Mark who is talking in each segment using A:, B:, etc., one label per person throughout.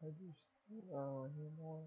A: I do anymore.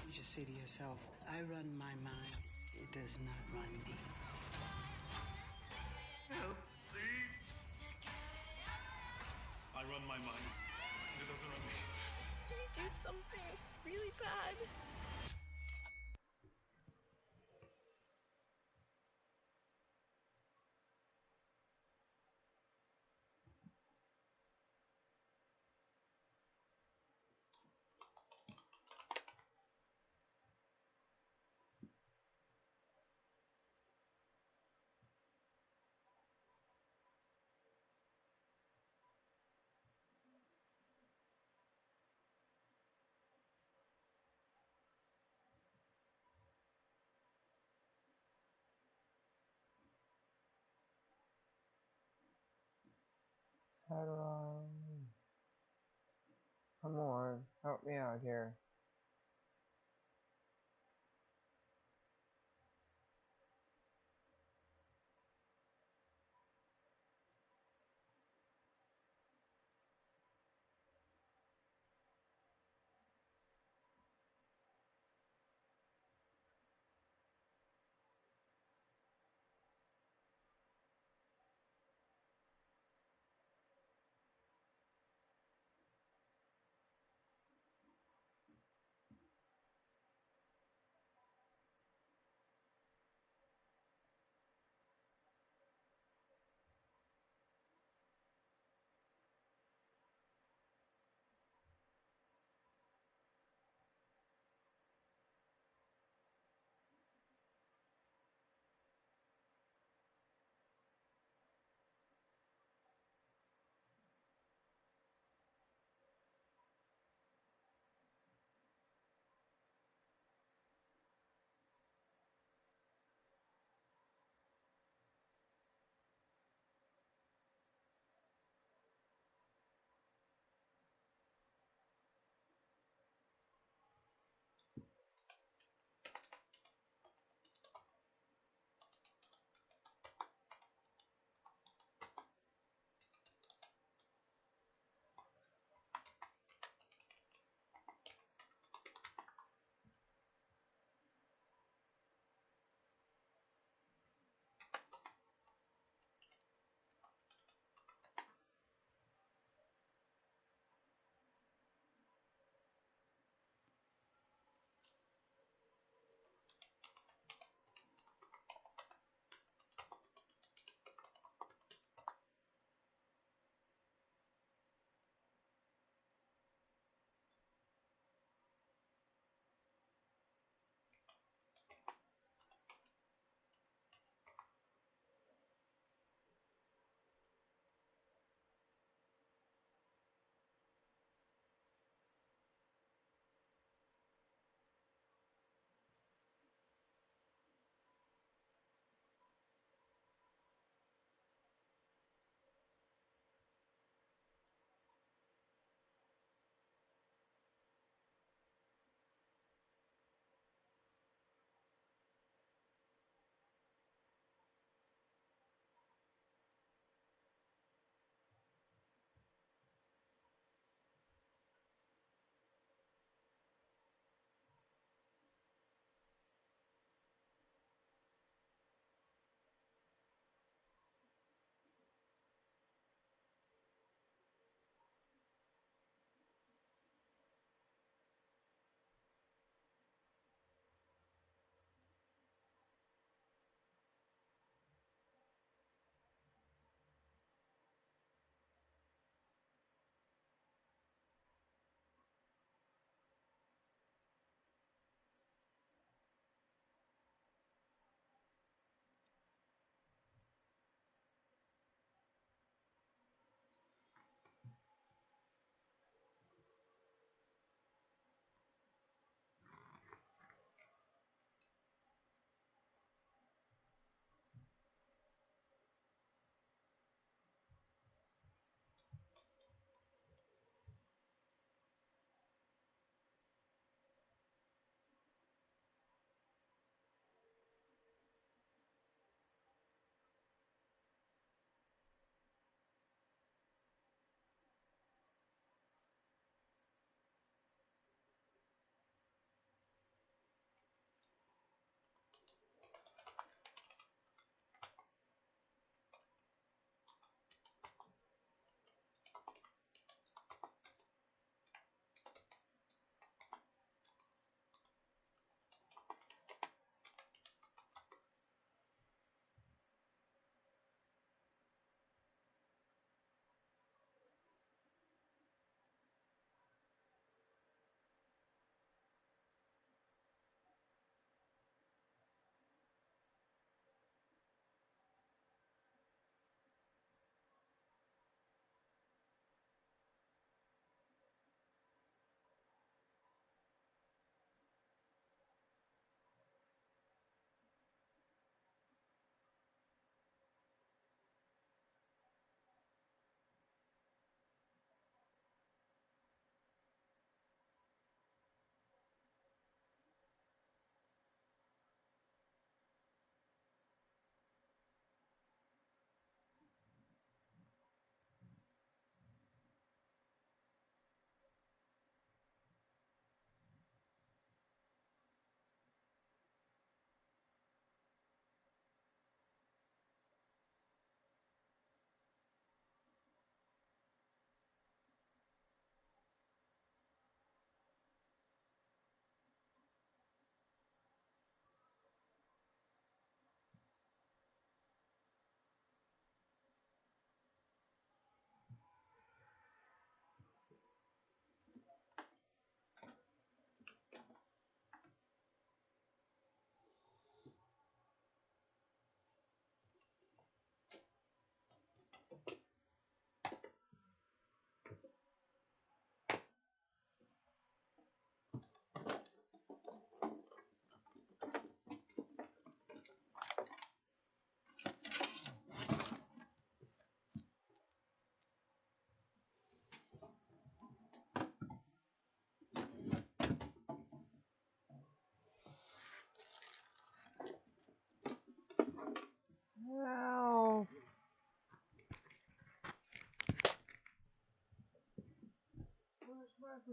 B: You just say to yourself, I run my mind. It does not run me.
C: Help, please. I run my mind. It doesn't run me.
D: Do something really bad.
A: How do I... Come on, help me out here.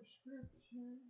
A: prescription.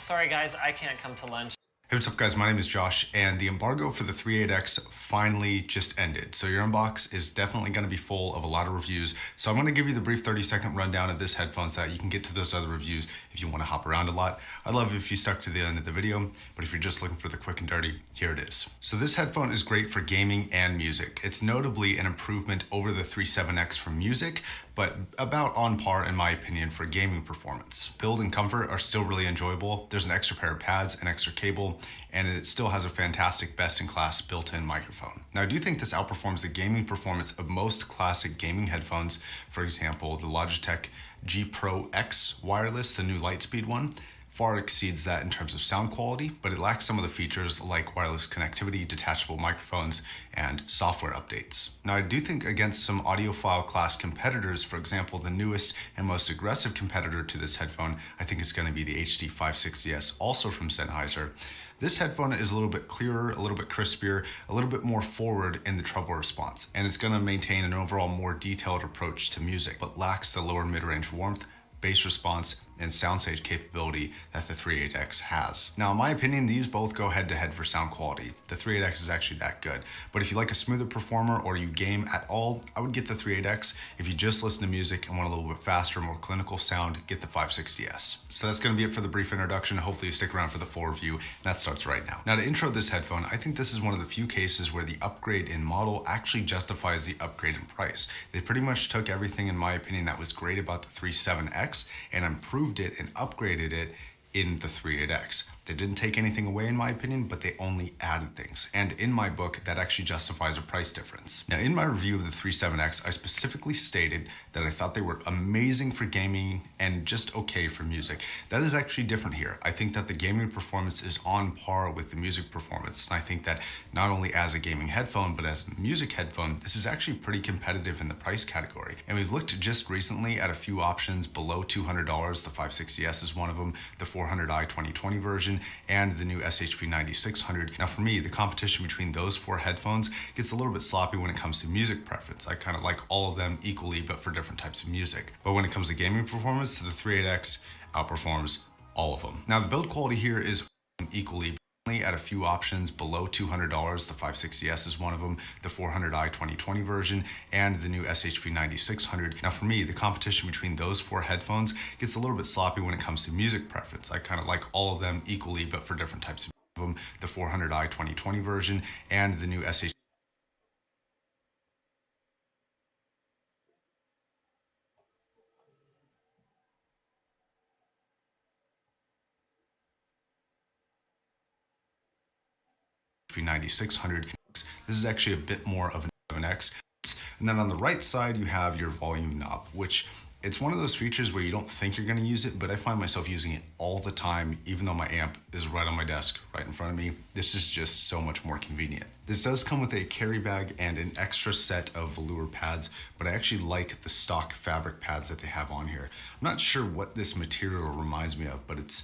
E: Sorry guys, I can't come to lunch.
F: Hey, what's up guys, my name is Josh, and the embargo for the 38X finally just ended. So your inbox is definitely going to be full of a lot of reviews. So I'm going to give you the brief 30-second rundown of this headphone so that you can get to those other reviews if you want to hop around a lot. I'd love it if you stuck to the end of the video, but if you're just looking for the quick and dirty, here it is. So this headphone is great for gaming and music. It's notably an improvement over the 37X for music, but about on par in my opinion for gaming performance. Build and comfort are still really enjoyable. There's an extra pair of pads, an extra cable, and it still has a fantastic best-in-class built-in microphone. Now I do think this outperforms the gaming performance of most classic gaming headphones. For example, the Logitech G Pro X wireless, the new Lightspeed one, far exceeds that in terms of sound quality, but it lacks some of the features like wireless connectivity, detachable microphones, and software updates. Now I do think against some audiophile class competitors, for example, the newest and most aggressive competitor to this headphone, I think it's going to be the HD 560S, also from Sennheiser. This headphone is a little bit clearer, a little bit crispier, a little bit more forward in the treble response, and it's going to maintain an overall more detailed approach to music, but lacks the lower mid-range warmth, bass response, and soundstage capability that the 38X has. Now, in my opinion, these both go head-to-head for sound quality. The 38X is actually that good. But if you like a smoother performer or you game at all, I would get the 38X. If you just listen to music and want a little bit faster, more clinical sound, get the 560S. So that's gonna be it for the brief introduction. Hopefully you stick around for the full review, and that starts right now. Now to intro this headphone, I think this is one of the few cases where the upgrade in model actually justifies the upgrade in price. They pretty much took everything, in my opinion, that was great about the 37X and improved it and upgraded it in the 38X. They didn't take anything away in my opinion, but they only added things. And in my book, that actually justifies a price difference. Now in my review of the 37X, I specifically stated that I thought they were amazing for gaming and just okay for music. That is actually different here. I think that the gaming performance is on par with the music performance. And I think that not only as a gaming headphone, but as a music headphone, this is actually pretty competitive in the price category. And we've looked just recently at a few options below $200. The 560S is one of them, the 400i 2020 version, and the new SHP 9600. Now for me, the competition between those four headphones gets a little bit sloppy when it comes to music preference. I kind of like all of them equally, but for different types of music. But when it comes to gaming performance, the 38X outperforms all of them. Now the build quality here is equally at a few options below $200. The 560S is one of them, the 400i 2020 version, and the new SHP 9600. Now for me, the competition between those four headphones gets a little bit sloppy when it comes to music preference. I kind of like all of them equally, but for different types of them, the 400i 2020 version, and the new SHP 9600. This is actually a bit more of an X. And then on the right side, you have your volume knob, which it's one of those features where you don't think you're going to use it, but I find myself using it all the time, even though my amp is right on my desk, right in front of me. This is just so much more convenient. This does come with a carry bag and an extra set of velour pads, but I actually like the stock fabric pads that they have on here. I'm not sure what this material reminds me of, but it's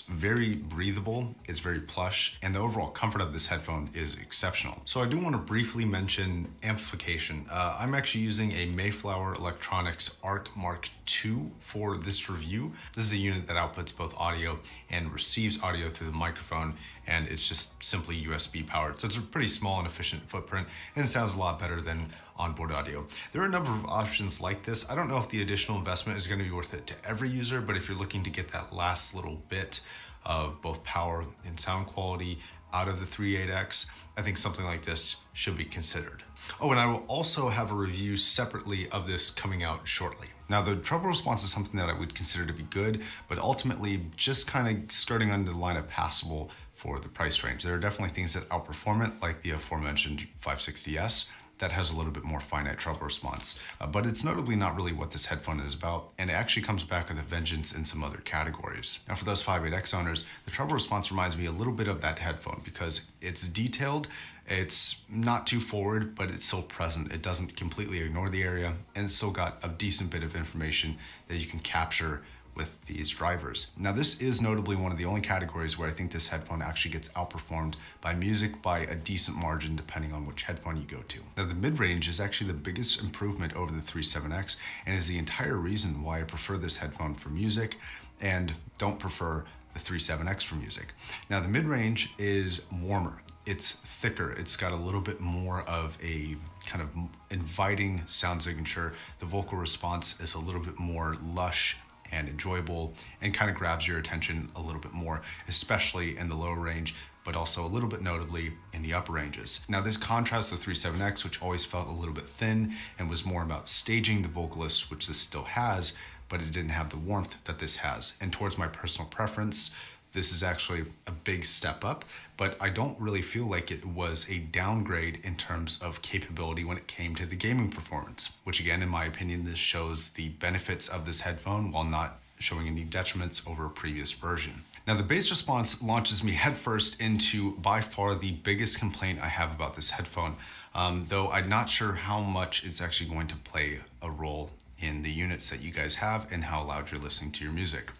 F: very breathable, it's very plush, and the overall comfort of this headphone is exceptional. So I do want to briefly mention amplification. I'm actually using a Mayflower Electronics ARC Mark II for this review. This is a unit that outputs both audio and receives audio through the microphone, and it's just simply USB powered. So it's a pretty small and efficient footprint, and it sounds a lot better than onboard audio. There are a number of options like this. I don't know if the additional investment is going to be worth it to every user, but if you're looking to get that last little bit of both power and sound quality out of the 38X, I think something like this should be considered. Oh, and I will also have a review separately of this coming out shortly. Now, the treble response is something that I would consider to be good, but ultimately just kind of skirting under the line of passable for the price range. There are definitely things that outperform it, like the aforementioned 560S, that has a little bit more finite treble response. But it's notably not really what this headphone is about, and it actually comes back with a vengeance in some other categories. Now for those 58X owners, the treble response reminds me a little bit of that headphone because it's detailed, it's not too forward, but it's still present. It doesn't completely ignore the area, and it's still got a decent bit of information that you can capture with these drivers. Now this is notably one of the only categories where I think this headphone actually gets outperformed by music by a decent margin depending on which headphone you go to. Now the mid-range is actually the biggest improvement over the 37X and is the entire reason why I prefer this headphone for music and don't prefer the 3.7X for music. Now the mid-range is warmer. It's thicker. It's got a little bit more of a kind of inviting sound signature. The vocal response is a little bit more lush and enjoyable and kind of grabs your attention a little bit more, especially in the lower range, but also a little bit notably in the upper ranges. Now this contrasts the 3.7X, which always felt a little bit thin and was more about staging the vocalist, which this still has, but it didn't have the warmth that this has. And towards my personal preference, this is actually a big step up, but I don't really feel like it was a downgrade in terms of capability when it came to the gaming performance, which again, in my opinion, this shows the benefits of this headphone while not showing any detriments over a previous version. Now the bass response launches me headfirst into by far the biggest complaint I have about this headphone, though I'm not sure how much it's actually going to play a role in the units that you guys have and how loud you're listening to your music.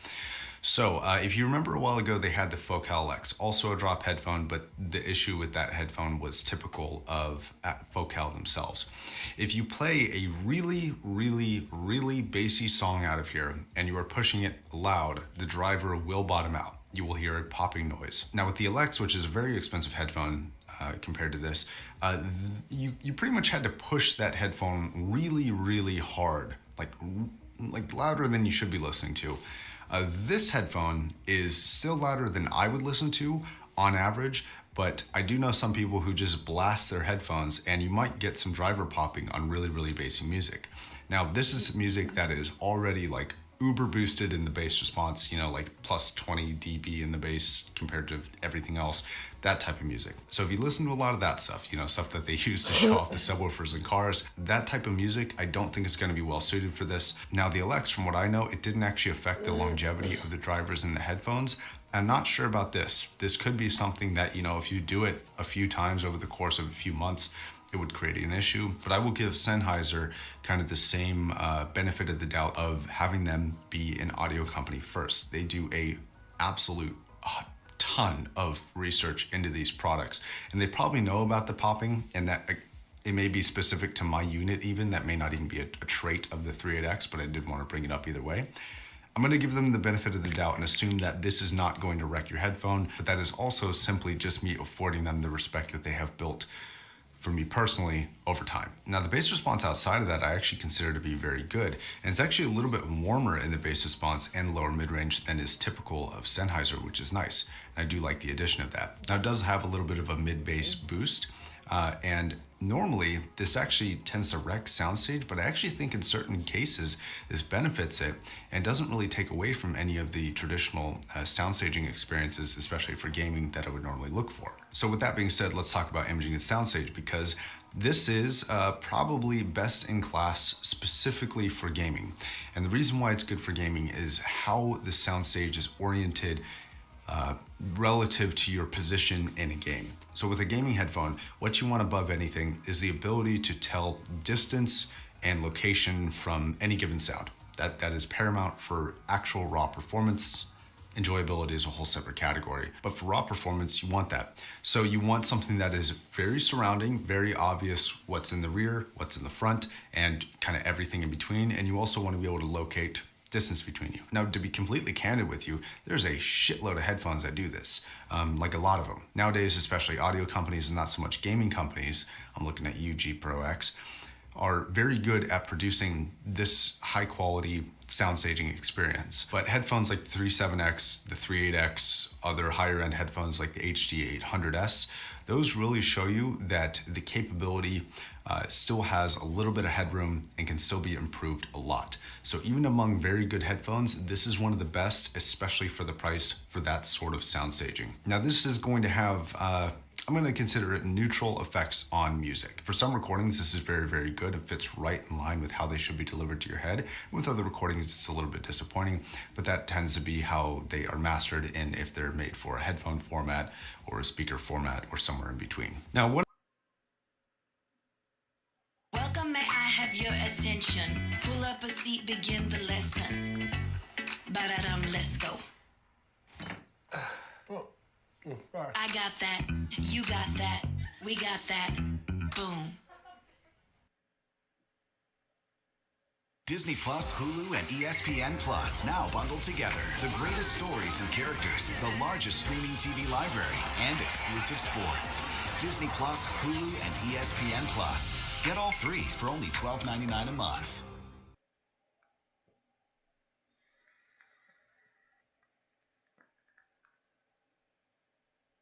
F: So if you remember a while ago, they had the Focal X, also a drop headphone, but the issue with that headphone was typical of Focal themselves. If you play a really, really, really bassy song out of here and you are pushing it loud, the driver will bottom out. You will hear a popping noise. Now with the LX, which is a very expensive headphone compared to this, you pretty much had to push that headphone really, really hard, like louder than you should be listening to. This headphone is still louder than I would listen to on average, but I do know some people who just blast their headphones and you might get some driver popping on really, really bassy music. Now, this is music that is already like uber boosted in the bass response, you know, like plus 20 dB in the bass compared to everything else, that type of music. So if you listen to a lot of that stuff, you know, stuff that they use to show off the subwoofers in cars, that type of music, I don't think is going to be well suited for this. Now the LX, from what I know, it didn't actually affect the longevity of the drivers in the headphones. I'm not sure about this. This could be something that, you know, if you do it a few times over the course of a few months, it would create an issue. But I will give Sennheiser kind of the same benefit of the doubt of having them be an audio company first. They do a absolute ton of research into these products, and they probably know about the popping, and that it may be specific to my unit even. That may not even be a trait of the 3.8X, but I did want to bring it up either way. I'm going to give them the benefit of the doubt and assume that this is not going to wreck your headphone, but that is also simply just me affording them the respect that they have built for me personally over time. Now the bass response outside of that I actually consider to be very good, and it's actually a little bit warmer in the bass response and lower mid-range than is typical of Sennheiser, which is nice. And I do like the addition of that. Now it does have a little bit of a mid-bass boost, and normally this actually tends to wreck soundstage, but I actually think in certain cases this benefits it and doesn't really take away from any of the traditional soundstaging experiences, especially for gaming, that I would normally look for. So with that being said, let's talk about imaging and soundstage, because this is probably best in class specifically for gaming. And the reason why it's good for gaming is how the soundstage is oriented relative to your position in a game. So with a gaming headphone, what you want above anything is the ability to tell distance and location from any given sound. That is paramount for actual raw performance. Enjoyability is a whole separate category, but for raw performance, you want that. So you want something that is very surrounding, very obvious what's in the rear, what's in the front, and kind of everything in between. And you also want to be able to locate distance between you. Now, to be completely candid with you, there's a shitload of headphones that do this, like a lot of them. Nowadays, especially audio companies and not so much gaming companies, I'm looking at UG Pro X, are very good at producing this high quality sound staging experience. But headphones like the 3.7X, the 3.8X, other higher end headphones like the HD 800S, those really show you that the capability still has a little bit of headroom and can still be improved a lot. So even among very good headphones, this is one of the best, especially for the price for that sort of sound staging. Now this is going to have I'm going to consider it neutral effects on music. For some recordings, this is very, very good. It fits right in line with how they should be delivered to your head. With other recordings, it's a little bit disappointing, but that tends to be how they are mastered in if they're made for a headphone format or a speaker format or somewhere in between. Now, what
G: Welcome, may I have your attention? Pull up a seat, begin the lesson. Ba-da-dum, let's go. I got that, you got that, we got that, boom.
H: Disney Plus, Hulu, and ESPN Plus now bundled together. The greatest stories and characters, the largest streaming TV library, and exclusive sports. Disney Plus, Hulu, and ESPN Plus. Get all three for only $12.99 a month.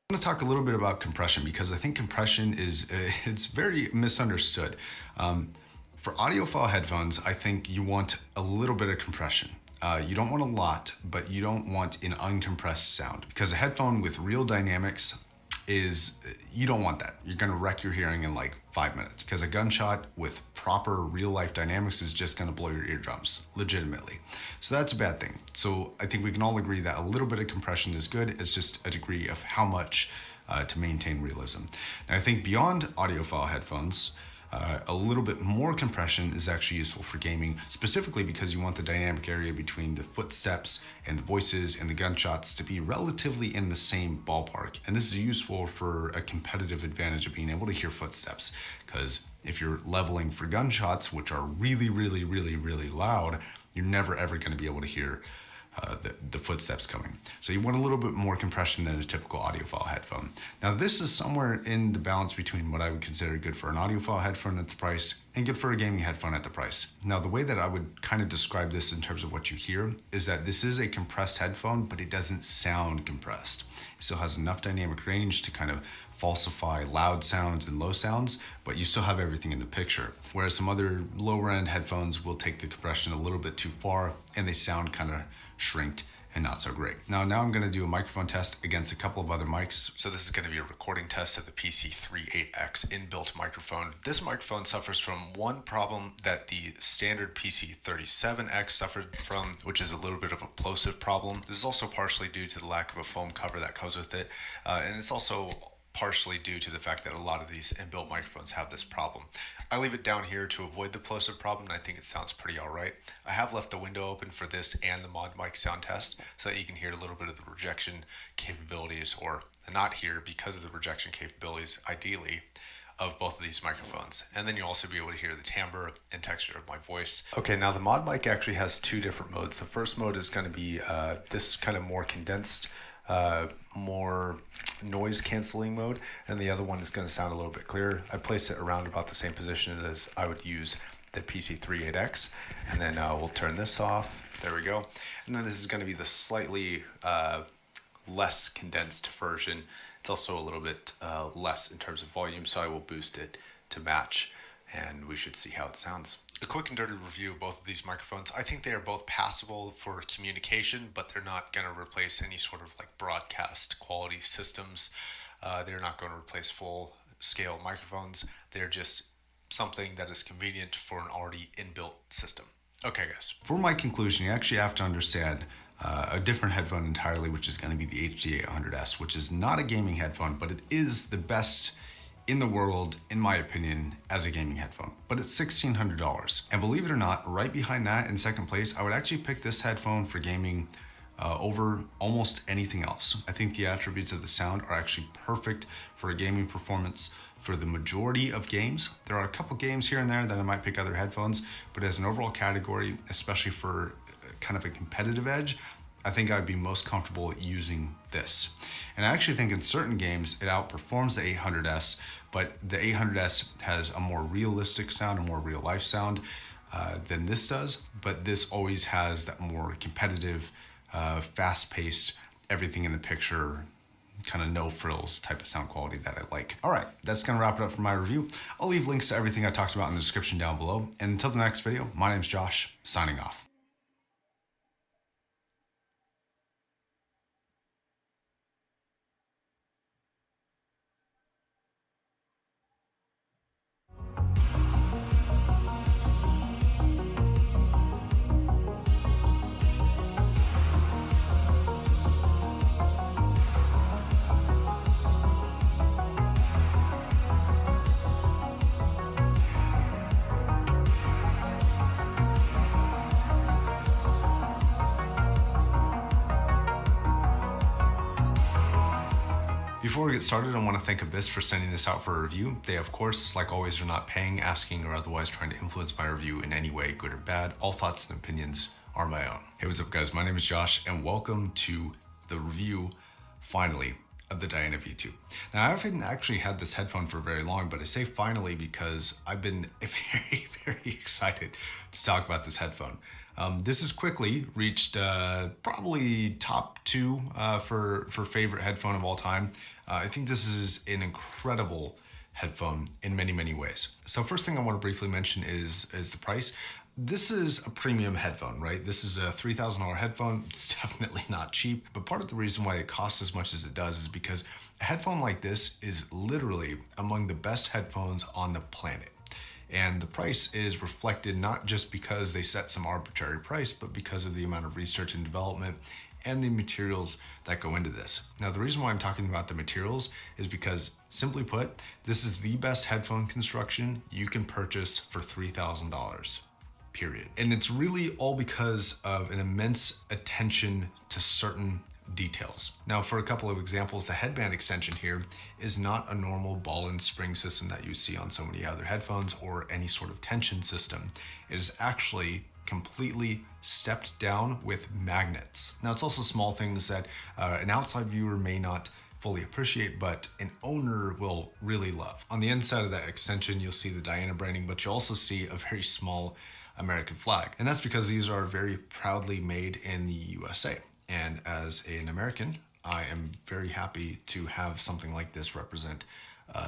F: I'm going to talk a little bit about compression because I think compression is it's very misunderstood. For audiophile headphones, I think you want a little bit of compression. You don't want a lot, but you don't want an uncompressed sound because a headphone with real dynamics you don't want that. You're going to wreck your hearing in like 5 minutes because a gunshot with proper real life dynamics is just going to blow your eardrums, legitimately. So that's a bad thing. So I think we can all agree that a little bit of compression is good. It's just a degree of how much to maintain realism. Now I think beyond audiophile headphones, a little bit more compression is actually useful for gaming, specifically because you want the dynamic area between the footsteps and the voices and the gunshots to be relatively in the same ballpark. And this is useful for a competitive advantage of being able to hear footsteps, because if you're leveling for gunshots, which are really, really, really, really loud, you're never ever going to be able to hear the footsteps coming. So you want a little bit more compression than a typical audiophile headphone. Now this is somewhere in the balance between what I would consider good for an audiophile headphone at the price and good for a gaming headphone at the price. Now the way that I would kind of describe this in terms of what you hear is that this is a compressed headphone, but it doesn't sound compressed. It still has enough dynamic range to kind of falsify loud sounds and low sounds, but you still have everything in the picture. Whereas some other lower end headphones will take the compression a little bit too far and they sound kind of shrinked and not so great. Now I'm going to do a microphone test against a couple of other mics. So this is going to be a recording test of the PC38X inbuilt microphone. This microphone suffers from one problem that the standard PC37X suffered from, which is a little bit of a plosive problem. This is also partially due to the lack of a foam cover that comes with it, and it's also partially due to the fact that a lot of these inbuilt microphones have this problem. I leave it down here to avoid the plosive problem, and I think it sounds pretty alright. I have left the window open for this and the mod mic sound test so that you can hear a little bit of the rejection capabilities, or not hear because of the rejection capabilities, ideally, of both of these microphones. And then you'll also be able to hear the timbre and texture of my voice. Okay, now the mod mic actually has two different modes. The first mode is going to be this kind of more condensed, more noise canceling mode, and the other one is going to sound a little bit clearer. I place it around about the same position as I would use the PC38X, and then we'll turn this off. There we go. And then this is going to be the slightly less condensed version. It's also a little bit less in terms of volume, so I will boost it to match, and we should see how it sounds. A quick and dirty review of both of these microphones. I think they are both passable for communication, but they're not going to replace any sort of like broadcast quality systems. They're not going to replace full scale microphones. They're just something that is convenient for an already inbuilt system. Okay guys, for my conclusion, you actually have to understand a different headphone entirely, which is going to be the HD800S, which is not a gaming headphone, but it is the best in the world, in my opinion, as a gaming headphone. But it's $1,600. And believe it or not, right behind that in second place, I would actually pick this headphone for gaming over almost anything else. I think the attributes of the sound are actually perfect for a gaming performance for the majority of games. There are a couple games here and there that I might pick other headphones, but as an overall category, especially for kind of a competitive edge, I think I'd be most comfortable using this. And I actually think in certain games it outperforms the 800S, but the 800S has a more realistic sound, a more real life sound than this does, but this always has that more competitive, fast-paced, everything in the picture, kind of no frills type of sound quality that I like. All right, that's gonna wrap it up for my review. I'll leave links to everything I talked about in the description down below. And until the next video, my name's Josh, signing off. Before we get started, I want to thank Abyss for sending this out for a review. They, of course, like always, are not paying, asking, or otherwise trying to influence my review in any way, good or bad. All thoughts and opinions are my own. Hey, what's up, guys? My name is Josh, and welcome to the review, finally, of the Diana V2. Now, I haven't actually had this headphone for very long, but I say finally because I've been very, very excited to talk about this headphone. This has quickly reached probably top 2 for favorite headphone of all time. I think this is an incredible headphone in many, many ways. So first thing I want to briefly mention is the price. This is a premium headphone, right? This is a $3,000 headphone. It's definitely not cheap, but part of the reason why it costs as much as it does is because a headphone like this is literally among the best headphones on the planet. And the price is reflected not just because they set some arbitrary price, but because of the amount of research and development and the materials that go into this. Now, the reason why I'm talking about the materials is because, simply put, this is the best headphone construction you can purchase for $3,000, period. And it's really all because of an immense attention to certain details. Now, for a couple of examples, the headband extension here is not a normal ball and spring system that you see on so many other headphones or any sort of tension system. It is actually completely stepped down with magnets. Now, it's also small things that an outside viewer may not fully appreciate, but an owner will really love. On the inside of that extension, you'll see the Diana branding, but you also see a very small American flag. And that's because these are very proudly made in the USA. And as an American, I am very happy to have something like this represent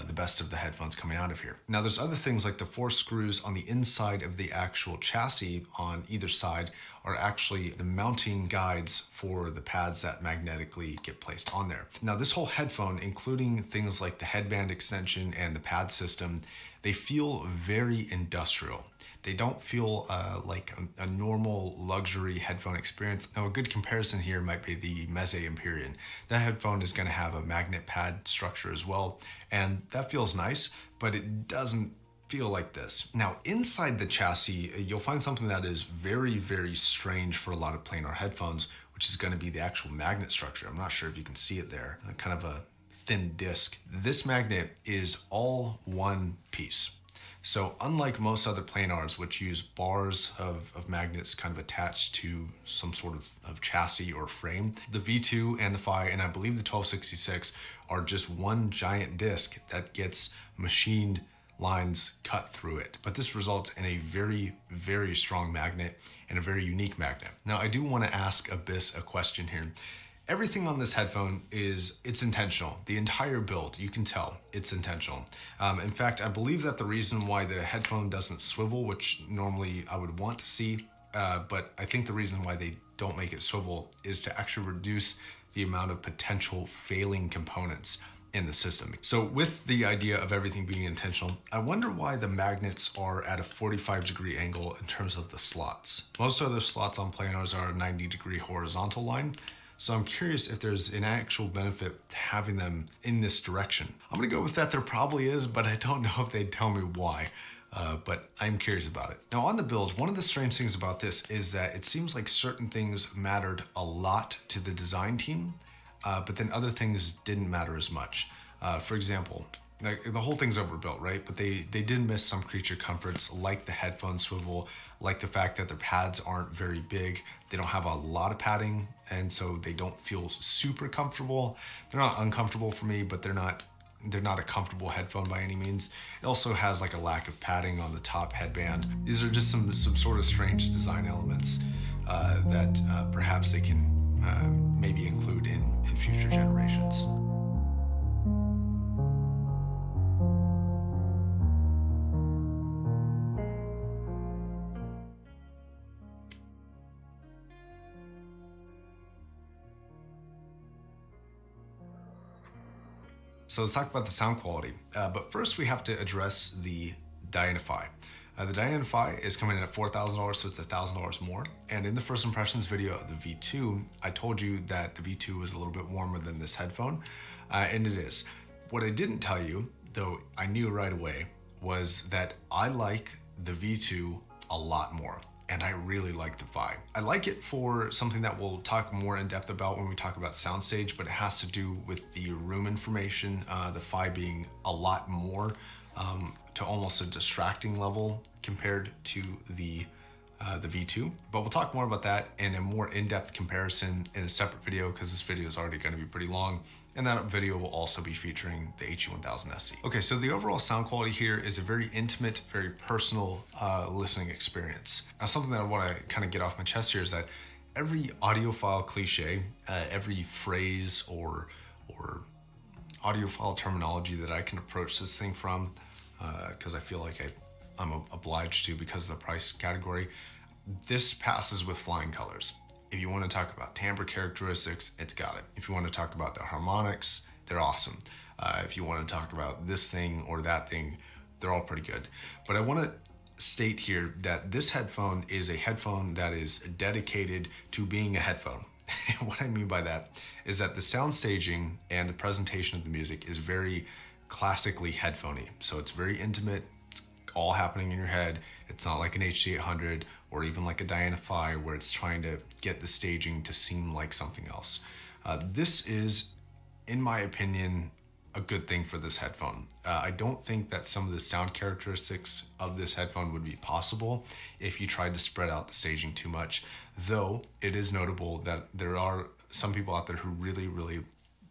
F: the best of the headphones coming out of here. Now, there's other things like the 4 screws on the inside of the actual chassis on either side are actually the mounting guides for the pads that magnetically get placed on there. Now, this whole headphone, including things like the headband extension and the pad system, they feel very industrial. They don't feel like a normal luxury headphone experience. Now, a good comparison here might be the Meze Empyrean. That headphone is going to have a magnet pad structure as well, and that feels nice, but it doesn't feel like this. Now, inside the chassis, you'll find something that is very, very strange for a lot of planar headphones, which is going to be the actual magnet structure. I'm not sure if you can see it there, kind of a thin disc. This magnet is all one piece. So unlike most other planars, which use bars of magnets kind of attached to some sort of chassis or frame, the V2 and the Phi, and I believe the 1266, are just one giant disc that gets machined lines cut through it. But this results in a very, very strong magnet and a very unique magnet. Now, I do want to ask Abyss a question here. Everything on this headphone it's intentional. The entire build, you can tell it's intentional. In fact, I believe that the reason why the headphone doesn't swivel, which normally I would want to see, but I think the reason why they don't make it swivel is to actually reduce the amount of potential failing components in the system. So with the idea of everything being intentional, I wonder why the magnets are at a 45-degree angle in terms of the slots. Most other slots on planars are a 90-degree horizontal line. So I'm curious if there's an actual benefit to having them in this direction. I'm gonna go with that there probably is, but I don't know if they'd tell me why. But I'm curious about it. Now, on the build, one of the strange things about this is that it seems like certain things mattered a lot to the design team, but then other things didn't matter as much. For example, like the whole thing's overbuilt, right? But they did miss some creature comforts like the headphone swivel, like the fact that their pads aren't very big. They don't have a lot of padding, and so they don't feel super comfortable. They're not uncomfortable for me, but they're not a comfortable headphone by any means. It also has like a lack of padding on the top headband. These are just some sort of strange design elements that perhaps they can maybe include in future generations. So let's talk about the sound quality. But first we have to address the Diana Phi. The Diana Phi is coming in at $4,000, so it's $1,000 more. And in the first impressions video of the V2, I told you that the V2 was a little bit warmer than this headphone, and it is. What I didn't tell you, though I knew right away, was that I like the V2 a lot more. and I really like the Fi. I like it for something that we'll talk more in depth about when we talk about soundstage, but it has to do with the room information, the Fi being a lot more to almost a distracting level compared to the V2. But we'll talk more about that in a more in-depth comparison in a separate video, because this video is already going to be pretty long. And that video will also be featuring the HE1000 SE. Okay, so the overall sound quality here is a very intimate, very personal listening experience. Now, something that I want to kind of get off my chest here is that every audiophile cliche, every phrase or audiophile terminology that I can approach this thing from, because I feel like I'm obliged to because of the price category, this passes with flying colors. If you want to talk about timbre characteristics, it's got it. If you want to talk about the harmonics, they're awesome. If you want to talk about this thing or that thing, they're all pretty good. But I want to state here that this headphone is a headphone that is dedicated to being a headphone. What I mean by that is that the sound staging and the presentation of the music is very classically headphoney. So it's very intimate, it's all happening in your head. It's not like an HD800 or even like a Diana Fi where it's trying to get the staging to seem like something else. This is, in my opinion, a good thing for this headphone. I don't think that some of the sound characteristics of this headphone would be possible if you tried to spread out the staging too much, though it is notable that there are some people out there who really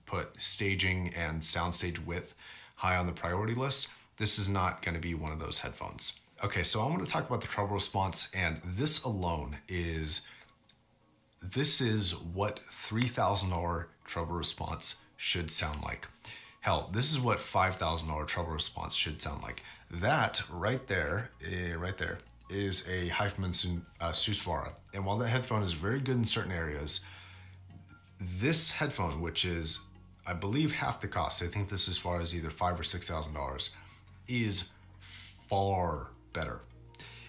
F: put staging and soundstage width high on the priority list. This is not going to be one of those headphones. Okay, so I want to talk about the treble response, and this alone is what $3,000 treble response should sound like. Hell, this is what $5,000 treble response should sound like. That right there is a Hyphaman Susvara. And while that headphone is very good in certain areas, this headphone, which is, I believe, half the cost, I think this is as far as either $5,000 or $6,000, is far better.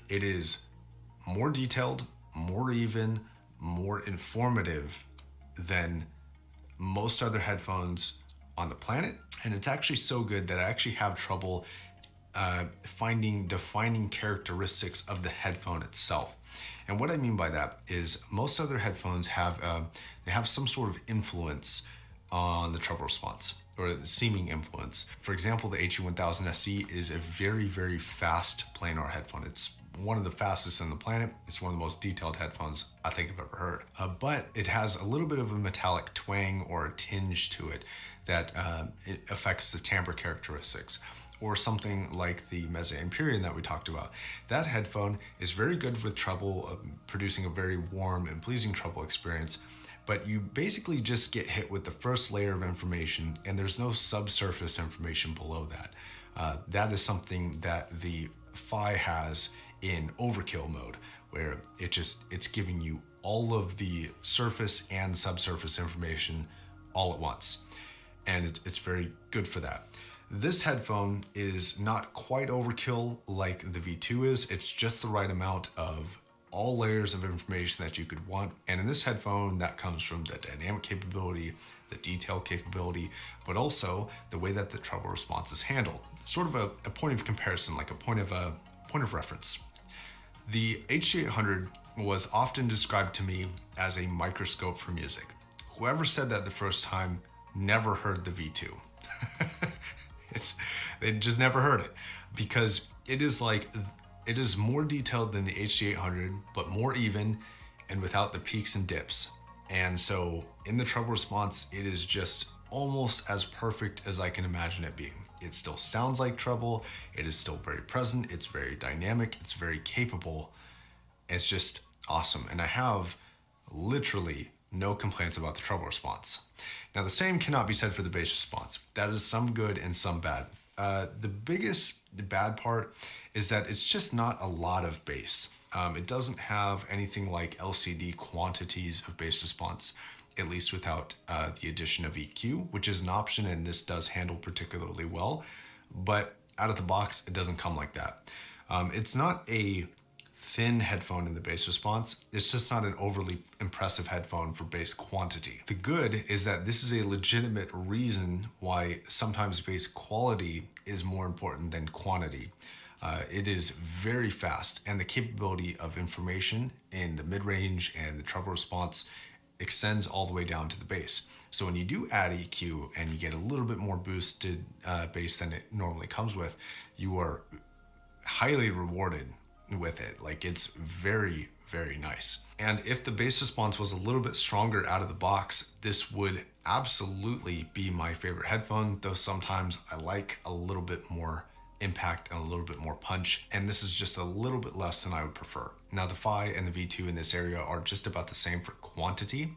F: It is more detailed, more even, more informative than most other headphones on the planet. And it's actually so good that I actually have trouble finding defining characteristics of the headphone itself. And what I mean by that is most other headphones have they have some sort of influence on the treble response, or the seeming influence. For example, the HE1000 SE is a very fast planar headphone. It's one of the fastest on the planet. It's one of the most detailed headphones I think I've ever heard. But it has a little bit of a metallic twang or a tinge to it that it affects the timbre characteristics. Or something like the Meze Empyrean that we talked about. That headphone is very good with treble, producing a very warm and pleasing treble experience, but you basically just get hit with the first layer of information and there's no subsurface information below that. That is something that the Fi has in overkill mode, where it's giving you all of the surface and subsurface information all at once. And it's very good for that. This headphone is not quite overkill like the V2 is. It's just the right amount of all layers of information that you could want. And in this headphone, that comes from the dynamic capability, the detail capability, but also the way that the treble response is handled. Sort of a point of comparison, like a point of reference. The HG800 was often described to me as a microscope for music. Whoever said that the first time never heard the V2. They just never heard it, because it is more detailed than the HG800, but more even and without the peaks and dips. And so in the treble response, it is just almost as perfect as I can imagine it being. It still sounds like treble. It is still very present. It's very dynamic. It's very capable. It's just awesome. And I have literally no complaints about the treble response. Now, the same cannot be said for the bass response. That is some good and some bad. The biggest bad part is that it's just not a lot of bass. It doesn't have anything like LCD quantities of bass response, at least without the addition of EQ, which is an option, and this does handle particularly well. But out of the box, it doesn't come like that. It's not a thin headphone in the bass response. It's just not an overly impressive headphone for bass quantity. The good is that this is a legitimate reason why sometimes bass quality is more important than quantity. It is very fast, and the capability of information in the mid-range and the treble response extends all the way down to the bass. So when you do add EQ and you get a little bit more boosted bass than it normally comes with, you are highly rewarded with it. Like, it's very, very nice. And if the bass response was a little bit stronger out of the box, this would absolutely be my favorite headphone, though sometimes I like a little bit more impact and a little bit more punch, and this is just a little bit less than I would prefer. Now the Phi and the V2 in this area are just about the same for quantity,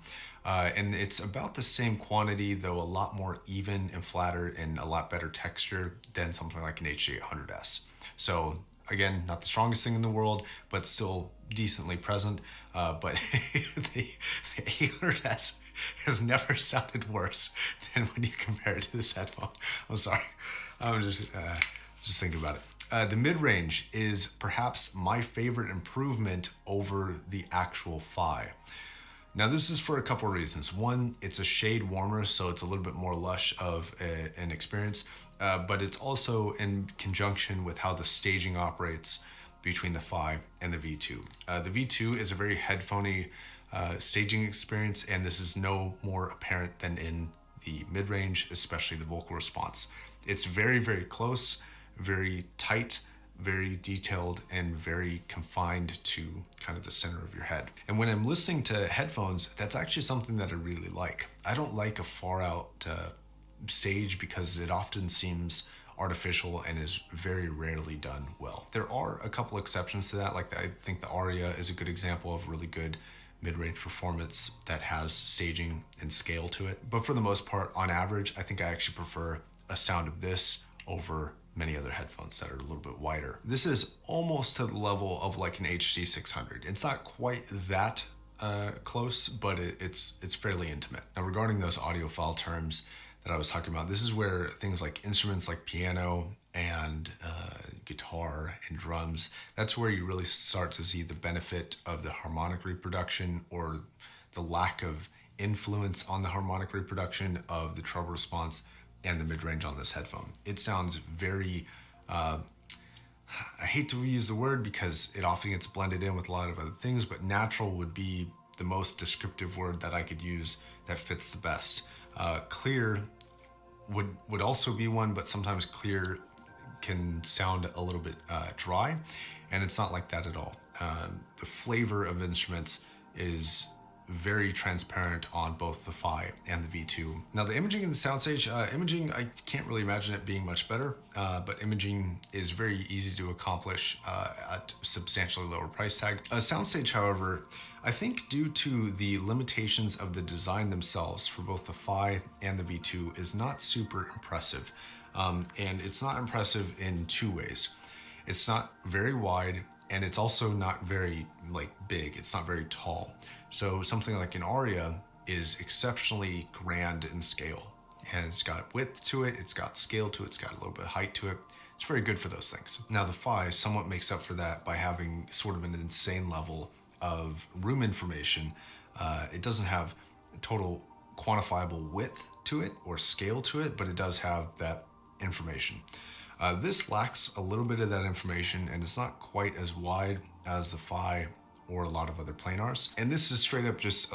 F: and it's about the same quantity, though a lot more even and flatter and a lot better texture than something like an HD800S. So again, not the strongest thing in the world, but still decently present. But the 800S has never sounded worse than when you compare it to this headphone. I'm sorry, I'm just thinking about it. The mid-range is perhaps my favorite improvement over the actual Phi. Now this is for a couple of reasons. One, it's a shade warmer, so it's a little bit more lush of an experience, but it's also in conjunction with how the staging operates between the Phi and the V2. The V2 is a very headphoney staging experience, and this is no more apparent than in the mid-range, especially the vocal response. It's very, very close, very tight, very detailed, and very confined to kind of the center of your head. And when I'm listening to headphones, that's actually something that I really like. I don't like a far out stage because it often seems artificial and is very rarely done well. There are a couple exceptions to that, like I think the Aria is a good example of really good mid-range performance that has staging and scale to it. But for the most part, on average, I think I actually prefer a sound of this over many other headphones that are a little bit wider. This is almost to the level of like an HD600. It's not quite that close, but it's fairly intimate. Now regarding those audiophile terms that I was talking about, this is where things like instruments like piano and guitar and drums, that's where you really start to see the benefit of the harmonic reproduction or the lack of influence on the harmonic reproduction of the treble response and the mid-range on this headphone. It sounds very, I hate to use the word because it often gets blended in with a lot of other things, but natural would be the most descriptive word that I could use that fits the best. Clear would also be one, but sometimes clear can sound a little bit dry, and it's not like that at all. The flavor of instruments is very transparent on both the Phi and the V2. Now the imaging in the soundstage, imaging, I can't really imagine it being much better, but imaging is very easy to accomplish at substantially lower price tag. Soundstage, however, I think due to the limitations of the design themselves for both the Phi and the V2 is not super impressive. And it's not impressive in two ways. It's not very wide, and it's also not very big. It's not very tall. So something like an Aria is exceptionally grand in scale, and it's got width to it, it's got scale to it, it's got a little bit of height to it. It's very good for those things. Now the Phi somewhat makes up for that by having sort of an insane level of room information. It doesn't have total quantifiable width to it or scale to it, but it does have that information. This lacks a little bit of that information, and it's not quite as wide as the Phi or a lot of other planars. And this is straight up just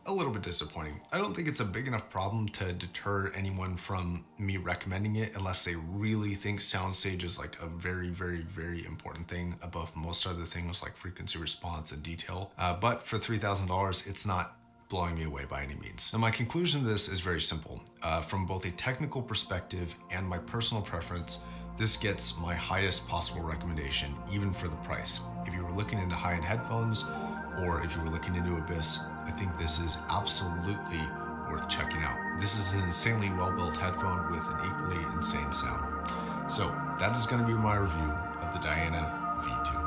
F: a little bit disappointing. I don't think it's a big enough problem to deter anyone from me recommending it unless they really think soundstage is like a very, very, very important thing above most other things like frequency response and detail. But for $3,000, it's not blowing me away by any means. Now my conclusion to this is very simple. From both a technical perspective and my personal preference, this gets my highest possible recommendation, even for the price. If you were looking into high-end headphones, or if you were looking into Abyss, I think this is absolutely worth checking out. This is an insanely well-built headphone with an equally insane sound. So that is going to be my review of the Diana V2.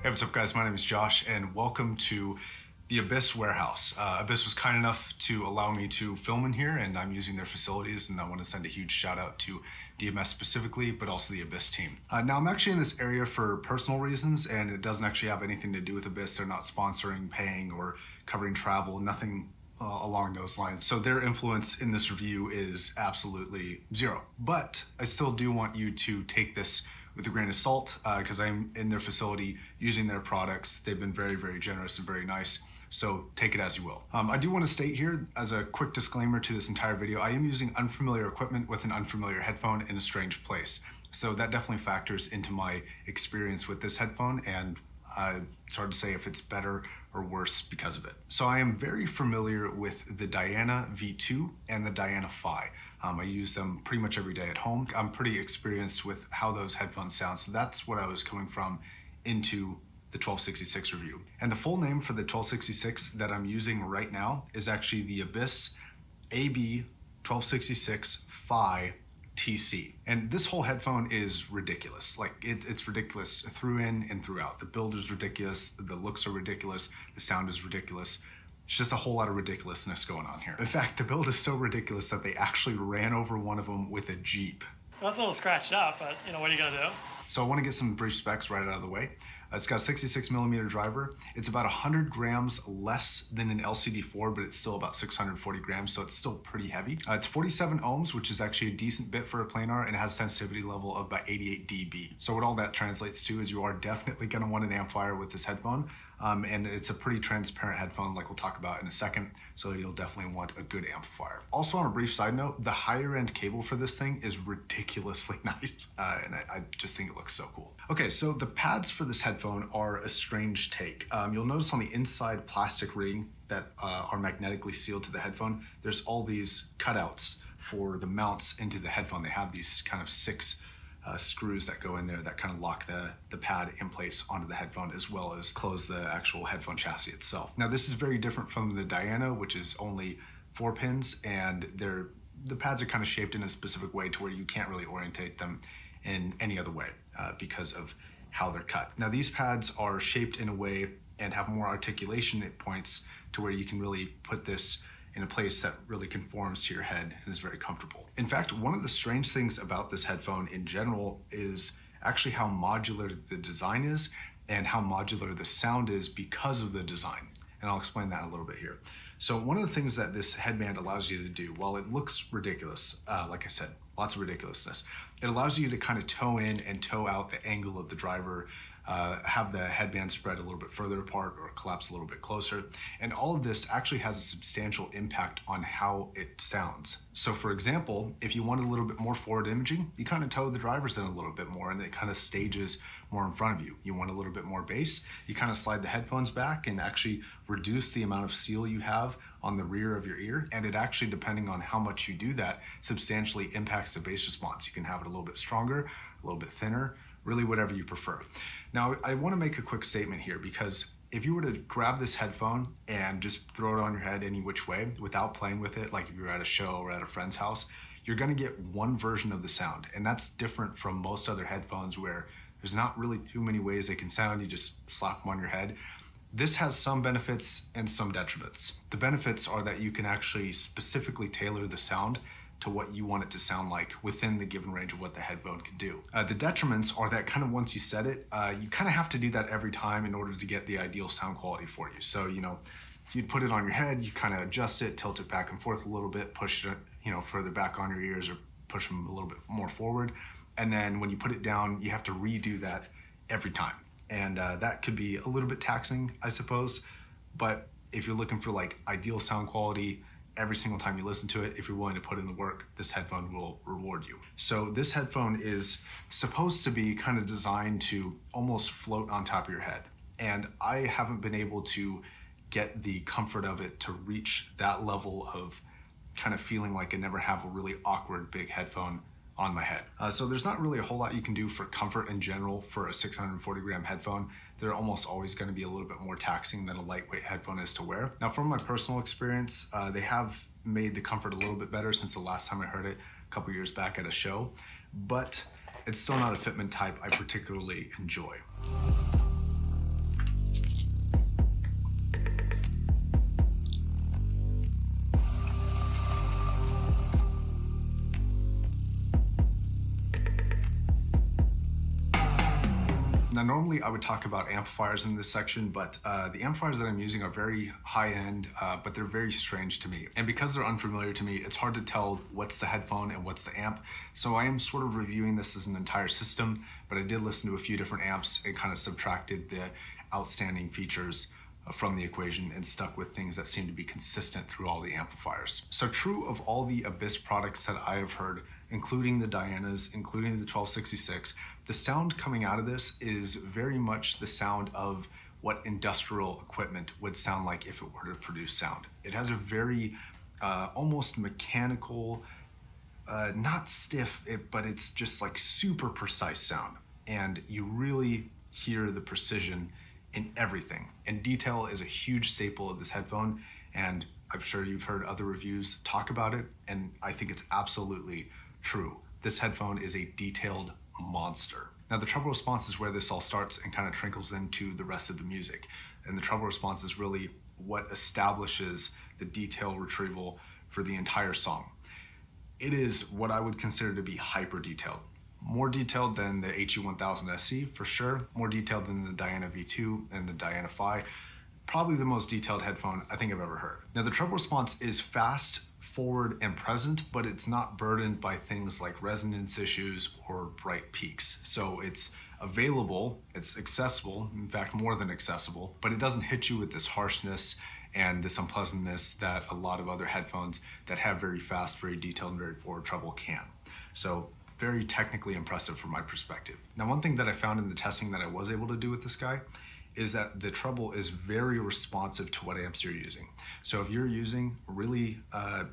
F: Hey, what's up guys? My name is Josh and welcome to the Abyss warehouse. Abyss was kind enough to allow me to film in here and I'm using their facilities, and I want to send a huge shout out to DMS specifically, but also the Abyss team. Now I'm actually in this area for personal reasons and it doesn't actually have anything to do with Abyss. They're not sponsoring, paying, or covering travel, nothing along those lines. So their influence in this review is absolutely zero. But I still do want you to take this with a grain of salt because I'm in their facility using their products. They've been very, very generous and very nice. So take it as you will. I do want to state here as a quick disclaimer to this entire video, I am using unfamiliar equipment with an unfamiliar headphone in a strange place. So that definitely factors into my experience with this headphone, and it's hard to say if it's better or worse because of it. So I am very familiar with the Diana V2 and the Diana Phi. I use them pretty much every day at home. I'm pretty experienced with how those headphones sound, so that's what I was coming from into the 1266 review. And the full name for the 1266 that I'm using right now is actually the Abyss AB 1266 Phi TC. And this whole headphone is ridiculous. Like it's ridiculous through in and throughout. The build is ridiculous, the looks are ridiculous, the sound is ridiculous. It's just a whole lot of ridiculousness going on here. In fact, the build is so ridiculous that they actually ran over one of them with a Jeep.
I: Well, it's a little scratched up, but you know, what are you gonna do?
F: So I want to get some brief specs right out of the way. It's got a 66mm driver. It's about 100 grams less than an LCD4, but it's still about 640 grams, so it's still pretty heavy. It's 47 ohms, which is actually a decent bit for a planar, and it has a sensitivity level of about 88 dB. So what all that translates to is you are definitely going to want an amplifier with this headphone, and it's a pretty transparent headphone like we'll talk about in a second, so you'll definitely want a good amplifier. Also, on a brief side note, the higher end cable for this thing is ridiculously nice, and I just think it looks so cool. Okay, so the pads for this headphone are a strange take. You'll notice on the inside plastic ring that are magnetically sealed to the headphone, there's all these cutouts for the mounts into the headphone. They have these kind of 6 screws that go in there that kind of lock the pad in place onto the headphone, as well as close the actual headphone chassis itself. Now this is very different from the Diana, which is only 4 pins, and the pads are kind of shaped in a specific way to where you can't really orientate them in any other way because of how they're cut. Now these pads are shaped in a way and have more articulation at points to where you can really put this in a place that really conforms to your head and is very comfortable. In fact, one of the strange things about this headphone in general is actually how modular the design is and how modular the sound is because of the design. And I'll explain that a little bit here. So one of the things that this headband allows you to do, while it looks ridiculous, like I said, lots of ridiculousness, it allows you to kind of toe in and toe out the angle of the driver, have the headband spread a little bit further apart or collapse a little bit closer. And all of this actually has a substantial impact on how it sounds. So for example, if you want a little bit more forward imaging, you kind of toe the drivers in a little bit more and it kind of stages more in front of you. You want a little bit more bass, you kind of slide the headphones back and actually reduce the amount of seal you have on the rear of your ear. And it actually, depending on how much you do that, substantially impacts the bass response. You can have it a little bit stronger, a little bit thinner, really whatever you prefer. Now, I want to make a quick statement here, because if you were to grab this headphone and just throw it on your head any which way without playing with it, like if you were at a show or at a friend's house, you're going to get one version of the sound. And that's different from most other headphones where there's not really too many ways they can sound. You just slap them on your head. This has some benefits and some detriments. The benefits are that you can actually specifically tailor the sound to what you want it to sound like within the given range of what the headphone can do. The detriments are that kind of once you set it, you kind of have to do that every time in order to get the ideal sound quality for you. So, you know, if you'd put it on your head, you kind of adjust it, tilt it back and forth a little bit, push it, you know, further back on your ears or push them a little bit more forward. And then when you put it down, you have to redo that every time. And that could be a little bit taxing, I suppose. But if you're looking for like ideal sound quality, every single time you listen to it, if you're willing to put in the work, this headphone will reward you. So this headphone is supposed to be kind of designed to almost float on top of your head. And I haven't been able to get the comfort of it to reach that level of kind of feeling like I never have a really awkward big headphone on my head. So there's not really a whole lot you can do for comfort in general for a 640 gram headphone. They're almost always going to be a little bit more taxing than a lightweight headphone is to wear. Now, from my personal experience, they have made the comfort a little bit better since the last time I heard it a couple years back at a show, but it's still not a fitment type I particularly enjoy. Now, normally I would talk about amplifiers in this section, but the amplifiers that I'm using are very high end, but they're very strange to me. And because they're unfamiliar to me, it's hard to tell what's the headphone and what's the amp. So I am sort of reviewing this as an entire system, but I did listen to a few different amps and kind of subtracted the outstanding features from the equation and stuck with things that seem to be consistent through all the amplifiers. So true of all the Abyss products that I have heard, including the Dianas, including the 1266, the sound coming out of this is very much the sound of what industrial equipment would sound like if it were to produce sound. It has a very almost mechanical, not stiff, but it's just like super precise sound. And you really hear the precision in everything. And detail is a huge staple of this headphone, and I'm sure you've heard other reviews talk about it, and I think it's absolutely true. This headphone is a detailed monster. Now, the treble response is where this all starts and kind of trickles into the rest of the music. And the treble response is really what establishes the detail retrieval for the entire song. It is what I would consider to be hyper detailed. More detailed than the HE1000 SE for sure, more detailed than the Diana V2 and the Diana Phi. Probably the most detailed headphone I think I've ever heard. Now, the treble response is fast, forward, and present, but it's not burdened by things like resonance issues or bright peaks. So it's available, it's accessible, in fact more than accessible, but it doesn't hit you with this harshness and this unpleasantness that a lot of other headphones that have very fast, very detailed, and very forward treble can. So very technically impressive from my perspective. Now, one thing that I found in the testing that I was able to do with this guy is that the treble is very responsive to what amps you're using. So if you're using really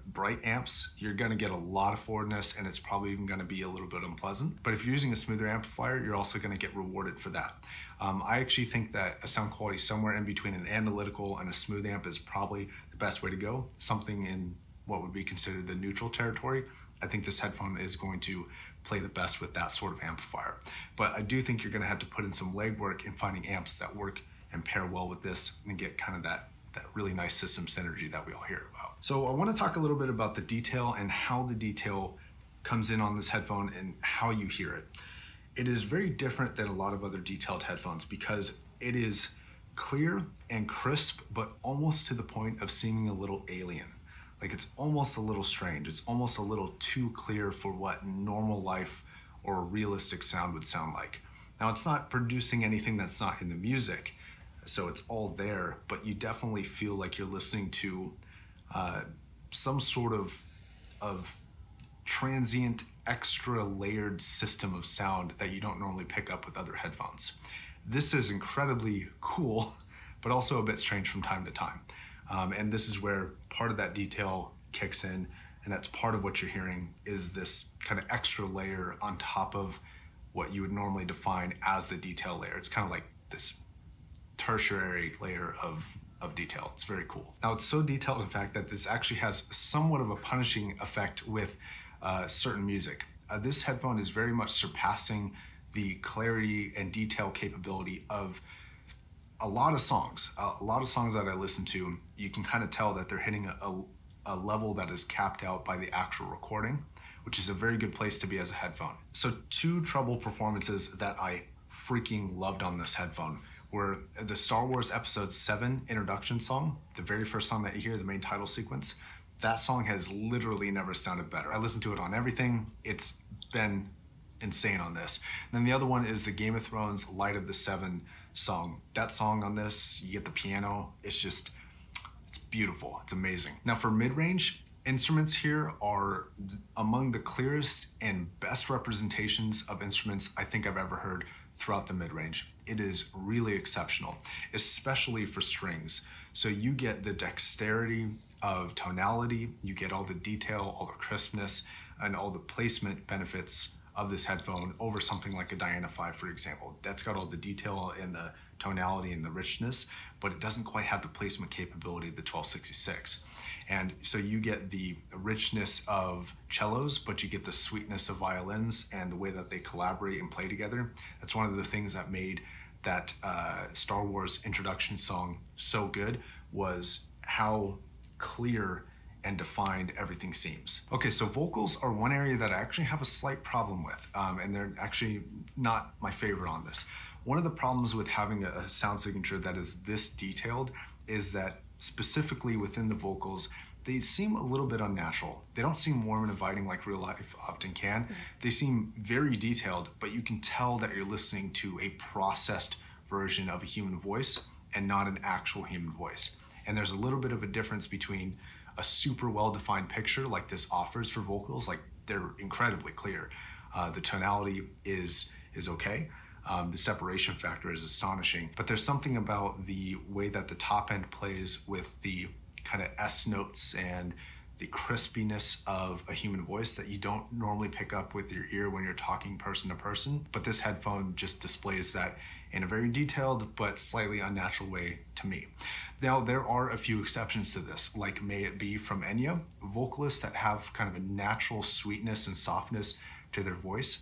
F: bright amps, you're gonna get a lot of forwardness, and it's probably even gonna be a little bit unpleasant. But if you're using a smoother amplifier, you're also gonna get rewarded for that. I actually think that a sound quality somewhere in between an analytical and a smooth amp is probably the best way to go. Something in what would be considered the neutral territory. I think this headphone is going to play the best with that sort of amplifier. But I do think you're gonna have to put in some legwork in finding amps that work and pair well with this and get kind of that really nice system synergy that we all hear about. So I wanna talk a little bit about the detail and how the detail comes in on this headphone and how you hear it. It is very different than a lot of other detailed headphones because it is clear and crisp, but almost to the point of seeming a little alien. Like, it's almost a little strange. It's almost a little too clear for what normal life or realistic sound would sound like. Now, it's not producing anything that's not in the music, so it's all there, but you definitely feel like you're listening to some sort of transient, extra layered system of sound that you don't normally pick up with other headphones. This is incredibly cool, but also a bit strange from time to time. And this is where part of that detail kicks in, and that's part of what you're hearing is this kind of extra layer on top of what you would normally define as the detail layer. It's kind of like this tertiary layer of detail. It's very cool. Now, it's so detailed, in fact, that this actually has somewhat of a punishing effect with certain music. This headphone is very much surpassing the clarity and detail capability of a lot of songs that I listen to. You can kind of tell that they're hitting a level that is capped out by the actual recording, which is a very good place to be as a headphone. So two treble performances that I freaking loved on this headphone were the Star Wars Episode 7 introduction song, the very first song that you hear, the main title sequence. That song has literally never sounded better. I listened to it on everything. It's been insane on this. And then the other one is the Game of Thrones Light of the Seven song. That song on this, you get the piano, it's beautiful, it's amazing. Now, for mid-range, instruments here are among the clearest and best representations of instruments I think I've ever heard throughout the mid-range. It is really exceptional, especially for strings. So you get the dexterity of tonality, you get all the detail, all the crispness, and all the placement benefits of this headphone over something like a Diana Phi, for example. That's got all the detail and the tonality and the richness, but it doesn't quite have the placement capability of the 1266. And so you get the richness of cellos, but you get the sweetness of violins and the way that they collaborate and play together. That's one of the things that made that Star Wars introduction song so good, was how clear and defined everything seems. Okay, so vocals are one area that I actually have a slight problem with, and they're actually not my favorite on this. One of the problems with having a sound signature that is this detailed is that specifically within the vocals, they seem a little bit unnatural. They don't seem warm and inviting like real life often can. They seem very detailed, but you can tell that you're listening to a processed version of a human voice and not an actual human voice. And there's a little bit of a difference between a super well-defined picture like this offers for vocals, like they're incredibly clear. The tonality is okay. The separation factor is astonishing, but there's something about the way that the top end plays with the kind of S notes and the crispiness of a human voice that you don't normally pick up with your ear when you're talking person to person. But this headphone just displays that in a very detailed but slightly unnatural way to me. Now, there are a few exceptions to this, like May It Be from Enya, vocalists that have kind of a natural sweetness and softness to their voice,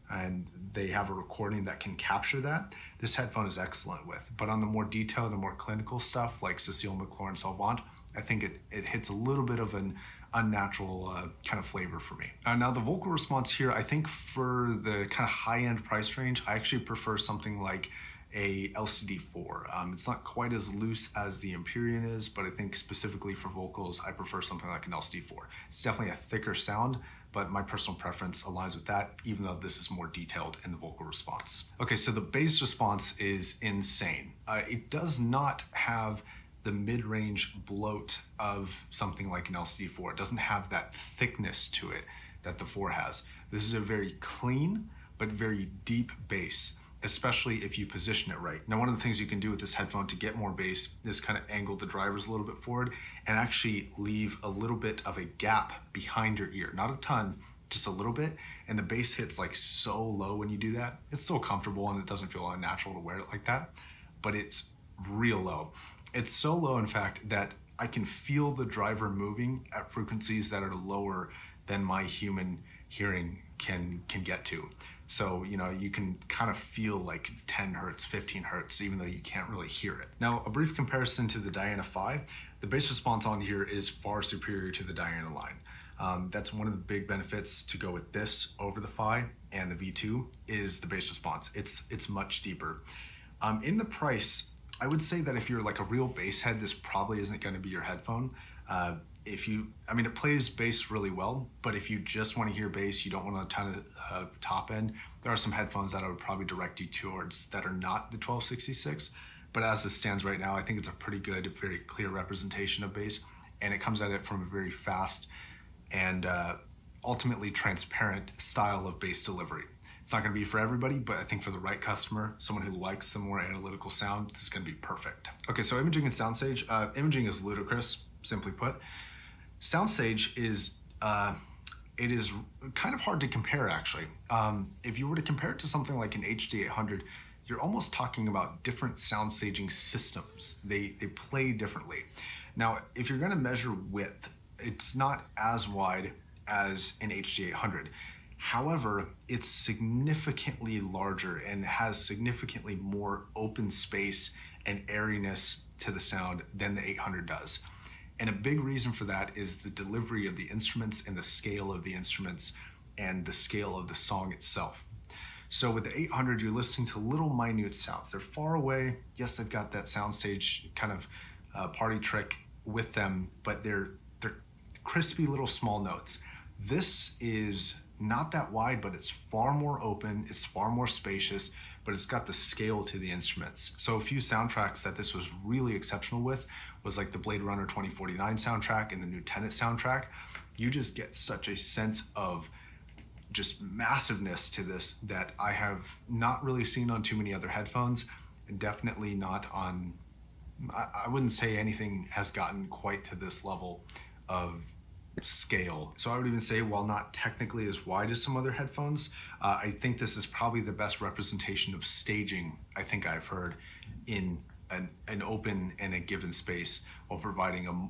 F: and they have a recording that can capture that. This headphone is excellent with. But on the more detailed and more clinical stuff like Cecile McLaurin Salvant, I think it hits a little bit of an unnatural kind of flavor for me. Now the vocal response here, I think for the kind of high-end price range, I actually prefer something like a LCD4. It's not quite as loose as the Empyrean is, but I think specifically for vocals, I prefer something like an LCD4. It's definitely a thicker sound, but my personal preference aligns with that, even though this is more detailed in the vocal response. Okay, so the bass response is insane. It does not have the mid-range bloat of something like an LCD4. It doesn't have that thickness to it that the 4 has. This is a very clean, but very deep bass, especially if you position it right. Now, one of the things you can do with this headphone to get more bass is kind of angle the drivers a little bit forward and actually leave a little bit of a gap behind your ear. Not a ton, just a little bit. And the bass hits like so low when you do that. It's so comfortable and it doesn't feel unnatural to wear it like that, but it's real low. It's so low, in fact, that I can feel the driver moving at frequencies that are lower than my human hearing can get to. So, you know, you can kind of feel like 10 hertz, 15 hertz, even though you can't really hear it. Now, a brief comparison to the Diana Phi, the bass response on here is far superior to the Diana line. That's one of the big benefits to go with this over the Phi and the V2 is the bass response. It's much deeper. In the price, I would say that if you're like a real bass head, this probably isn't going to be your headphone. It plays bass really well, but if you just want to hear bass, you don't want a ton of top end, there are some headphones that I would probably direct you towards that are not the 1266. But as it stands right now, I think it's a pretty good, very clear representation of bass, and it comes at it from a very fast and ultimately transparent style of bass delivery. It's not going to be for everybody, but I think for the right customer, someone who likes the more analytical sound, this is going to be perfect. Okay, so imaging and soundstage. Imaging is ludicrous, simply put. Soundstage is it is kind of hard to compare, actually. If you were to compare it to something like an HD800, you're almost talking about different sound staging systems. They play differently. Now, if you're going to measure width, it's not as wide as an HD800. However, it's significantly larger and has significantly more open space and airiness to the sound than the 800 does. And a big reason for that is the delivery of the instruments and the scale of the instruments and the scale of the song itself. So with the 800, you're listening to little minute sounds. They're far away. Yes, they've got that soundstage kind of party trick with them, but they're crispy little small notes. This is not that wide, but it's far more open, it's far more spacious, but it's got the scale to the instruments. So a few soundtracks that this was really exceptional with was like the Blade Runner 2049 soundtrack and the new Tenet soundtrack. You just get such a sense of just massiveness to this that I have not really seen on too many other headphones, and definitely not on, I wouldn't say anything has gotten quite to this level of scale. So I would even say, while not technically as wide as some other headphones, I think this is probably the best representation of staging I think I've heard in an open and a given space, while providing a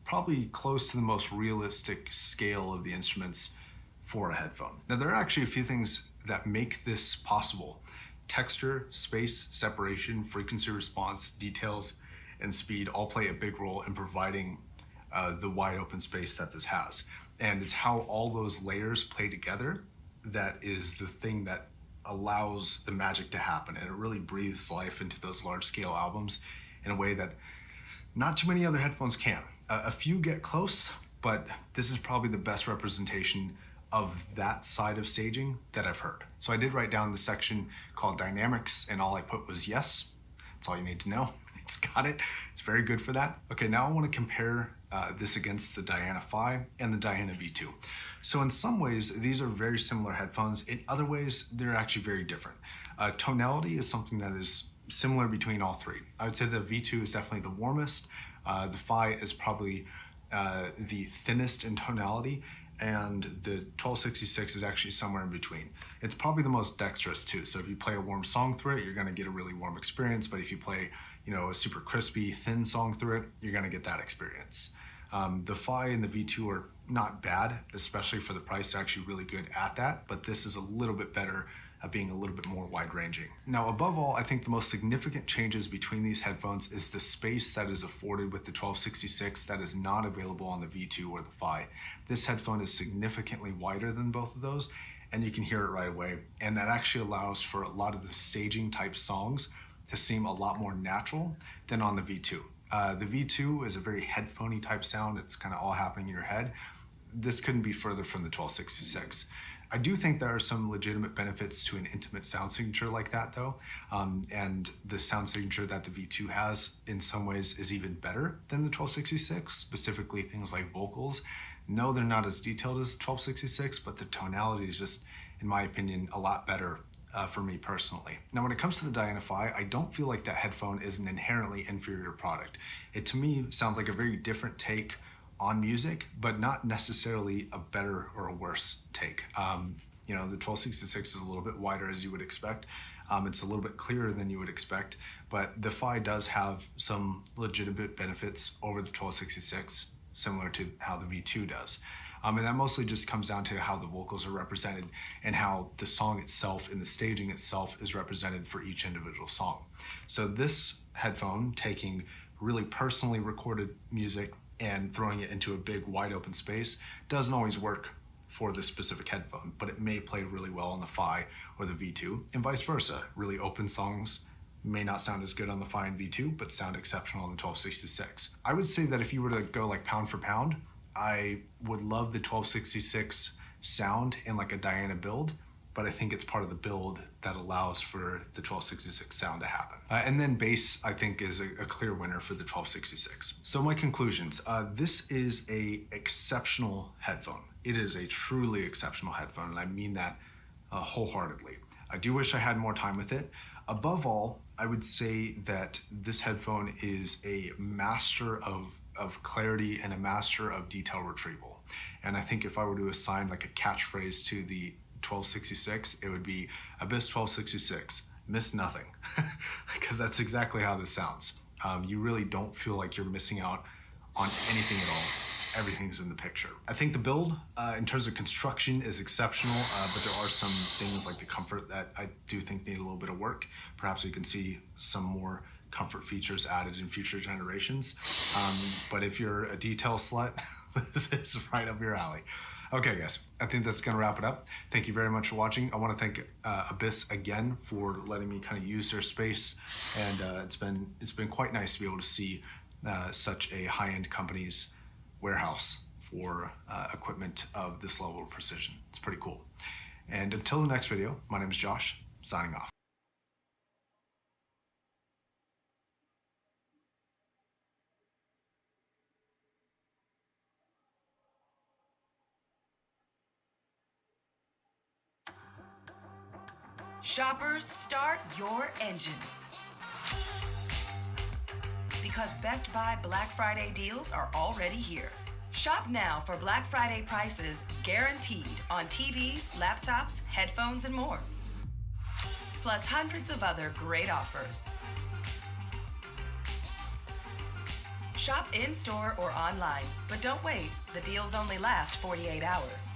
F: probably close to the most realistic scale of the instruments for a headphone. Now, there are actually a few things that make this possible. Texture, space, separation, frequency response, details, and speed all play a big role in providing the wide open space that this has. And it's how all those layers play together that is the thing that allows the magic to happen, and it really breathes life into those large scale albums in a way that not too many other headphones can. A few get close, but this is probably the best representation of that side of staging that I've heard. So I did write down the section called Dynamics, and all I put was yes. That's all you need to know. It's got it. It's very good for that. Okay, now I want to compare this against the Diana Phi and the Diana V2. So in some ways, these are very similar headphones. In other ways, they're actually very different. Tonality is something that is similar between all three. I would say the V2 is definitely the warmest. The Phi is probably the thinnest in tonality, and the 1266 is actually somewhere in between. It's probably the most dexterous too. So if you play a warm song through it, you're gonna get a really warm experience. But if you play, a super crispy, thin song through it, you're gonna get that experience. The Phi and the V2 are not bad, especially for the price. They're actually really good at that, but this is a little bit better at being a little bit more wide-ranging. Now, above all, I think the most significant changes between these headphones is the space that is afforded with the 1266 that is not available on the V2 or the Phi. This headphone is significantly wider than both of those, and you can hear it right away. And that actually allows for a lot of the staging type songs to seem a lot more natural than on the V2. The V2 is a very headphoney type sound. It's kind of all happening in your head. This couldn't be further from the 1266. I do think there are some legitimate benefits to an intimate sound signature like that though. And the sound signature that the V2 has in some ways is even better than the 1266, specifically things like vocals. No, they're not as detailed as the 1266, but the tonality is just, in my opinion, a lot better for me personally. Now, when it comes to the Diana Phi, I don't feel like that headphone is an inherently inferior product. It to me sounds like a very different take on music, but not necessarily a better or a worse take. The 1266 is a little bit wider as you would expect. It's a little bit clearer than you would expect, but the Phi does have some legitimate benefits over the 1266, similar to how the V2 does. And that mostly just comes down to how the vocals are represented and how the song itself and the staging itself is represented for each individual song. So this headphone, taking really personally recorded music and throwing it into a big wide open space, doesn't always work for this specific headphone, but it may play really well on the Phi or the V2, and vice versa. Really open songs may not sound as good on the Phi and V2, but sound exceptional on the 1266. I would say that if you were to go like pound for pound, I would love the 1266 sound in like a Diana build, but I think it's part of the build that allows for the 1266 sound to happen. And then bass, I think, is a clear winner for the 1266. So my conclusions, this is a exceptional headphone. It is a truly exceptional headphone, and I mean that wholeheartedly. I do wish I had more time with it. Above all, I would say that this headphone is a master of clarity and a master of detail retrieval. And I think if I were to assign like a catchphrase to the 1266, it would be Abyss 1266, miss nothing, because that's exactly how this sounds. You really don't feel like you're missing out on anything at all. Everything's in the picture. I think the build, in terms of construction, is exceptional, but there are some things like the comfort that I do think need a little bit of work. Perhaps we can see some more comfort features added in future generations. But if you're a detail slut, this is right up your alley. Okay, guys, I think that's gonna wrap it up. Thank you very much for watching. I wanna thank Abyss again for letting me kind of use their space. And it's been quite nice to be able to see such a high-end company's warehouse for equipment of this level of precision. It's pretty cool. And until the next video, my name is Josh, signing off.
G: Shoppers, start your engines. Because Best Buy Black Friday deals are already here. Shop now for Black Friday prices guaranteed on TVs, laptops, headphones, and more. Plus hundreds of other great offers. Shop in-store or online, but don't wait. The deals only last 48 hours.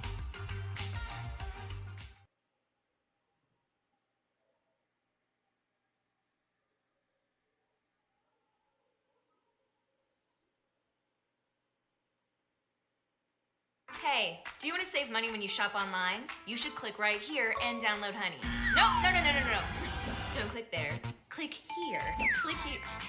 D: Hey, do you want to save money when you shop online? You should click right here and download Honey.
G: No, no, no, no, no, no. Don't click there. Click here. Click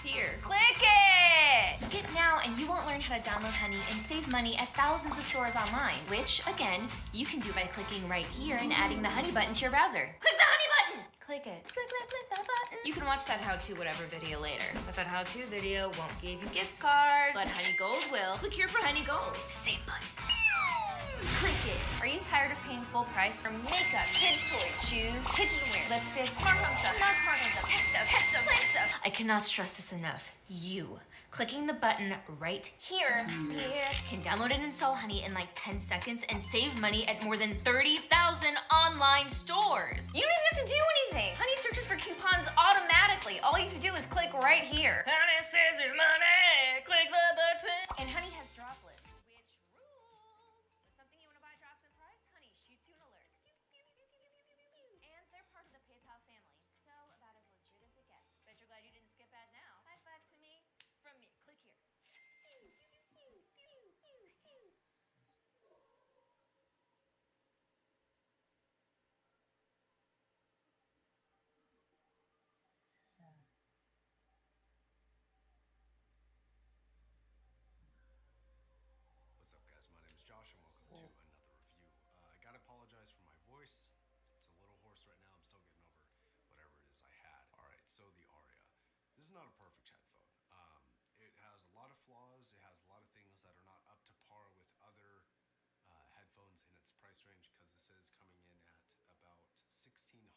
G: here. Click it! Skip now and you won't learn how to download Honey and save money at thousands of stores online, which, again, you can do by clicking right here and adding the Honey button to your browser. Click the Honey button! Click it. Click the button. You can watch that how-to whatever video later, but that how-to video won't give you gift cards, but Honey Gold will. Click here for Honey Gold. Save money. Click it. Are you tired of paying full price for makeup, kids' toys, shoes, kitchenware, lipstick, smart home stuff, not smart home stuff, tech stuff, play stuff? I cannot stress this enough. You, clicking the button right here, can download and install Honey in like 10 seconds and save money at more than 30,000 online stores. You don't even have to do anything. Honey searches for coupons automatically. All you have to do is click right here. Honey says your money. Click the button. And Honey has drop lists.
F: What's up, guys? My name is Josh, and welcome to another review. I gotta apologize for my voice. It's a little hoarse right now. I'm still getting over whatever it is I had. Alright, so the Aria. This is not a perfect headphone. It has a lot of flaws. It has a lot of things that are not up to par with other headphones in its price range, because this is coming in at about $1,600,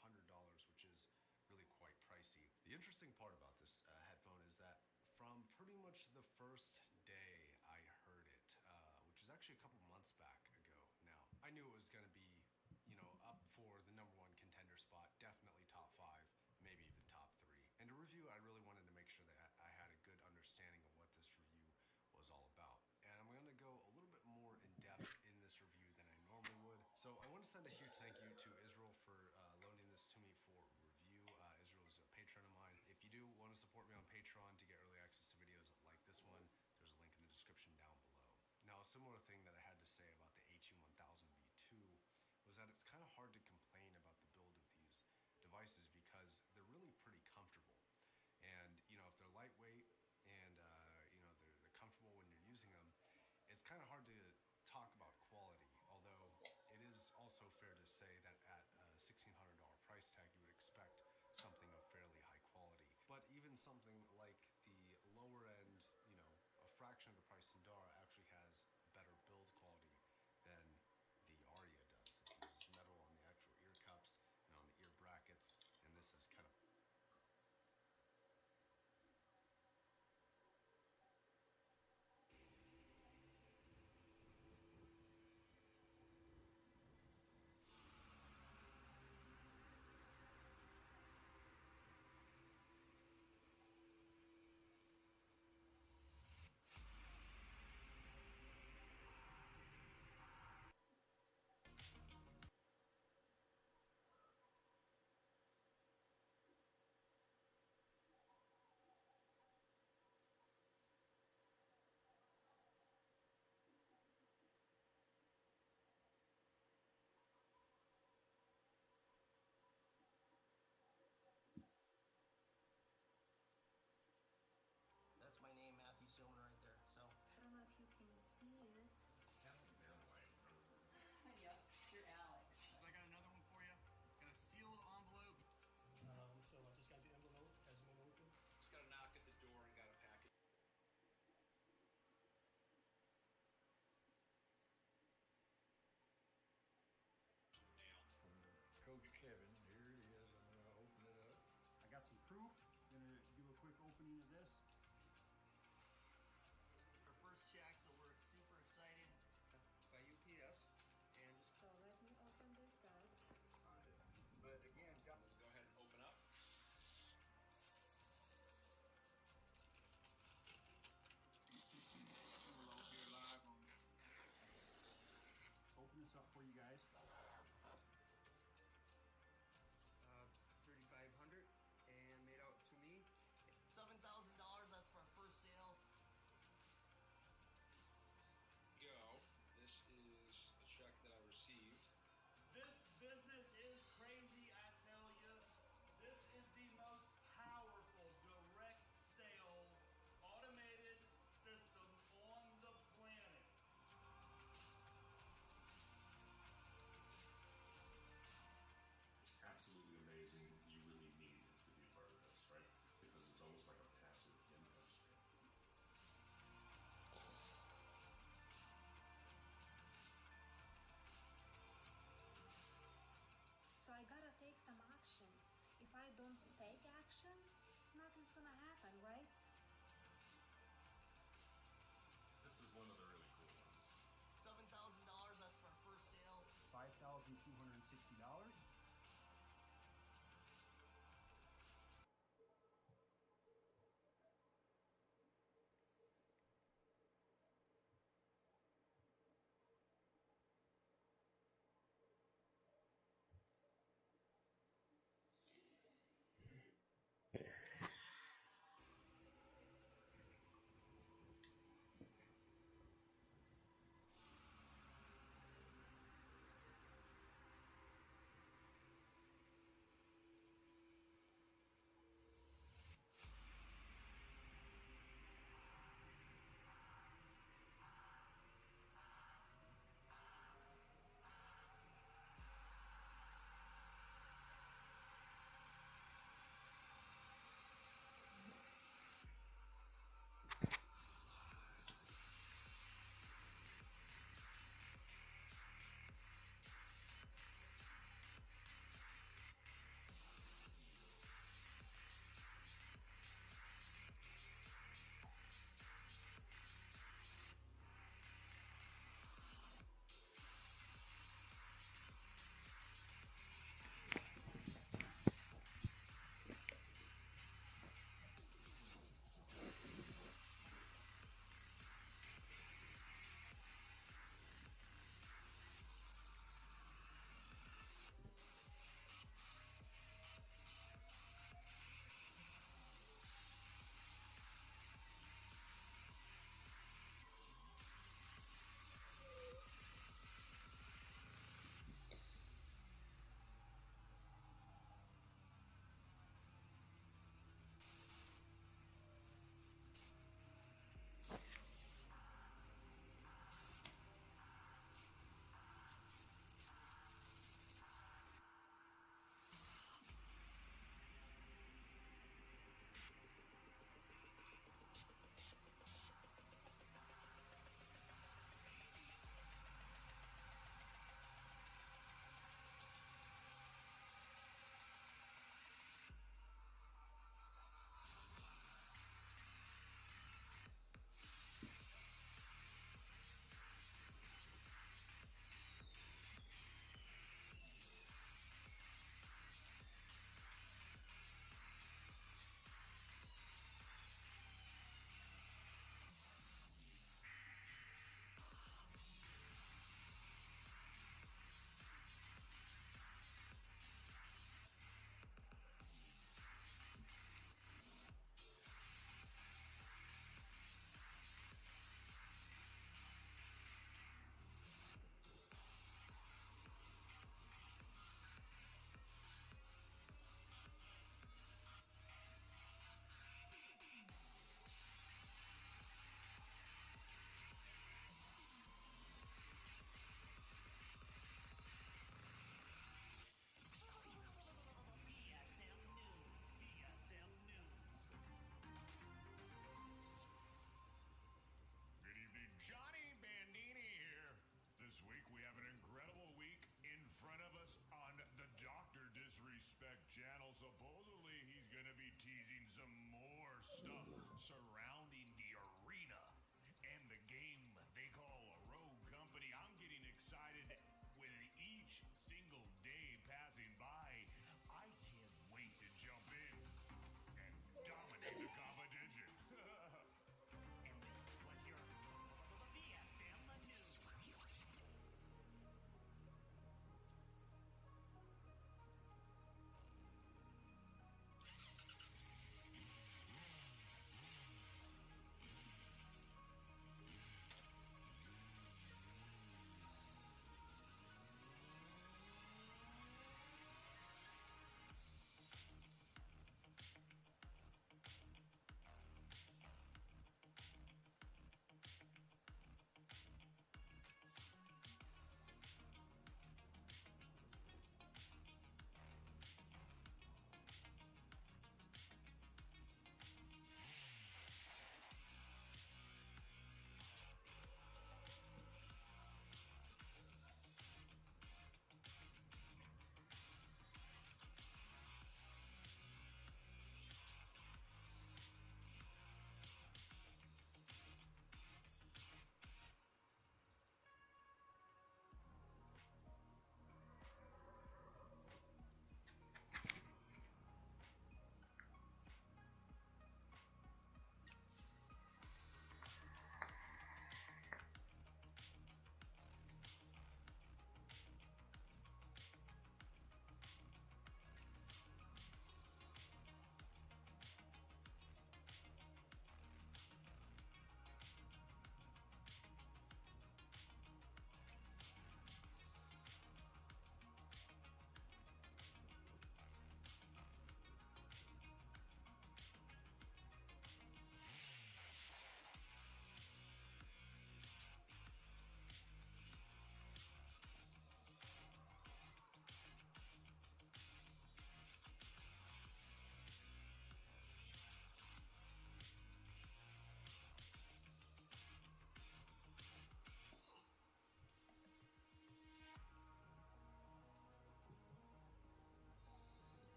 F: which is really quite pricey. The interesting part about this headphone is that from pretty much the first day I heard it, which was actually a couple months back ago now, I knew it was going to be, up for the #1 contender spot, definitely top 5, maybe even top 3. And to review, I really wanted to make sure that I had a good understanding of what this review was all about. And I'm going to go a little bit more in depth in this review than I normally would. So I want to send a huge thank you to Israel for loaning this to me for review. Israel is a patron of mine. If you do want to support me on Patreon to get early access to videos like this one, there's a link in the description down below. Now, a similar thing that I had to say about the HE1000 V2 was that it's kind of hard to complain about the build of these devices because they're really pretty comfortable. And, if they're lightweight and, they're comfortable when you're using them, it's kind of hard to talk about quality. Although it is also fair to say that at a $1,600 price tag, you would expect something of fairly high quality. But even something like the lower end, a fraction of the price Sundara actually has better build quality than the Aria does. It uses metal on the actual ear cups and on the ear brackets, and this is kind of Coach Kevin. Here it is. I'm going to open it up.
J: I got some proof. Gonna do a quick opening of this.
K: Our first check, so we're super excited. By UPS, and just
D: So let me open this up.
K: but again,
F: Go ahead and open up.
J: Open this up for you guys.
K: $3,500 and made out to me $7,000
D: gonna happen, right?
C: This is one of the really cool ones.
K: $7,000, that's for our first sale.
J: $5,260.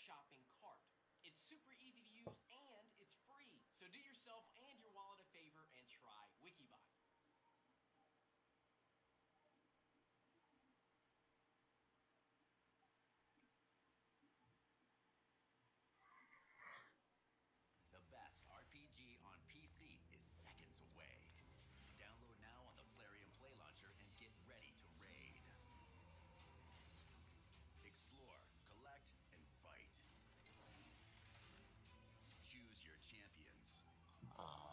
L: shopping cart. It's super easy to use and it's free. So do yourself and your wallet a favor and try Wikibot.
H: The best RPG on PC is seconds away. Download now on the Plarium Play Launcher and get ready to raid. Explore, collect, and fight. Choose your champions.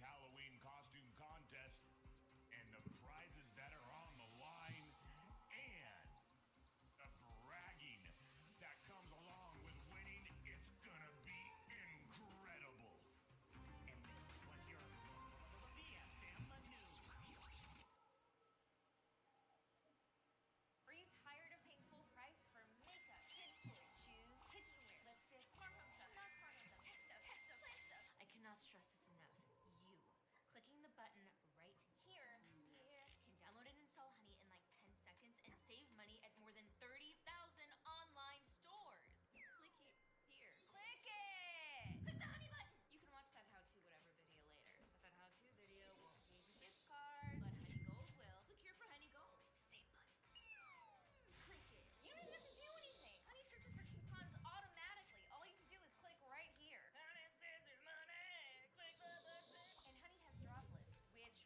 C: Halloween costume contest and the prizes that are on the line and the bragging that comes along with winning. It's gonna be incredible.
L: And this was your DSM News.
D: Are you tired of paying full price for makeup, kids' toys, shoes, kitchenware, lipstick, smart home stuff, not smart home stuff, tech stuff, play stuff? I cannot stress this enough. You, clicking the button right here, can download and install Honey in like 10 seconds and save money at more than 30,000 online stores. Click it here. Click it! Click the Honey button! You can watch that how-to whatever video later, but that how-to video won't save your gift cards, but Honey Gold will. Click here for Honey Gold. Save money. Click it. You don't even have to do anything. Honey searches for coupons automatically. All you can do is click right here. Honey says there's money. Click the button. And Honey has drop lists, which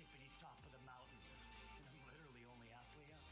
L: tippity top of the mountain, and I'm literally only halfway up.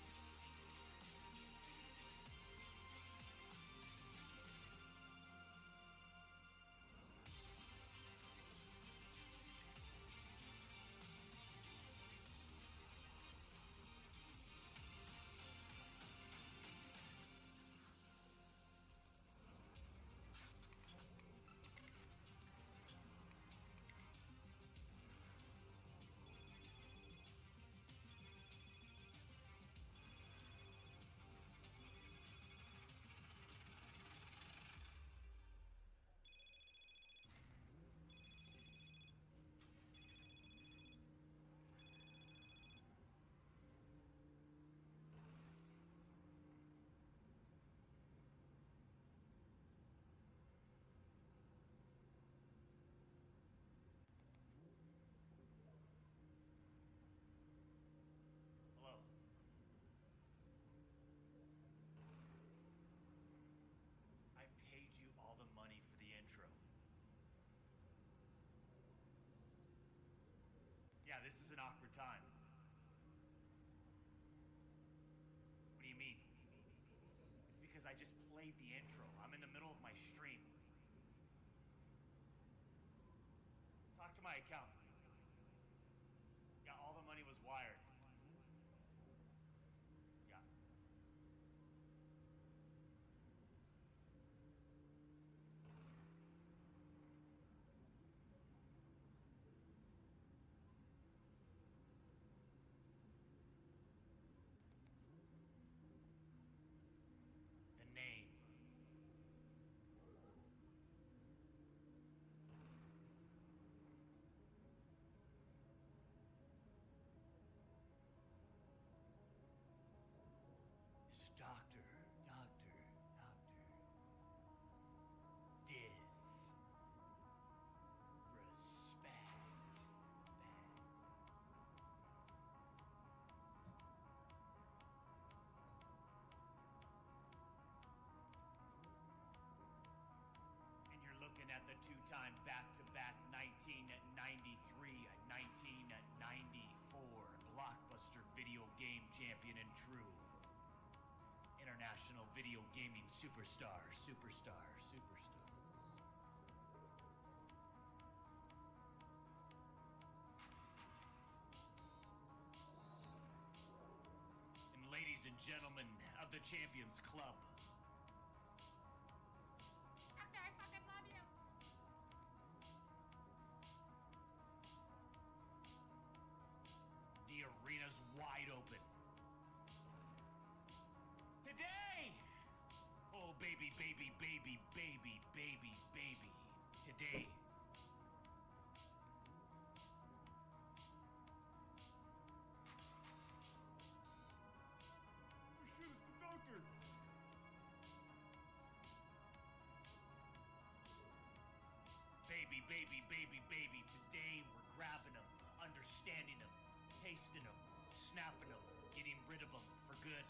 L: Hello. I paid you all the money for the intro. Yeah, this is an awkward time. What do you mean? It's because I just played the intro. I'm in the middle of my stream. Talk to my accountant. Yeah, all the money was wired. Yeah. The name. Is Doctor. Diz. Respect. And you're looking at the two-time back-to-back 1993, 1994 blockbuster video game champion and true international video gaming superstar. And ladies and gentlemen of the Champions Club,
D: Doctor, I fucking love you.
L: the arena's wide open. Today! Oh, baby. Today. Oh shit, it's the doctor! Baby. Today we're grabbing them, understanding them, tasting them, snapping them, getting rid of them for good.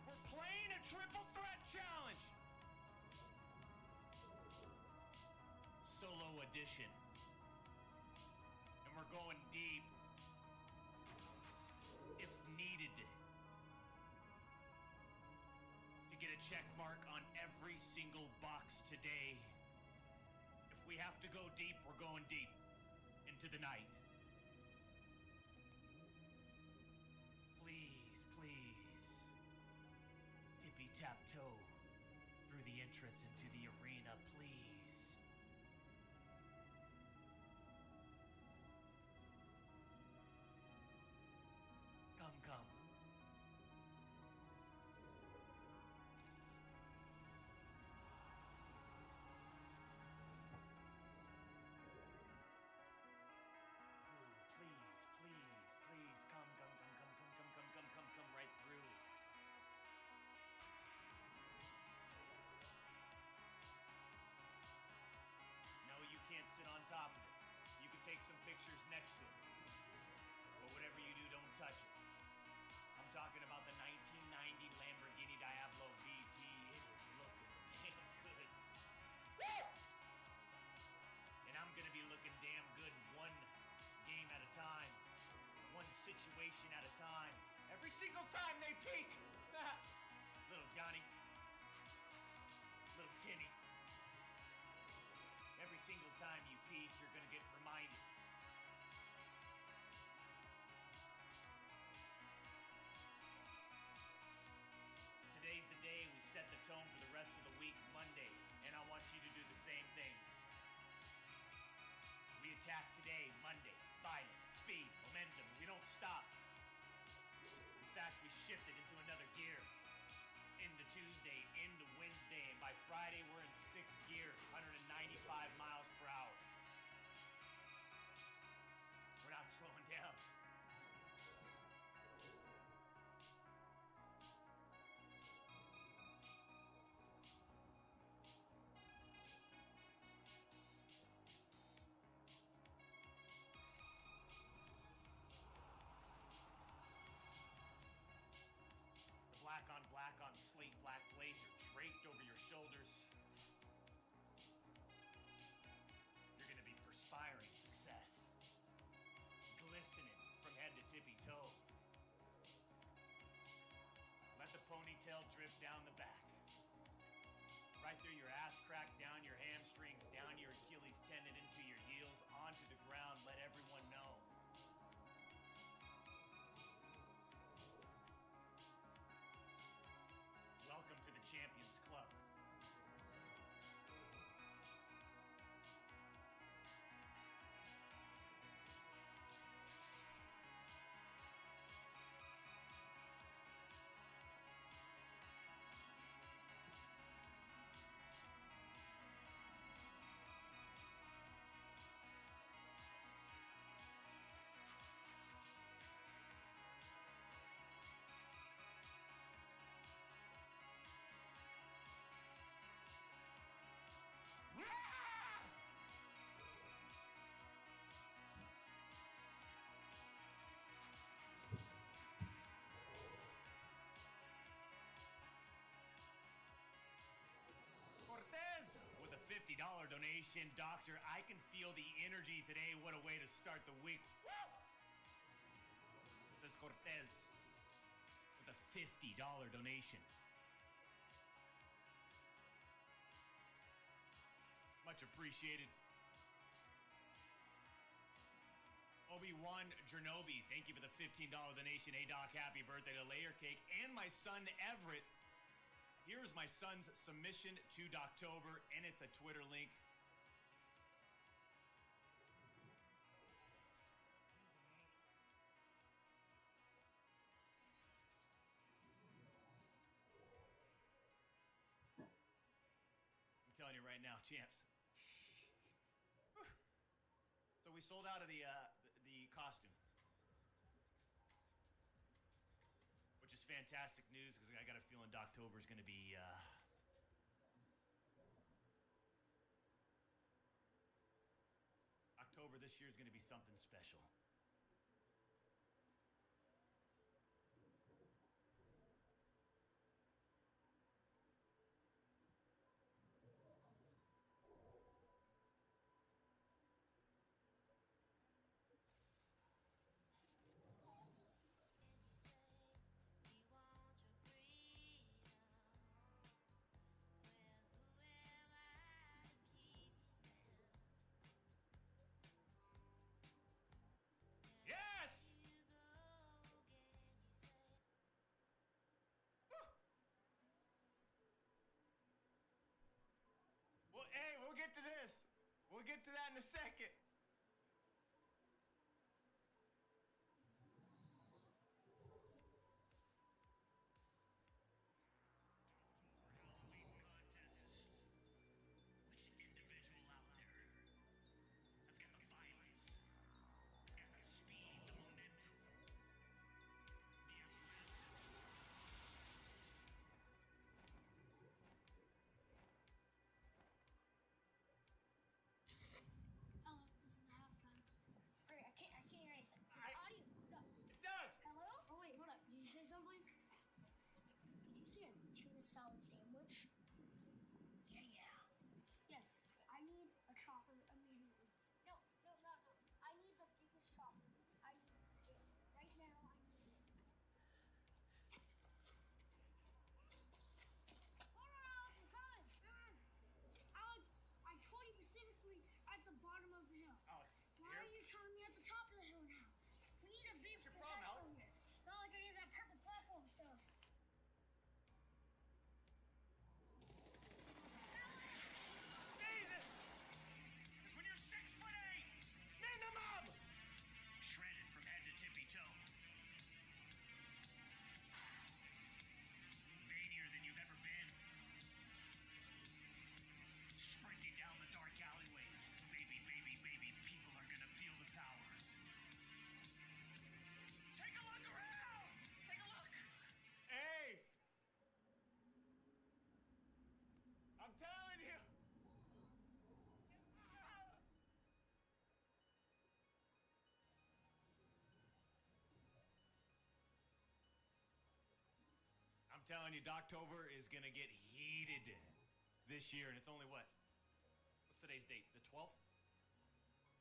L: We're playing a triple threat challenge! Solo edition. And we're going deep. If needed. To get a check mark on every single box today. If we have to go deep, we're going deep. Into the night. Please. Tippy-tap-toe through the entrance into the arena, please. Come. Please, come right through. tail drip down the back. Right through your ass crack, down your hamstrings, down your Achilles tendon, into your heels, onto the ground. Let everyone know. Welcome to the Champions Club. Cortez with a $50 donation. Doctor, I can feel the energy today. What a way to start the week. Woo! Says Cortez with a $50 donation. Much appreciated. Obi-Wan Jernobi, thank you for the $15 donation. Hey, Doc, happy birthday to Layer Cake and my son Everett. Here's my son's submission to Doctober, and it's a Twitter link. I'm telling you right now, champs. So we sold out of the costume, which is fantastic news because I got a feeling Doctober is going to be October this year is going to be something special. Yes! Well, hey, we'll get to this. We'll get to that in a second. Which individual out there has got the violence, has got the speed, the momentum, the athleticism?
M: Hello, this is the halftime. Alright, I can't hear anything. This audio sucks.
L: It does!
M: Hello? Oh wait, hold up. Did you say something? Did you say a tuna salad sandwich? Yeah. Yes, I need a chopper immediately. No. I need the biggest chopper. I need it. Right now, I need it. Hold on, I'm coming. Alex, I told you specifically at the bottom of the hill.
L: Oh,
M: Why are you telling me at the top of the hill now? We need a big
L: What's your problem,
M: professional
L: Alex?
M: here. Not like I need that purple platform stuff.
L: Jesus! Because when you're 6'8", man the mob! Shredded from head to tippy toe. Veinier than you've ever been. Sprinting down the dark alleyways. Baby, people are gonna feel the power. Take a look around! Take a look! Hey! I'm telling you! I'm telling you, Doctober is gonna get heated this year, and it's only what? What's today's date? The 12th?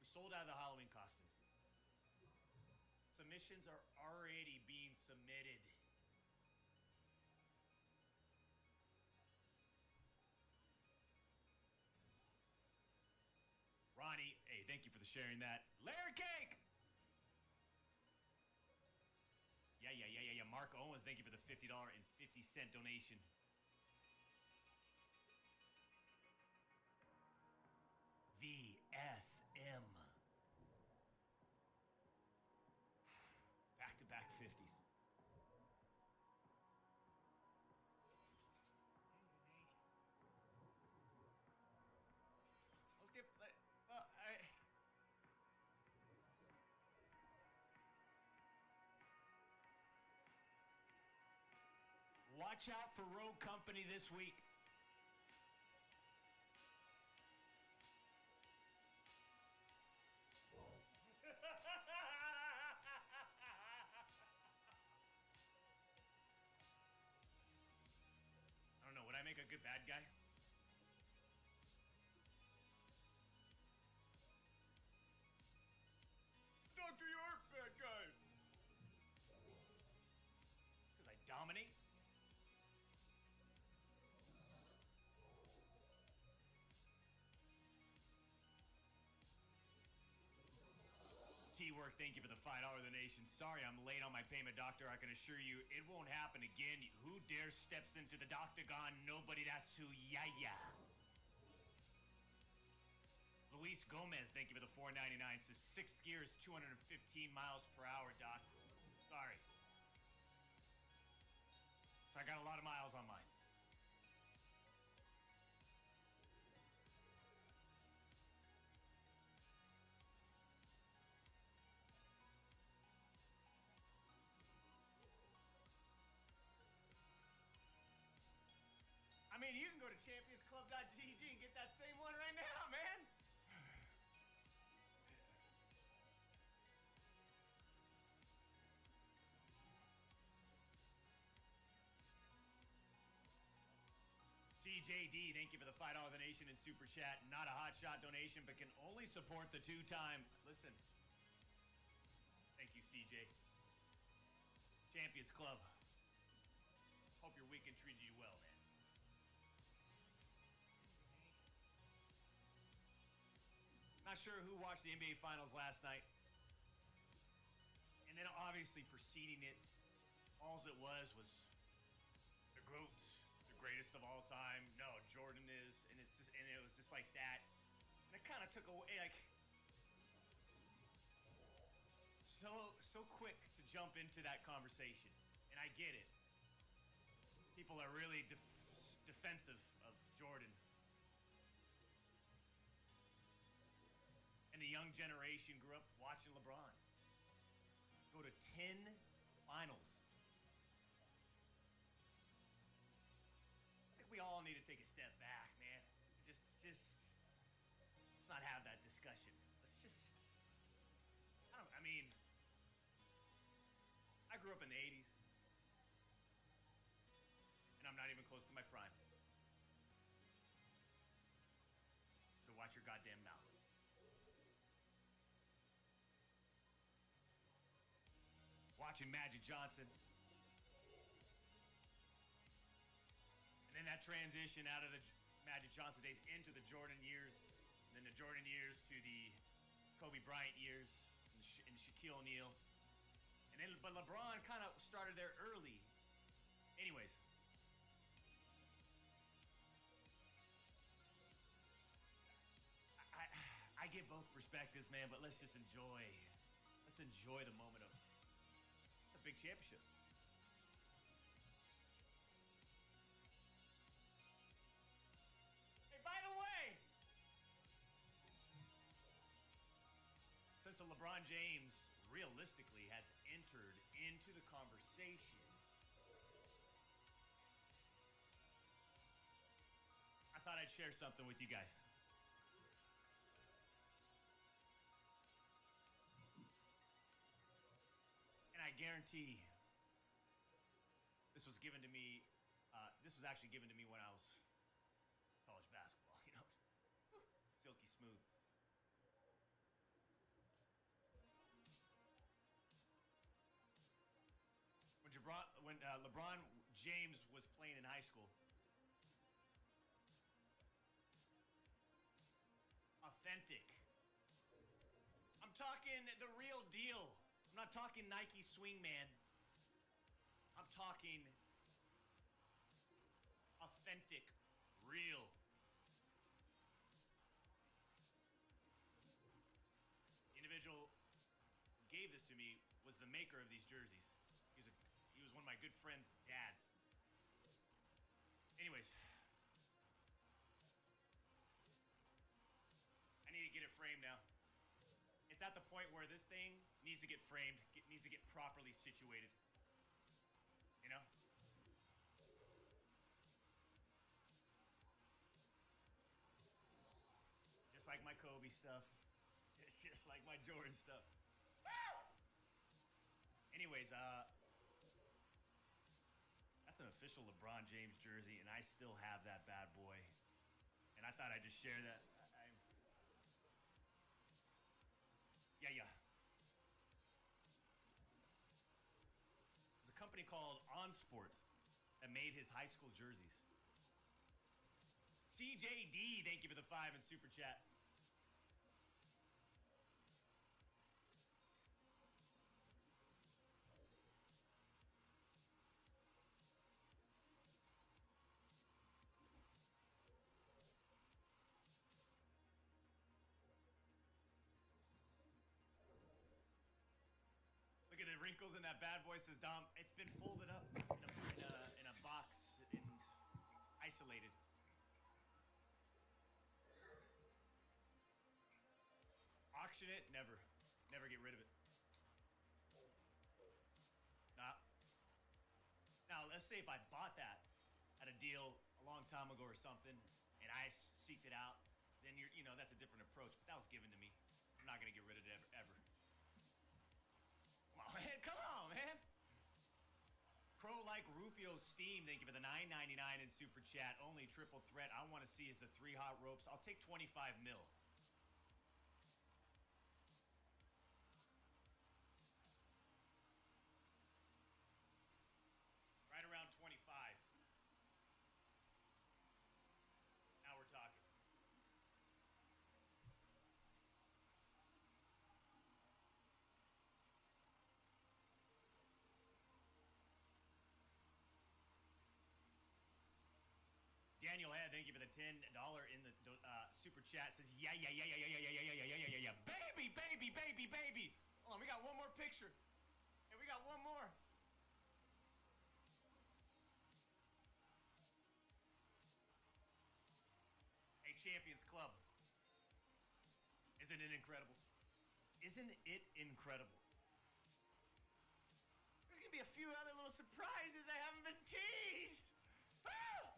L: We sold out of the Halloween costume. Submissions are already being submitted. sharing that. Layer cake! Yeah. Mark Owens, thank you for the $50.50 donation. VSM. Back-to-back 50s. Let's get... Well, watch out for Rogue Company this week. I don't know, would I make a good bad guy? Dr. York, bad guy. Because I dominate? T-Work, thank you for the $5 donation. Sorry I'm late on my payment, doctor. I can assure you it won't happen again. Who dares steps into the doctagon? Nobody, that's who. Yeah. Luis Gomez, thank you for the $4.99. Says sixth gear is 215 miles per hour, doc. Sorry. So I got a lot of miles on mine. I mean, you can go to championsclub.gg and get that same one right now, man. CJD, thank you for the $5 donation and super chat. Not a hot shot donation, but can only support the two-time. Listen. Thank you, CJ. Champions Club. Hope your weekend treated you well, man. Not sure who watched the NBA Finals last night. And then obviously preceding it, all it was the GOAT, the greatest of all time. No, Jordan is, and it was just like that. And it kind of took away, like, so quick to jump into that conversation. And I get it. People are really defensive of Jordan. And the young generation grew up watching LeBron go to 10 finals. I think we all need to take a step back, man. Just let's not have that discussion. I mean, I grew up in the 80s. And I'm not even close to my prime. So watch your goddamn mouth. Watching Magic Johnson. And then that transition out of the Magic Johnson days into the Jordan years. And then the Jordan years to the Kobe Bryant years and Shaquille O'Neal. And then, but LeBron kind of started there early. Anyways. I get both perspectives, man, but let's just enjoy the moment of a big championship. Hey, by the way, since the LeBron James realistically has entered into the conversation, I thought I'd share something with you guys. I guarantee this was given to me. This was actually given to me when I was college basketball. You know, silky smooth. When LeBron James was playing in high school, authentic talking the real deal. I'm not talking Nike Swingman. I'm talking authentic, real. The individual who gave this to me was the maker of these jerseys. He was one of my good friend's dads. Anyways, I need to get it framed now. It's at the point where this thing needs to get framed, needs to get properly situated. You know? Just like my Kobe stuff. It's just like my Jordan stuff. Woo! Anyways, that's an official LeBron James jersey, and I still have that bad boy. And I thought I'd just share that. Yeah. There's a company called OnSport that made his high school jerseys. CJD, thank you for the 5 and super chat. Look at the wrinkles in that bad boy, says Dom. It's been folded up in a box and isolated. Auction it? Never. Never get rid of it. Nah. Now, let's say if I bought that at a deal a long time ago or something, and I seeked it out, then that's a different approach. But that was given to me. I'm not gonna get rid of it ever. Come on, man. Come on, man. Crow like Rufio Steam, thank you for the $9.99 in super chat. Only triple threat I want to see is the 3 hot ropes. I'll take 25 mil. Right around 25. Now we're talking. Daniel Head, thank you for the $10 in the super chat. Says yeah. Baby. Hold on, we got one more picture. Hey, we got one more. Hey, Champions Club. Isn't it incredible? Isn't it incredible? There's gonna be a few other little surprises I haven't been teased. Ah!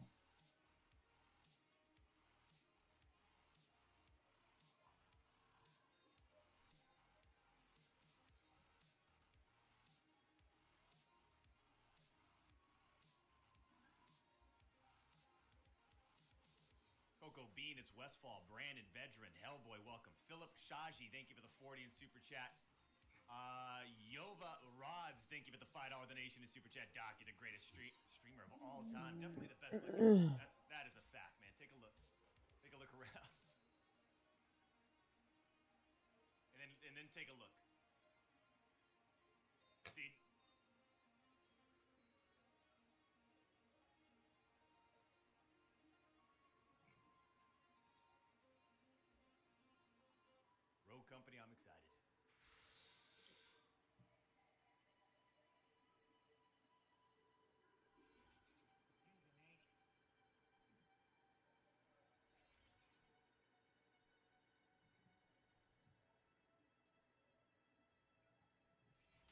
L: Coco Bean, it's Westfall. Brandon, Veteran, Hellboy, welcome. Philip Shaji, thank you for the 40 in super chat. Yova Rods, thank you for the $5 donation in super chat. Doc, you're the greatest streamer of all time. Definitely the best looking. That is a fact, man. Take a look. Take a look around. And then take a look. See? Rogue Company, I'm excited.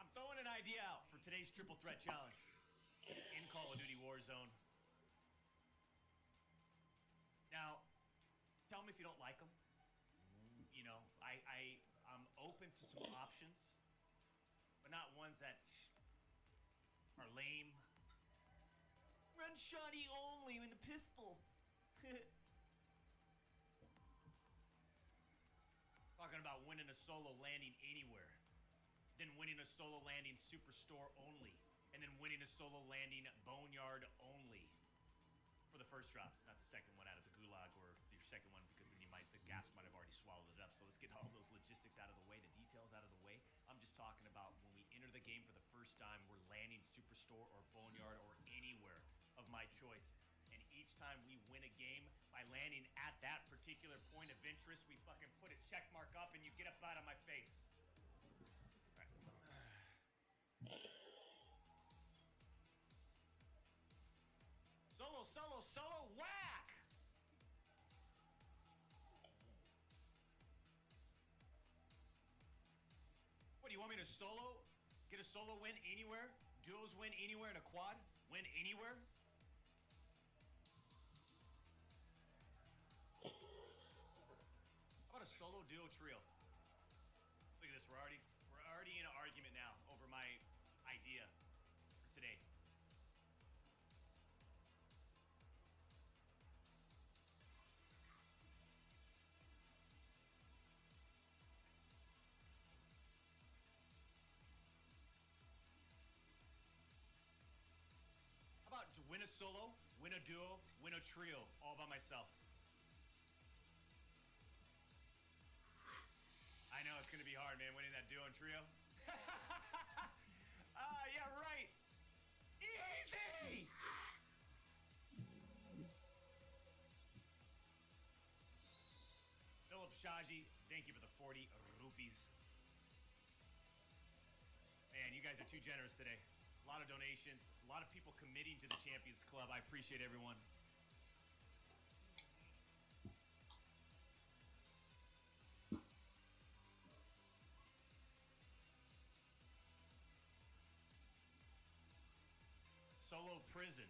L: I'm throwing an idea out for today's Triple Threat Challenge in Call of Duty Warzone. Now, tell me if you don't like them. You know, I'm open to some options, but not ones that are lame. Run shotty only with the pistol. Talking about winning a solo landing anywhere. Then winning a solo landing Superstore only. And then winning a solo landing Boneyard only. For the first drop, not the second one out of the gulag, or your second one because then the gas might have already swallowed it up. So let's get all those logistics out of the way, the details about when we enter the game for the first time, we're landing Superstore or Boneyard or anywhere of my choice. And each time we win a game by landing at that particular point of interest, we fucking put a check mark up and you get up out of my face. All right. Solo, solo, solo, whack! What, do you want me to solo? Get a solo win anywhere? Duos win anywhere in a quad? Win anywhere? How about a solo, duo, trio? Look at this, we're already in an argument now over my idea for today. How about to win a solo, win a duo, win a trio all by myself? I know it's gonna be hard, man, winning that duo and trio. Yeah, right. Easy! Philip Shaji, thank you for the 40 rupees. Man, you guys are too generous today. A lot of donations, a lot of people committing to the Champions Club. I appreciate everyone. Solo prison.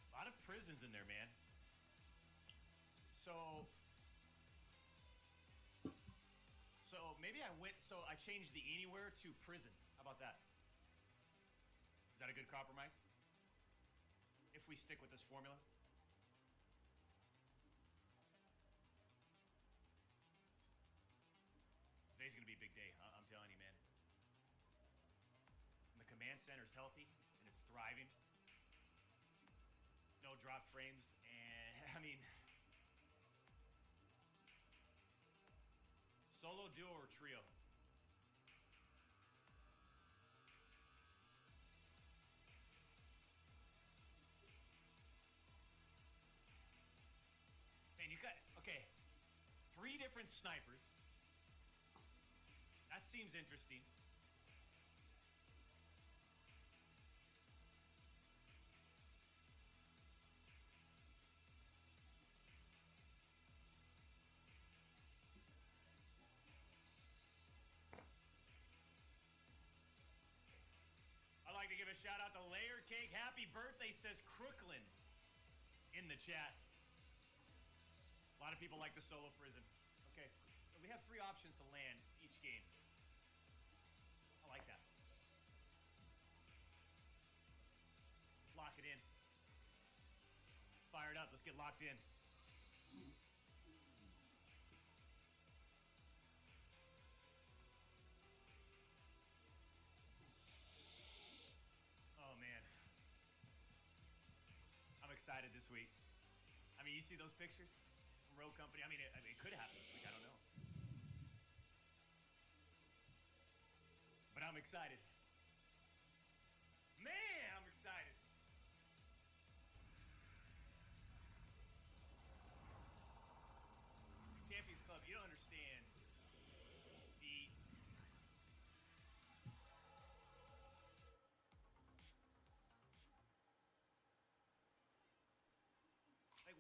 L: A lot of prisons in there, man. So maybe I changed the anywhere to prison. How about that? Is that a good compromise? If we stick with this formula? Today's gonna be a big day, I'm telling you, man. And the command center's healthy and it's thriving. No drop frames, and I mean, solo, duo, or trio? Man, you got, okay, 3 different snipers. That seems interesting. I'd like to give a shout out to Layer Cake. Happy birthday, says Crooklyn in the chat. A lot of people like the solo prison. Okay, so we have 3 options to land each game. I like that. Let's lock it in. Fire it up, let's get locked in. Oh man. I'm excited this week. I mean, you see those pictures? Road Company. I mean, it could happen this week. I don't know. But I'm excited. Man, I'm excited. Champions Club, you don't understand the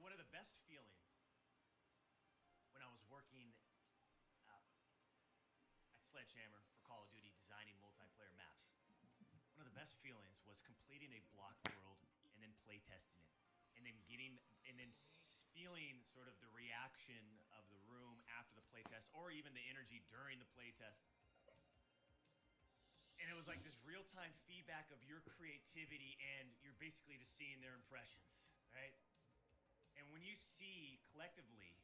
L: one of the best feelings when I was working at Sledgehammer for Call of Duty designing multiplayer maps. One of the best feelings was completing a blocked world and then playtesting it. And then feeling sort of the reaction of the room after the playtest, or even the energy during the playtest. And it was like this real-time feedback of your creativity, and you're basically just seeing their impressions, right? And when you see collectively,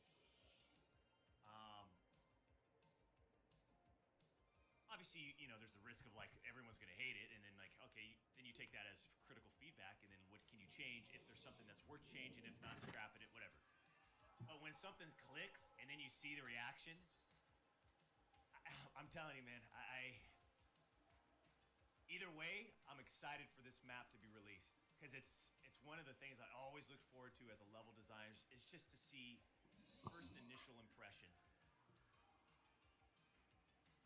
L: obviously, you know, there's the risk of like everyone's gonna hate it, and then like, okay, then you take that as critical feedback, and then what can you change if there's something that's worth changing, if not scrapping it, whatever. But when something clicks and then you see the reaction, I'm telling you, man, either way, I'm excited for this map to be released because it's one of the things I always look forward to as a level designer is just to see first initial impression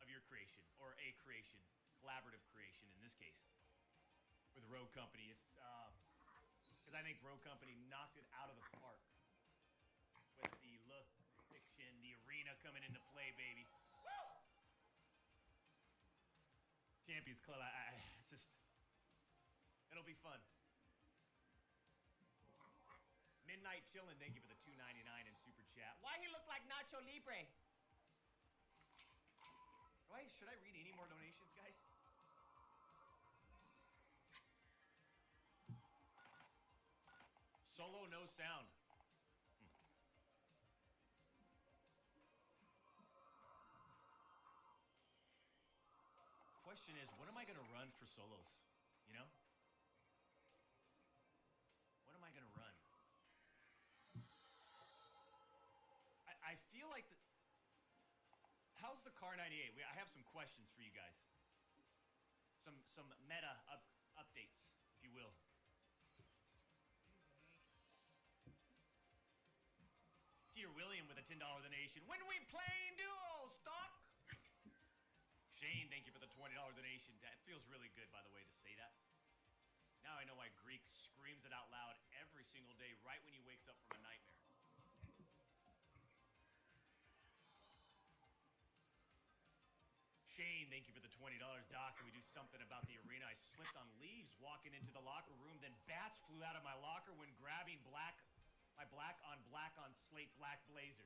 L: of your creation or a creation, collaborative creation in this case with Rogue Company. It's because I think Rogue Company knocked it out of the park with the look, fiction, the arena coming into play, baby. Woo! Champions Club, it's just, it'll be fun. Midnight Chillin', thank you for the $2.99 in super chat. Why he look like Nacho Libre? Should I read any more donations, guys? Solo, no sound. Question is, what am I gonna run for solos? You know? What am I gonna run? I feel like how's the Car 98? I have some questions for you guys. Some meta updates, if you will. Peter William with a $10 donation. When we playing duos, Doc? Shane, thank you for the $20 donation. That feels really good, by the way, to say that. Now I know why Greek screams it out loud every single day right when he wakes up from a nightmare. Shane, thank you for the $20. Doc, can we do something about the arena? I slipped on leaves walking into the locker room, then bats flew out of my locker when grabbing my black on slate black blazer.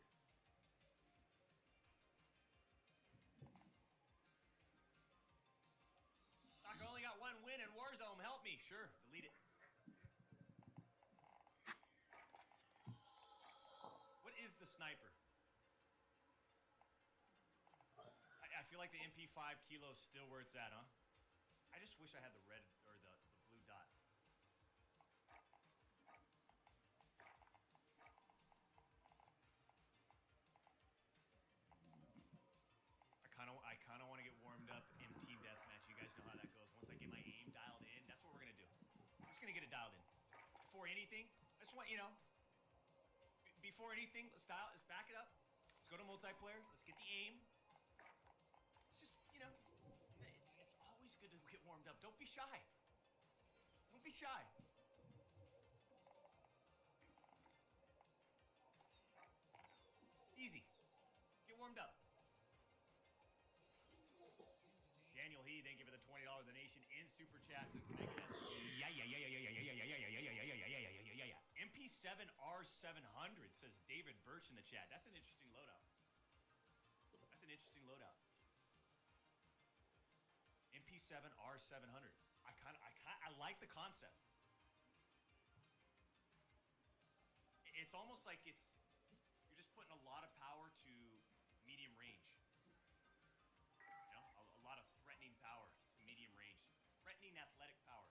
L: Doc, I only got one win in Warzone. Help me. Sure, delete it. What is the sniper? I feel like the MP5 kilo is still where it's at, huh? I just wish I had the red or the blue dot. I kind of want to get warmed up in team deathmatch. You guys know how that goes. Once I get my aim dialed in, that's what we're gonna do. I'm just gonna get it dialed in. Before anything, I just want before anything, let's back it up. Let's go to multiplayer. Let's get the aim. It's just it's always good to get warmed up. Don't be shy. Don't be shy. Easy. Get warmed up. Daniel He, thank you for the $20 donation in super chat. MP7R700 says David Birch in the chat. That's an interesting loadout. MP7R700. I like the concept. It's almost like you're just putting a lot of power to medium range. A lot of threatening power to medium range. Threatening athletic power.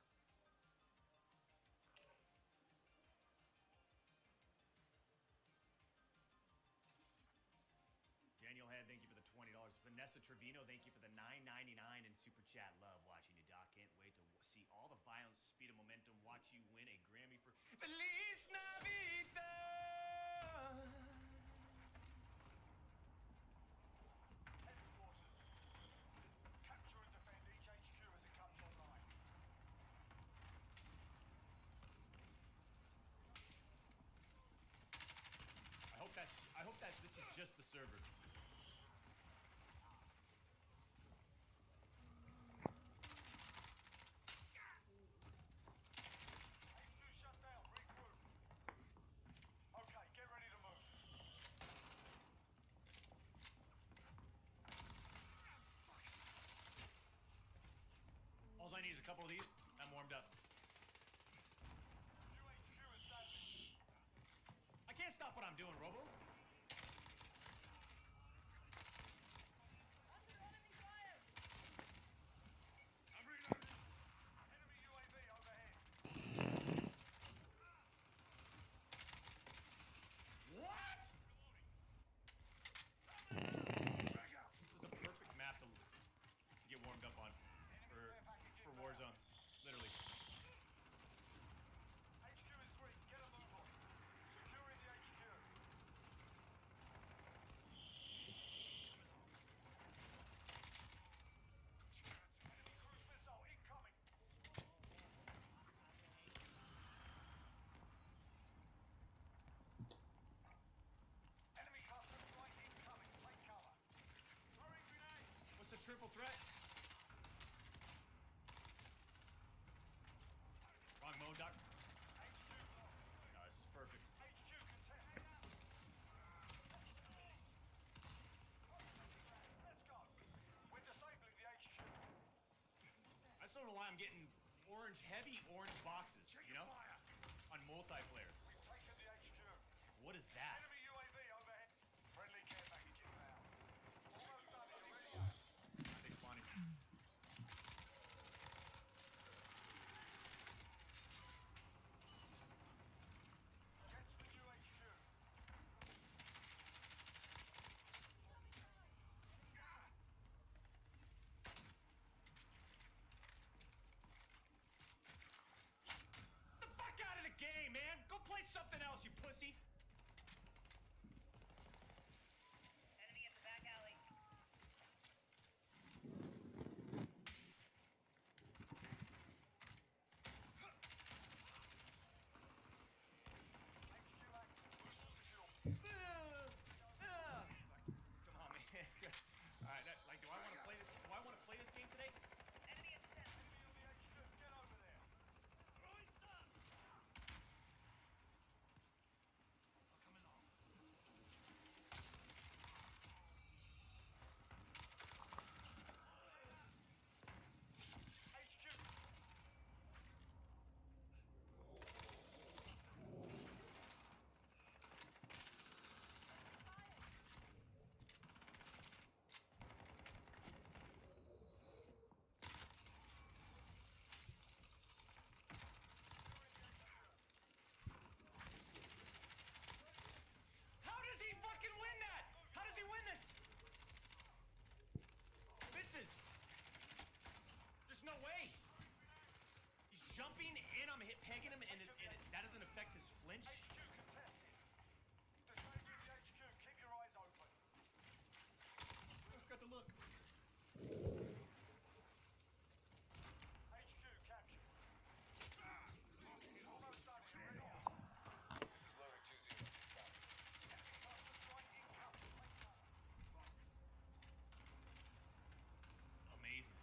L: Daniel Head, thank you for the $20. Vanessa Trevino, thank you for the $9.99 in super chat. Love watching you, Doc. Can't wait to see all the violence, speed, and momentum. Watch you win a Grammy for Feliz Navidad. I hope that this is just the server.
J: Okay, get ready to move.
L: All I need is a couple of these. I'm warmed up. I can't stop what I'm doing, Robo. triple threat. Wrong mode, Doc. No, this is perfect. I just don't know why I'm getting heavy orange boxes, you know? On multiplayer. What is that? They spawning. Get the fuck out of the game, man! Go play something else, you pussy!
D: Enemy at the back alley.
L: Come on, man. Alright, like, do I want to play this? Do I want to play this game today?
D: Enemy at the center.
L: How does he fucking win that? How does he win this? Misses. There's no way. He's jumping and I'm pegging him and that doesn't affect his flinch. Got the look. Amazing.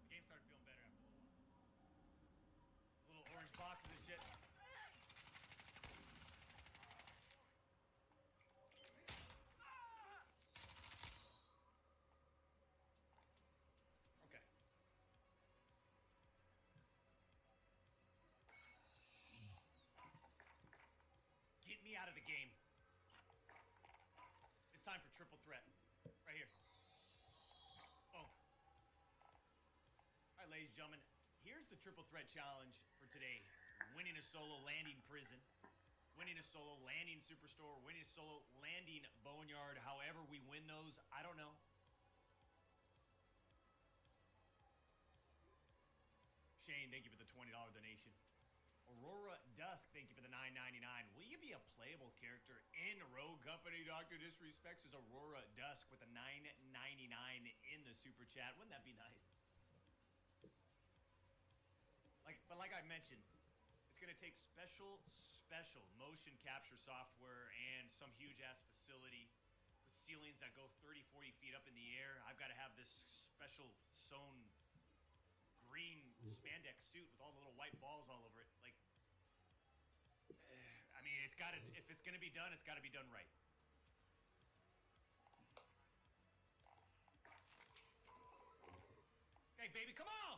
L: The game started feeling better after a little while. Those little orange boxes and shit. Okay. Get me out of the game. It's time for triple threat. Right here. Boom. Alright, ladies and gentlemen, here's the triple threat challenge for today. Winning a solo, landing prison. Winning a solo, landing superstore. Winning a solo, landing boneyard. However we win those, I don't know. Shane, thank you for the $20 donation. Aurora Dusk, thank you for the $9.99. Will you be a playable character in Rogue Company? Dr. Disrespects is Aurora Dusk with a $9.99 in the super chat. Wouldn't that be nice? Like I mentioned, it's gonna take special motion capture software and some huge ass facility with ceilings that go 30, 40 feet up in the air. I've got to have this special sewn green spandex suit with all the little white balls all over it. Like, I mean, it's got to, if it's gonna be done, it's got to be done right. Okay, baby, come on!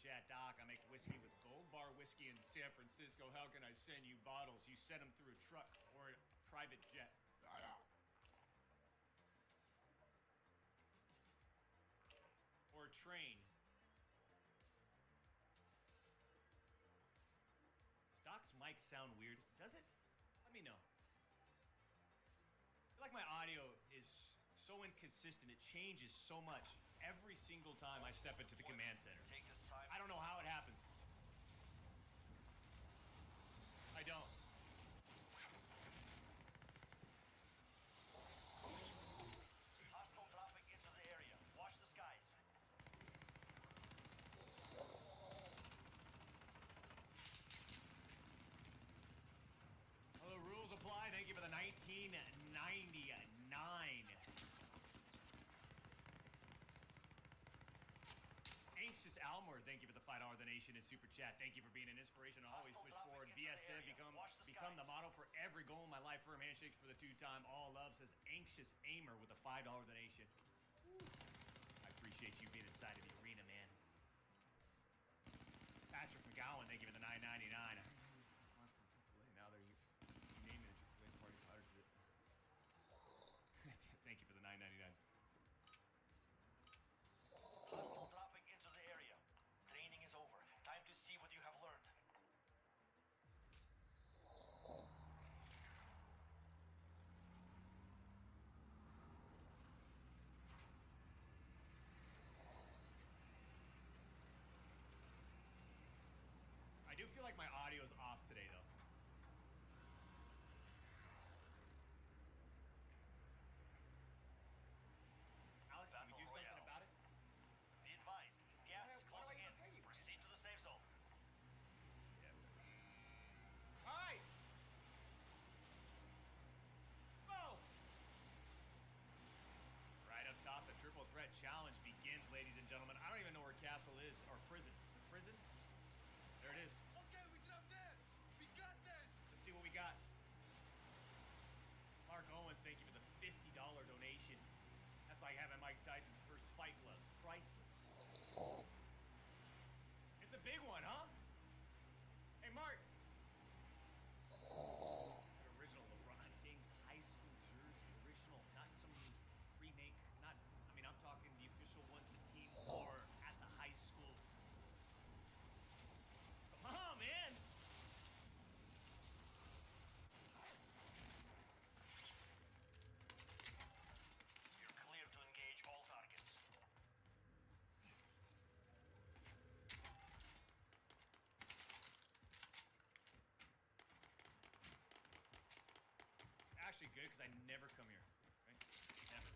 L: chat. Doc, I make whiskey with Gold Bar Whiskey in San Francisco. How can I send you bottles? You send them through a truck or a private jet. Or a train. Doc's mic sound weird. Does it? Let me know. I feel like my audio is so inconsistent. It changes so much every single time I step into the command center. I don't know how it happens. I don't.
H: Hostile dropping into the area. Watch the skies.
L: Well, the rules apply. Thank you for the 1999. Anxious Almor, thank you for the $5 donation and super chat. Thank you for being an inspiration. I'll always push forward. VSM become the motto for every goal in my life. Firm handshakes for the two-time all love, says Anxious Aimer with a $5 donation. I appreciate you being inside of the arena, man. Patrick McGowan, thank you for the $9.99. Now they're naming it AAA party powder to it. Thank you for the $9.99.
H: Hostile dropping into the area. Training is over. Time to see what you have learned.
L: I do feel like my audio is off today, though. Alex, can we do something about it?
H: Be advised, gas is closing in. Proceed to the safe zone.
L: All right. Go. Right up top, the triple threat challenge begins, ladies and gentlemen. I don't even know where Castle is, or prison. Is it prison? There it is.
C: Okay, we got there. We got this.
L: Let's see what we got. Mark Owens, thank you for the $50 donation. That's like having Mike Tyson's first fight gloves. Priceless. It's a big one, huh? Hey, Mark. It's an original LeBron James high school jersey. Original, not some remake. Not, I mean, I'm talking the official ones the team wore at the high school. Come on, man.
H: You're clear to engage all targets.
L: Actually good because I never come here. Right? Never.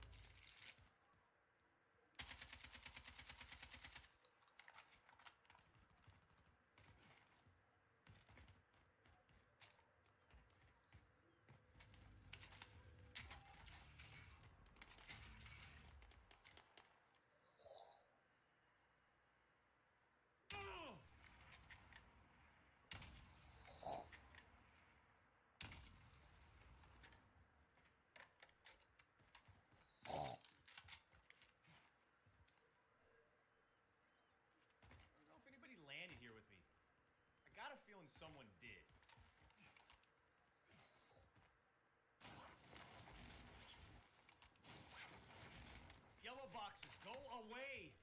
L: Oh! I don't know if anybody landed here with me. I got a feeling someone did. Yellow boxes, go away!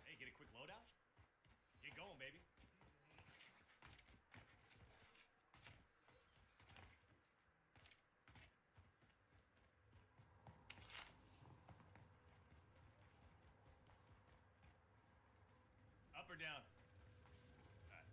L: Hey, get a quick loadout? Get going, baby. Up or down? All right.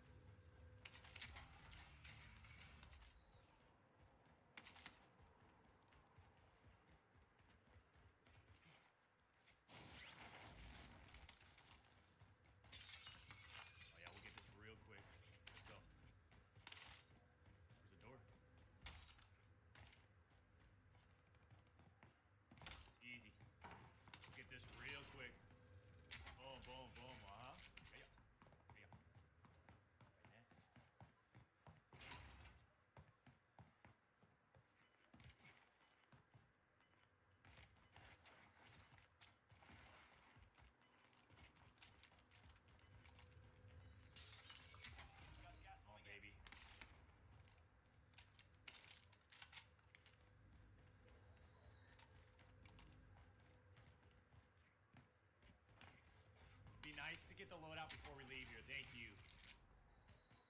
L: Thank you.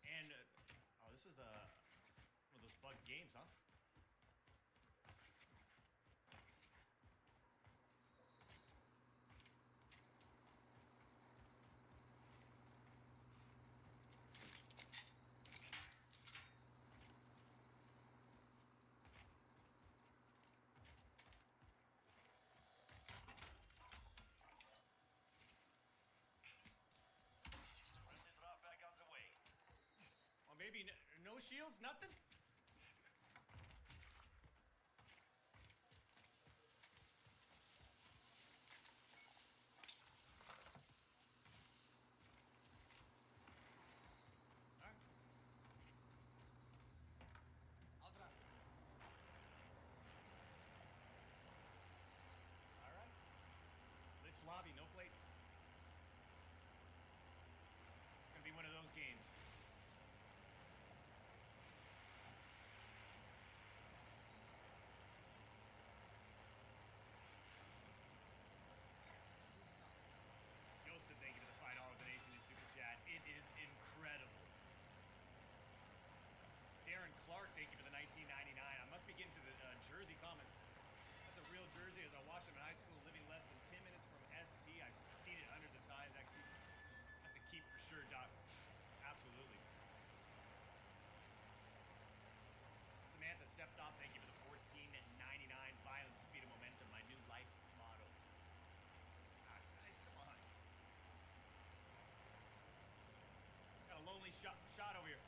L: And, oh, this was one of those bug games, huh? Or maybe no shields, nothing? Alright. Lich lobby, no plates. Gonna be one of those games. Joseph, thank you for the $5 donation in Super Chat. It is incredible. Darren Clark, thank you for the $19.99. I must be getting to the jersey comments. That's a real jersey. As I watched him in high school, living less than 10 minutes from ST. I've seen it hundreds of times. That's a keep for sure, Doc. Absolutely. Samantha Septoff, thank you for the $14.99. Violence, speed, and momentum, my new life motto. Ah, guys, come on. Got a lonely shot over here.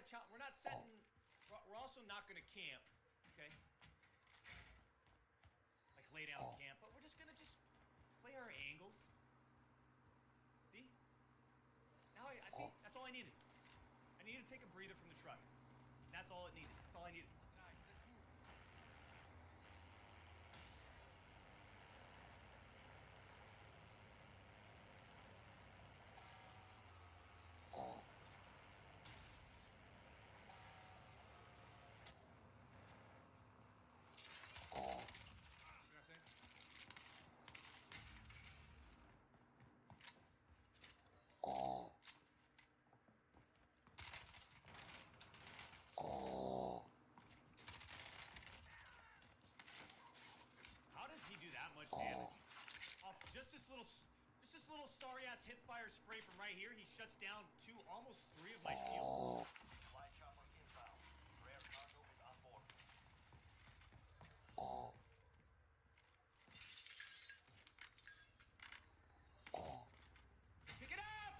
L: We're not setting. We're also not gonna camp, okay? Like lay down camp, but we're just gonna play our angles. See? Now I see. That's all I needed. I needed to take a breather from the truck. That's all it needed. That's all I needed.
K: All right, let's move.
L: How does he do that much damage? Off just this little sorry ass hip fire spray from right here, he shuts down almost three of my shields.
C: Supply choppers inbound. Rare cargo is on board.
L: Pick it up!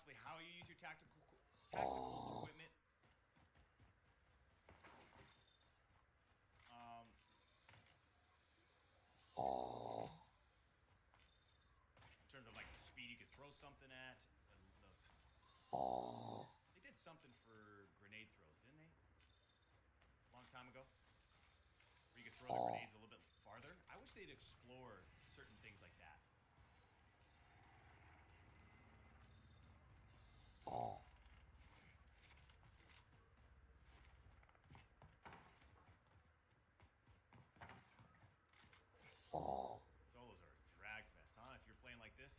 L: possibly how you use your tactical equipment. In terms of like the speed you could throw something at. They did something for grenade throws, didn't they? A long time ago. Where you could throw the grenades a little bit farther. I wish they'd explore certain things like that. Solos are a drag fest, huh? If you're playing like this.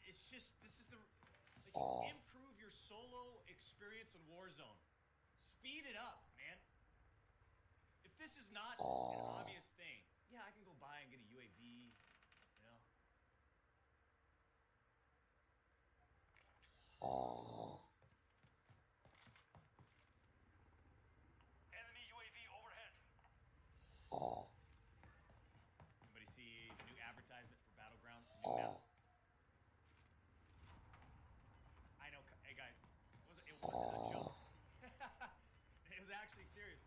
L: It's just, this is the, like, improve your solo experience in Warzone. Speed it up, man. If this is not an obvious thing, yeah, I can go buy and get a UAV, you know.
C: Enemy UAV overhead.
L: Anybody see the new advertisement for Battlegrounds? The new map? I know, hey guys, it wasn't a joke. It was actually serious.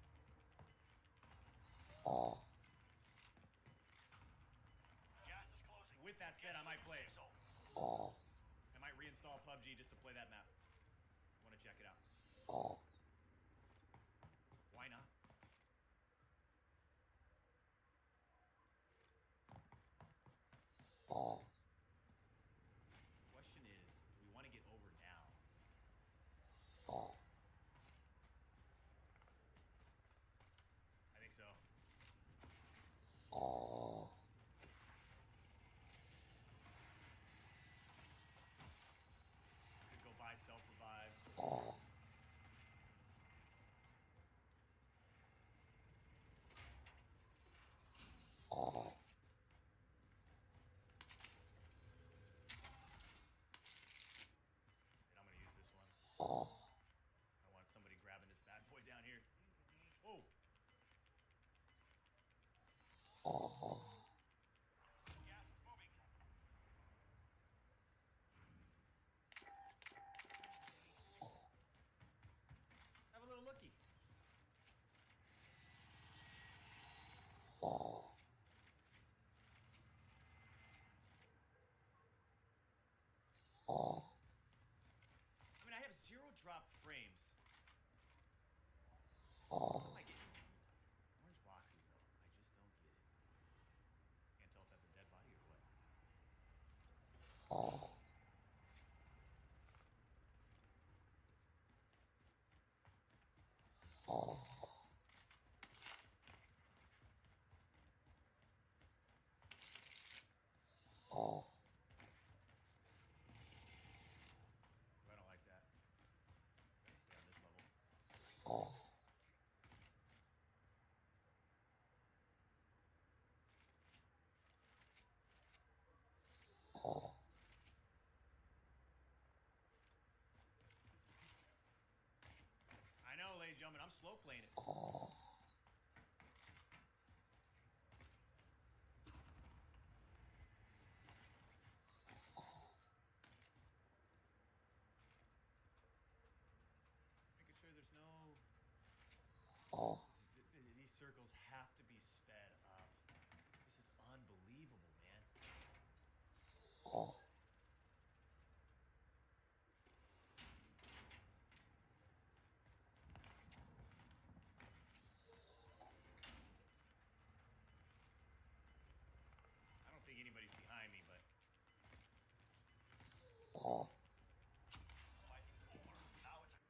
C: Gas is closing.
L: With that said, I might play it. I might reinstall PUBG just to play that map. I want to check it out. Why not? The question is, do we want to get over now? I think so. Could go buy self-revive. And I'm gonna use this one. I want somebody grabbing this bad boy down here. Oh!
C: Gas is moving.
L: Have a little looky. I mean, I have 0 drop frames. What am I getting? Orange boxes, though. I just don't get it. Can't tell if that's a dead body or what. I don't like that. Gotta stay on this level. I know, ladies and gentlemen, I'm slow playing it. Making sure there's no... These circles have to be sped up. This is unbelievable, man. I don't think anybody's behind me, but...
C: Fighting's over. Now it's a...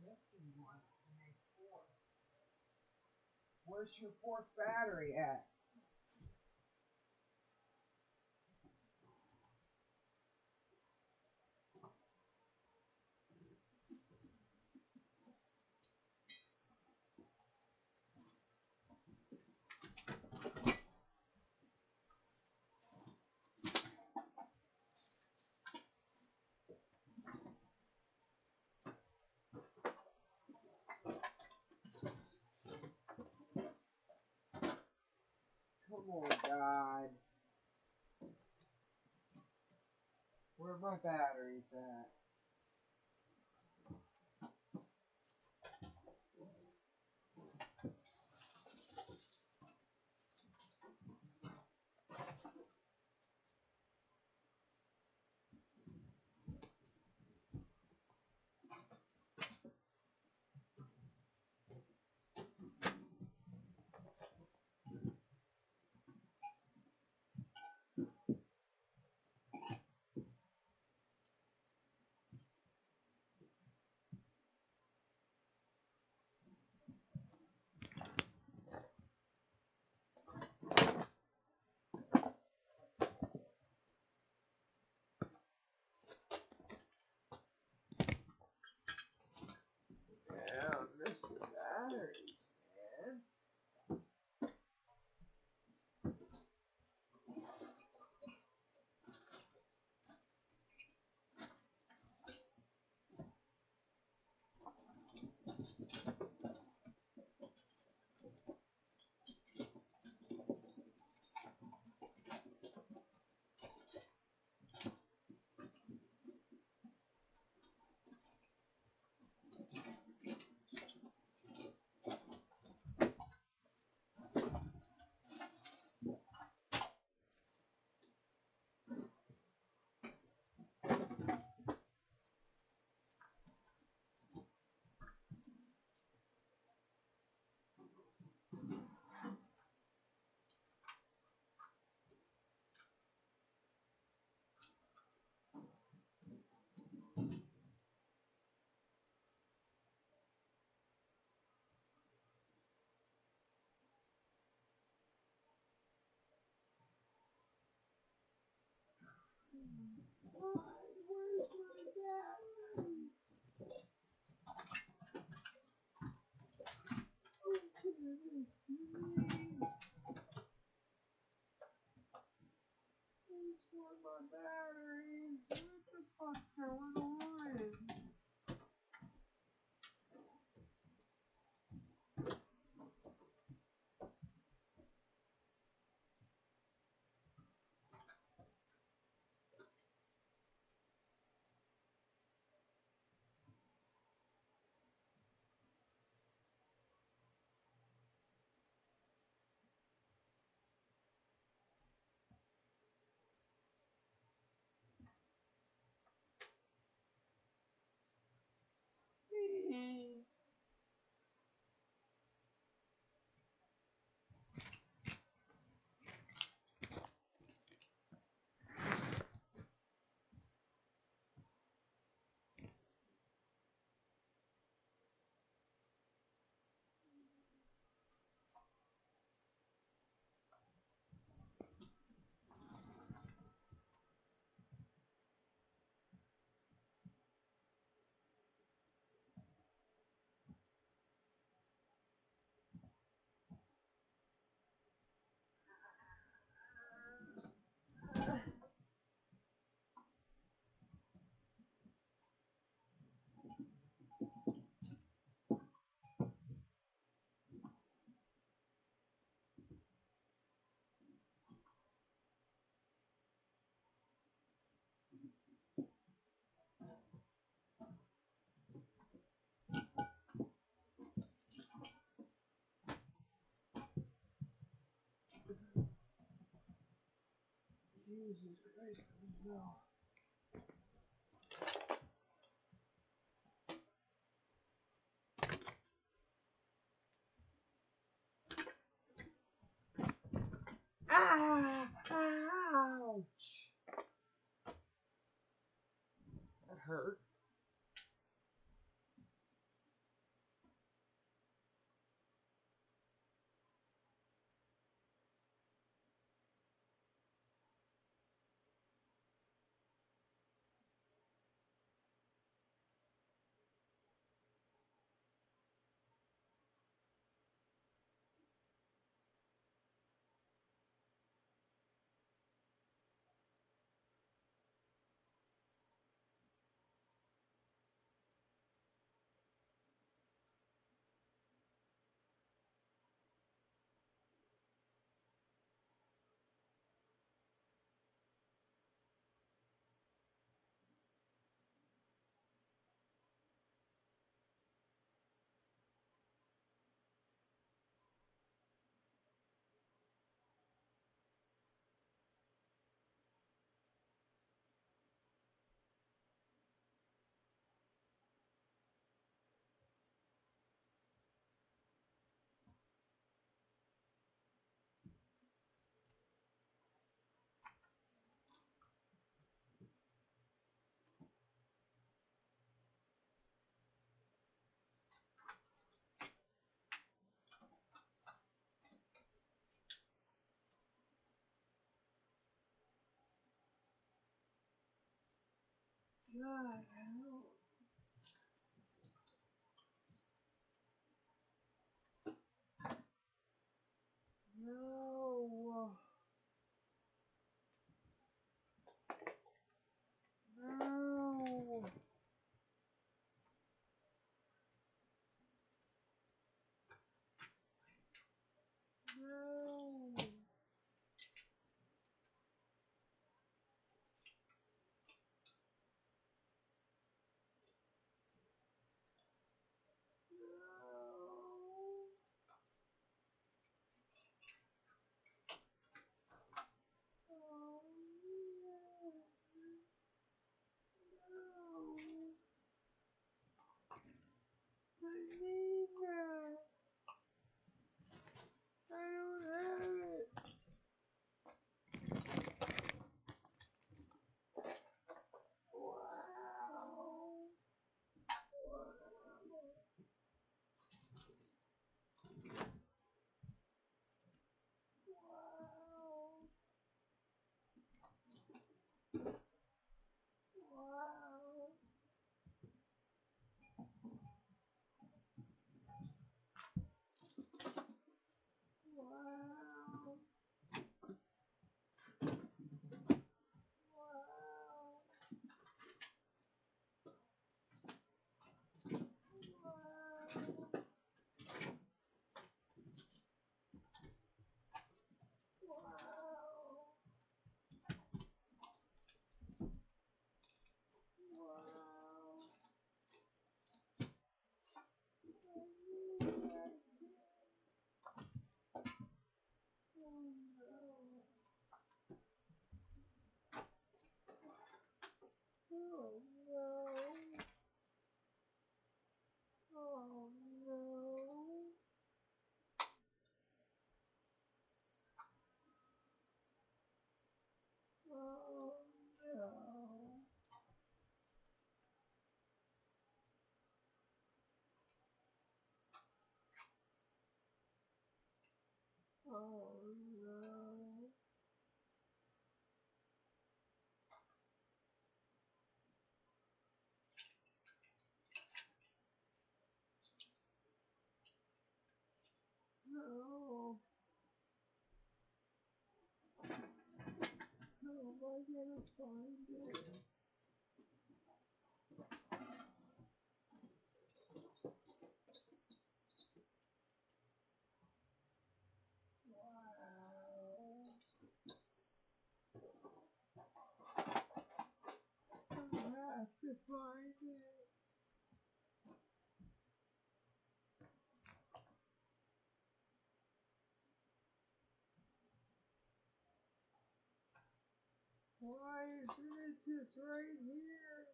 A: missing one. I made 4. Where's your 4th battery at? Come on, God. Where are my batteries at? Yeah, I'm missing batteries, man. Where's my batteries? Don't do this to me. Where's my batteries? What the fuck's going on? Please. Jesus Christ, no. Ah! Ouch! That hurt. God, no. No. No. I need that. I don't have it. Wow. Wow. Wow. Oh no. Oh no. Oh no. Oh no. No. How am I gonna find it? Wow. I have to find it. Why isn't it just right here?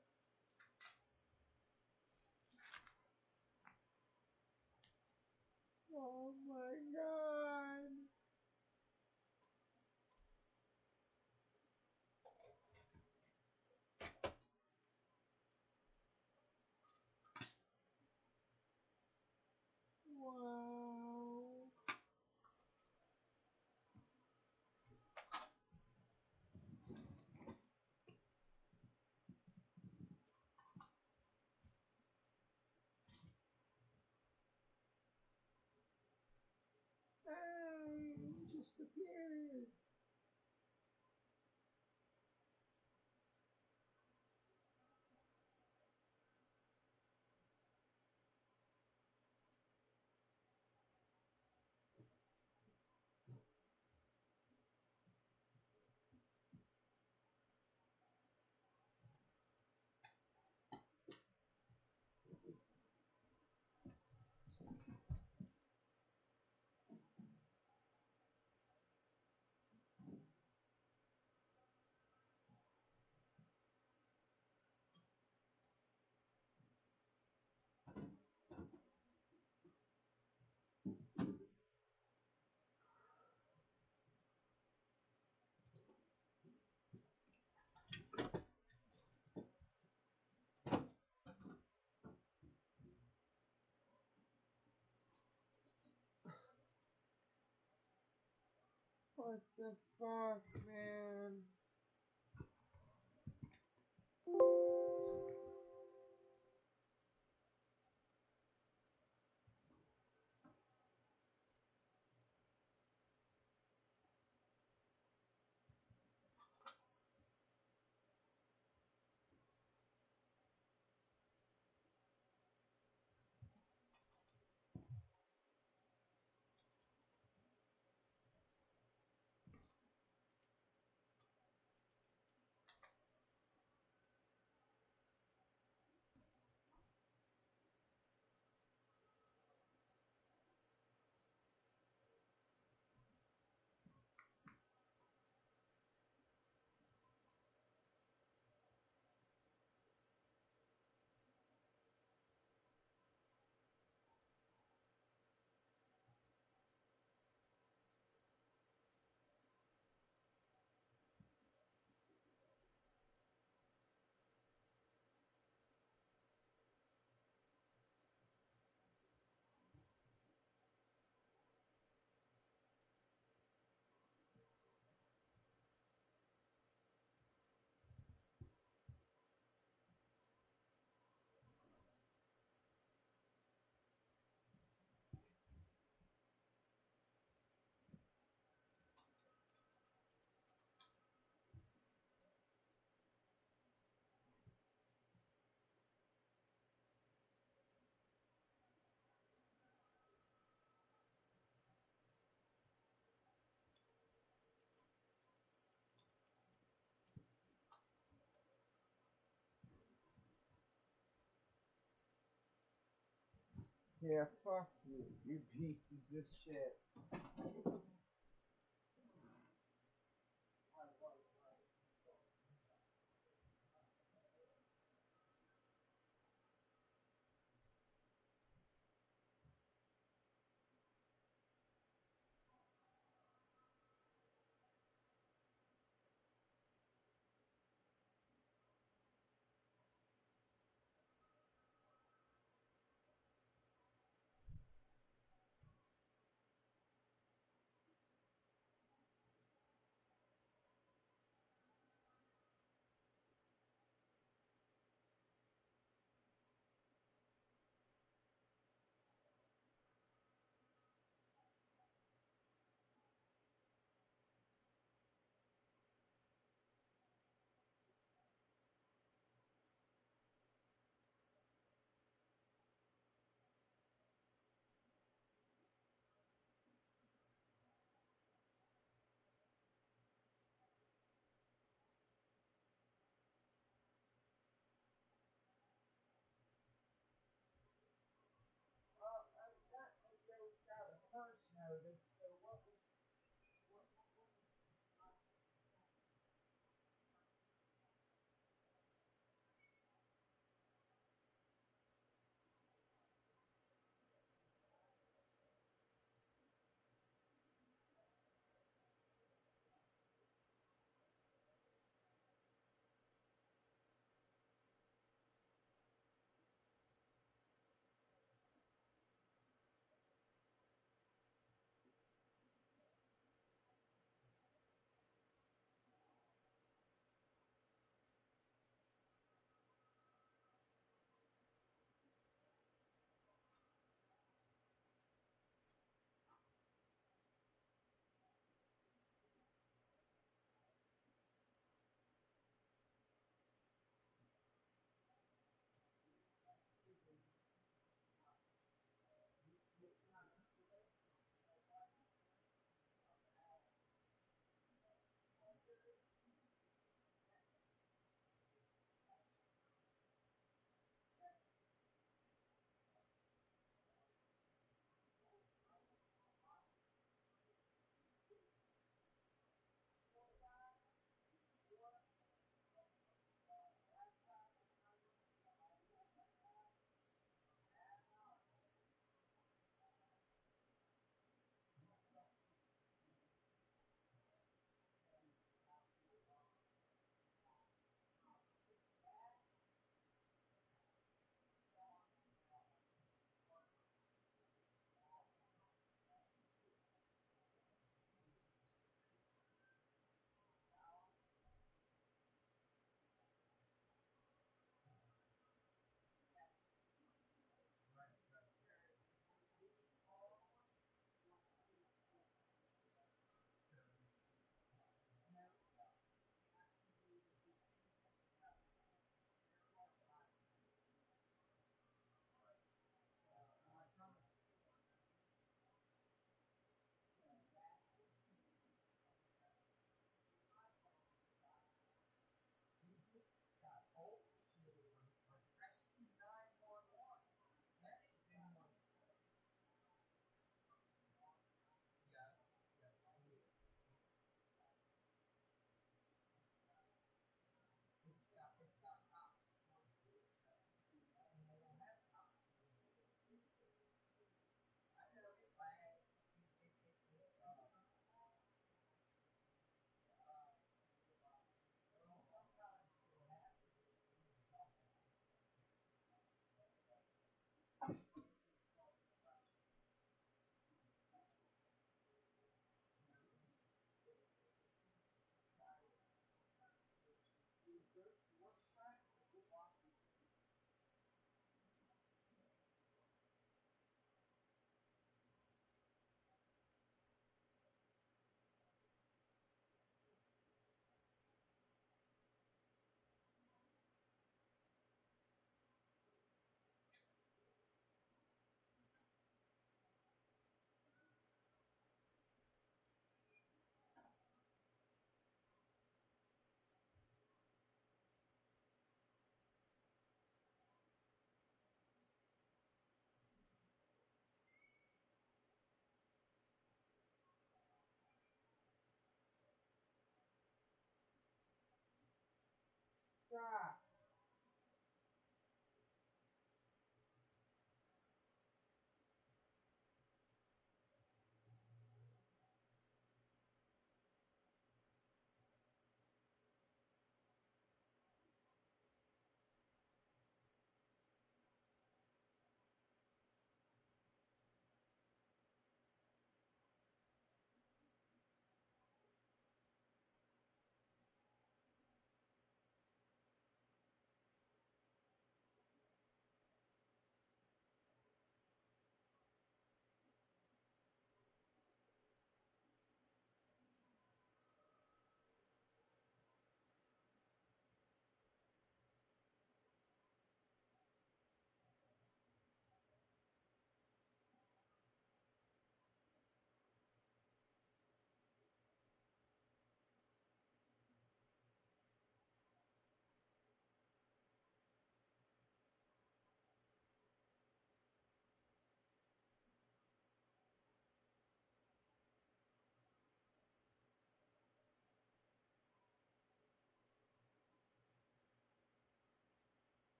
A: Oh my god. Wow. Hey, it just appeared. What the fuck, man? Yeah, fuck you, you pieces of shit. Well, that goes out a first notice, so what was, what was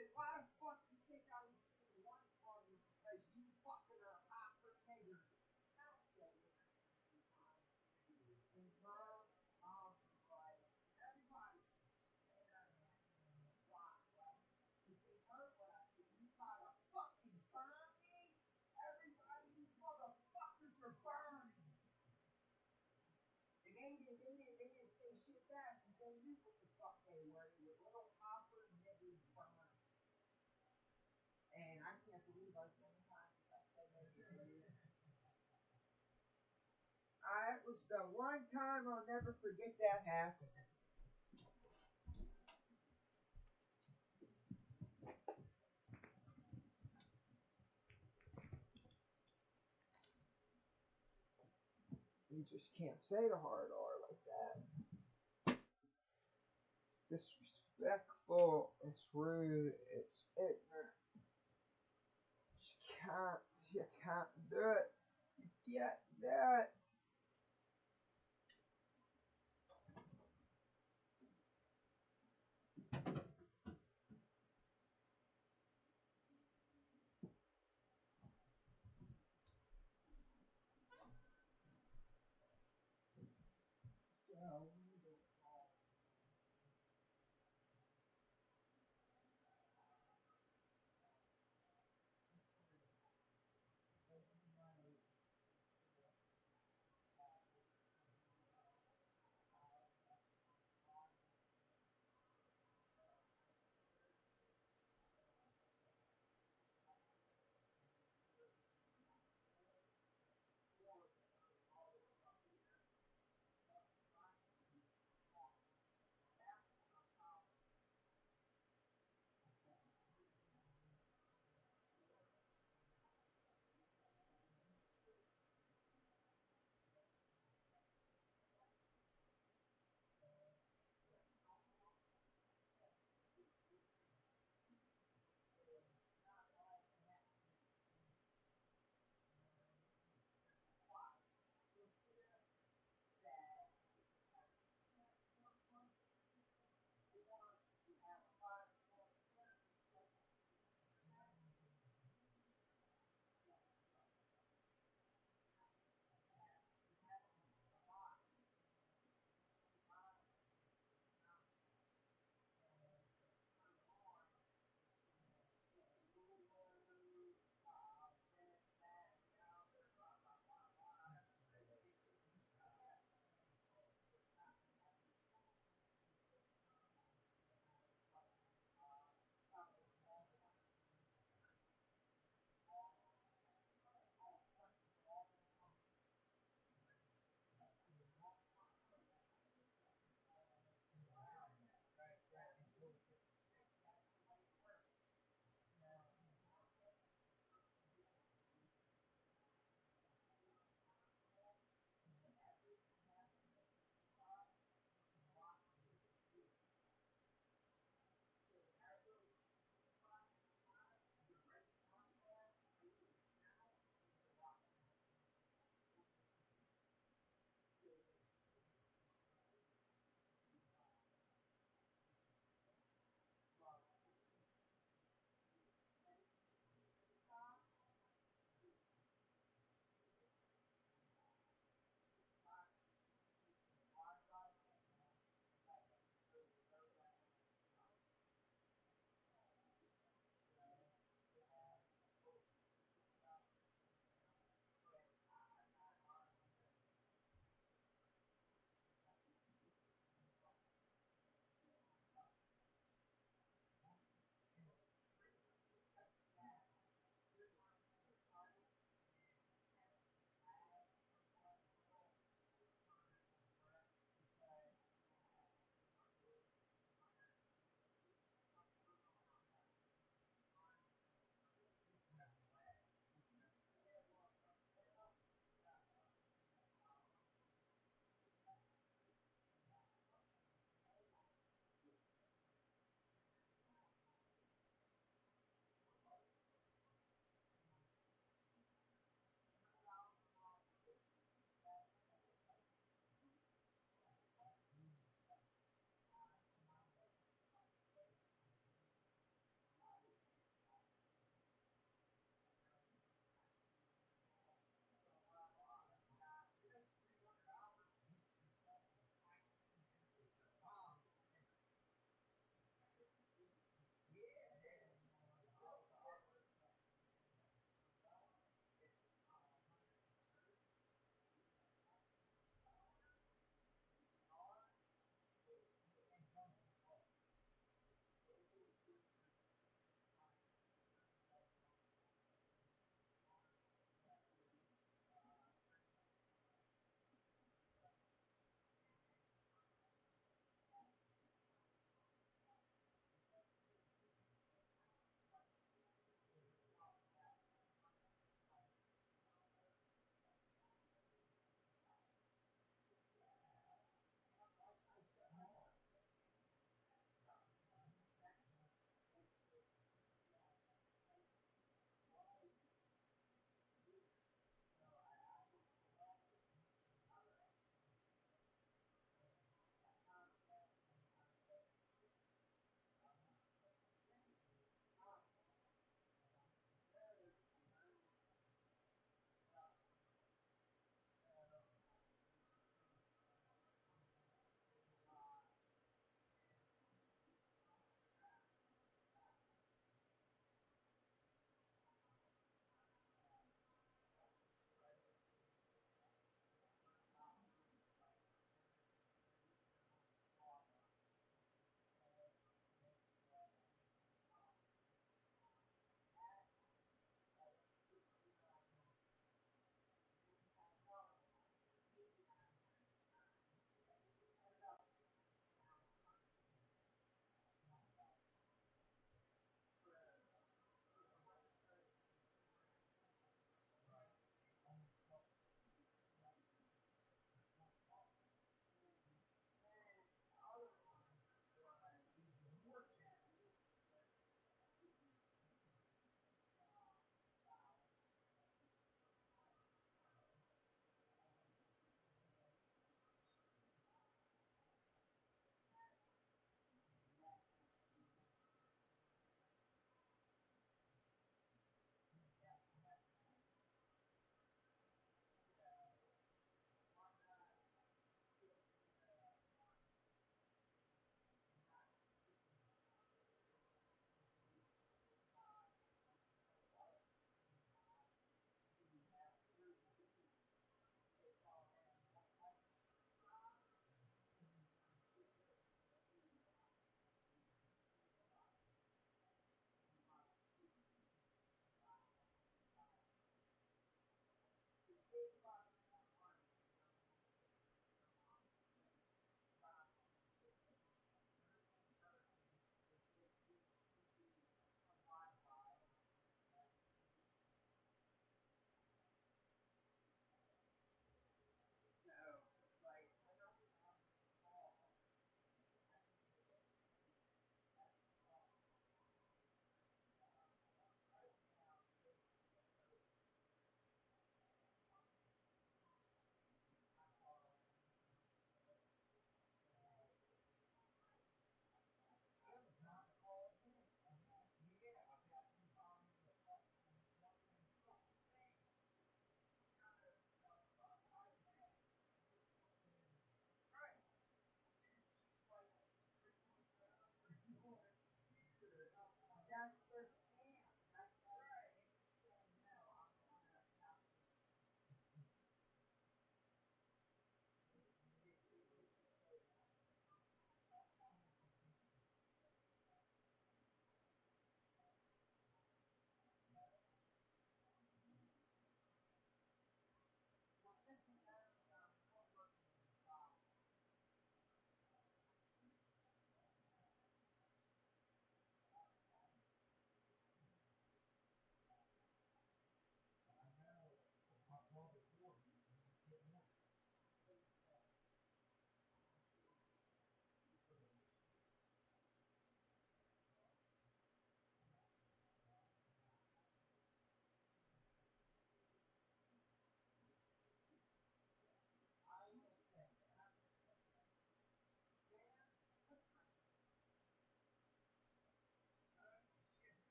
A: said, why the fuck do you think I was doing lunch on you? Because you fucking are hopper niggers. I said, and her mom was like, everybody was staring at me in the driveway. Because they heard what I said. You try to fucking burn me? Everybody, these motherfuckers are burning. And they didn't say shit back because they knew what the fuck they were. They were little hopper niggers burning. And I can't believe how many times I said that. It was the one time I'll never forget that happened. You just can't say the hard R like that. It's disrespectful. It's rude. It's ignorant. You can't do it. You can't do it. So,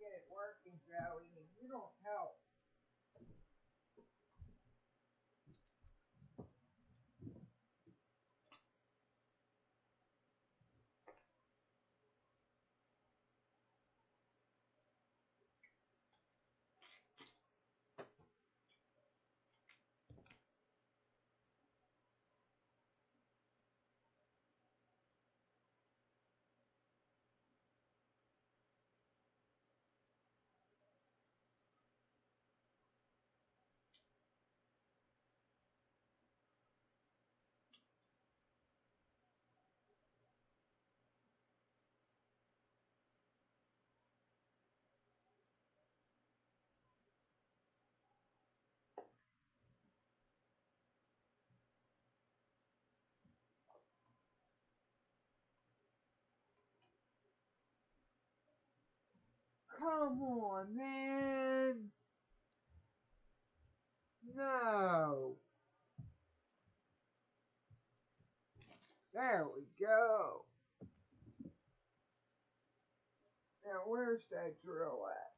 A: get it working, Joey, and you don't help. Come on, man. No. There we go. Now, where's that drill at?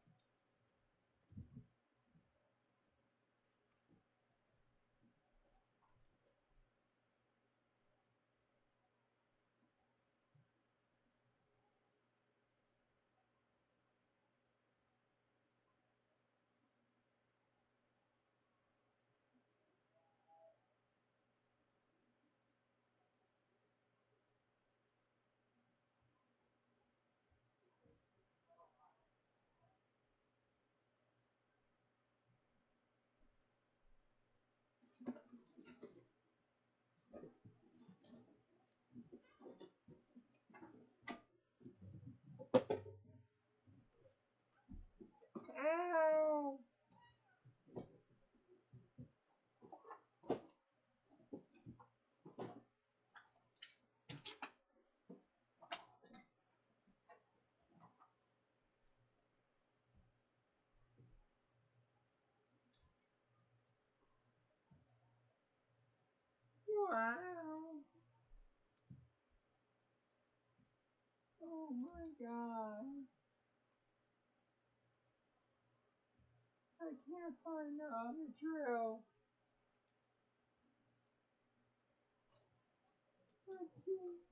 A: Ow! Wow. Oh my god. I can't find the other drill. I can't.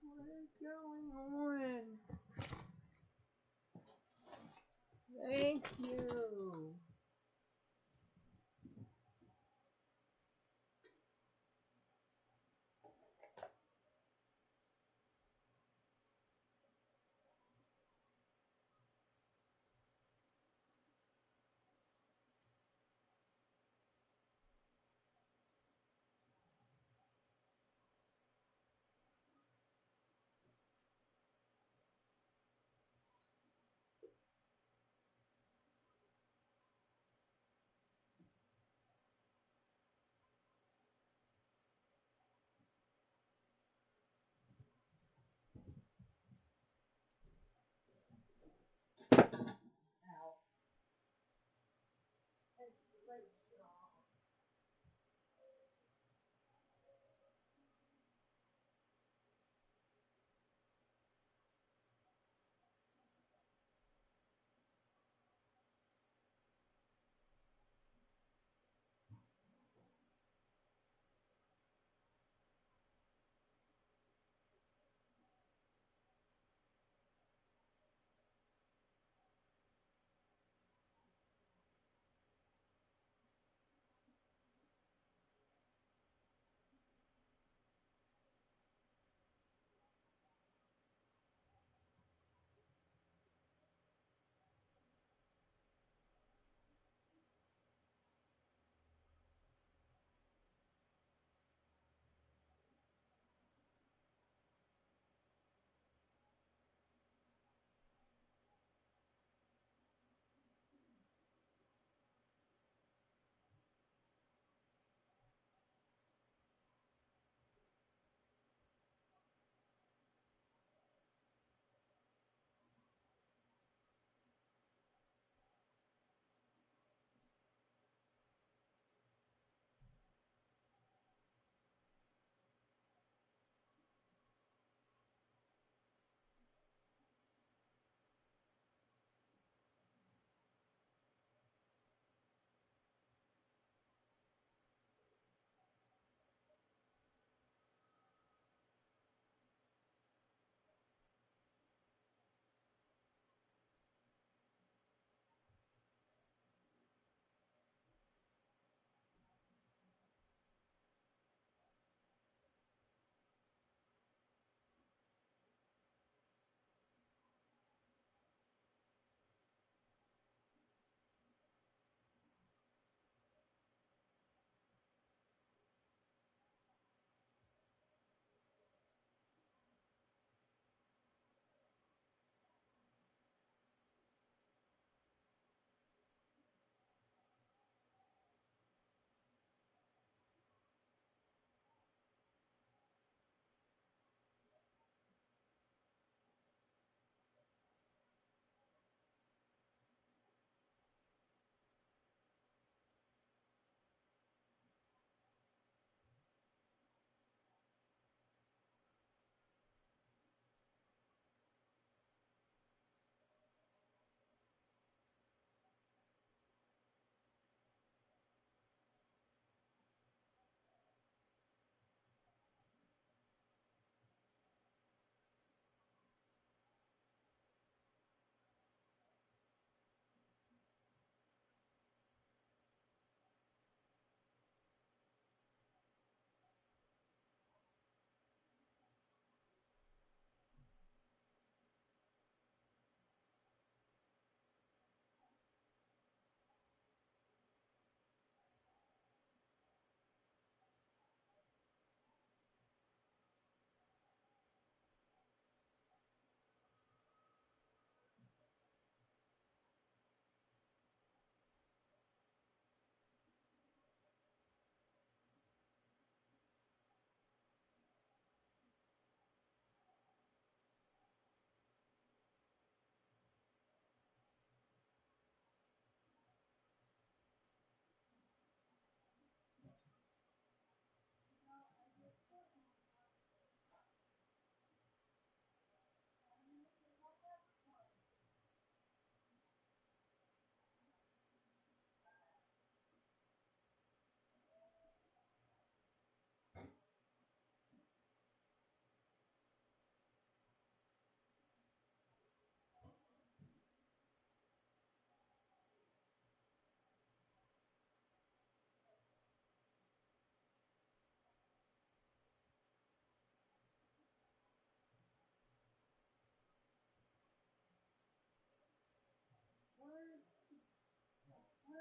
A: What is going on? Thank you. Ow. It's like,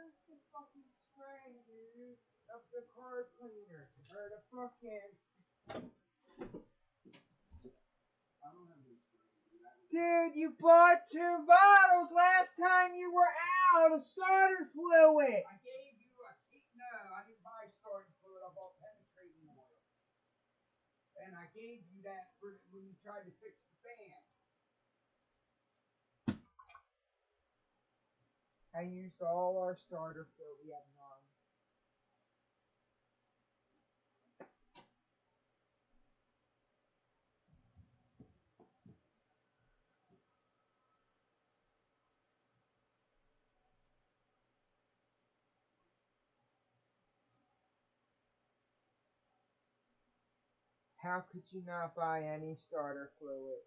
A: Where's the fucking spray, dude? Of the car cleaner. Or the fucking...
J: I don't have any spray, dude.
A: Dude, you bought 2 bottles last time you were out of starter fluid.
J: I gave you a key. No, I didn't buy starting fluid. I bought penetrating oil. And I gave you that for when you tried to fix the fan.
A: I used all our starter fluid we have none. How could you not buy any starter fluid?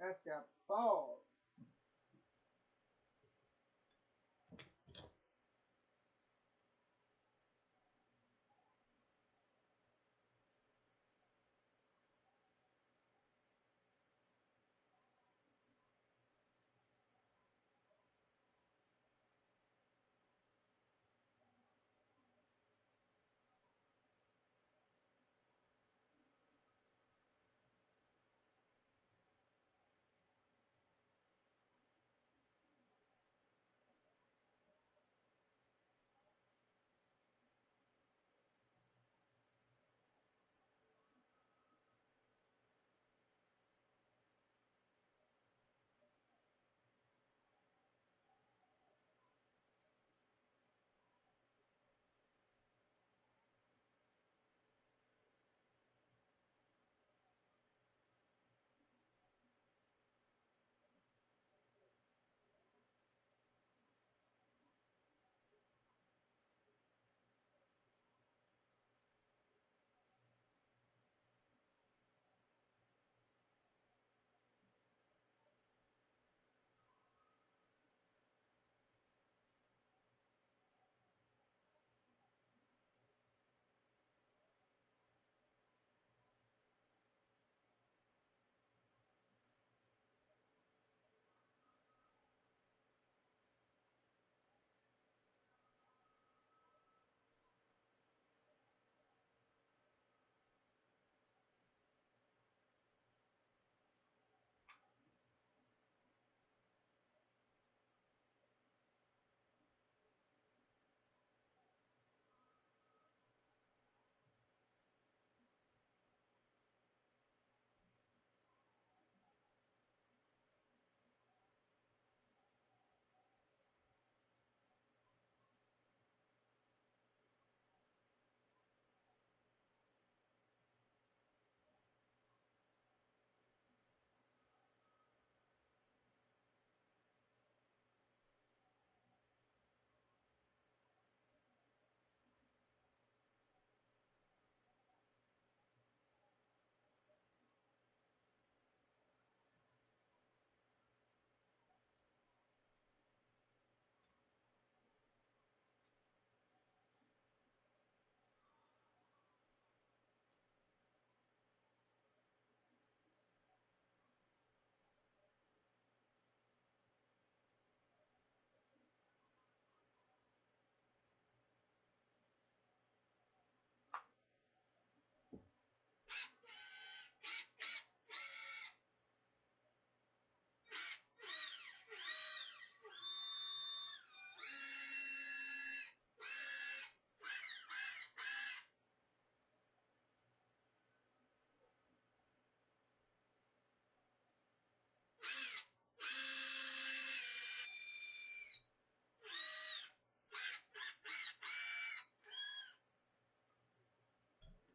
J: That's got balls.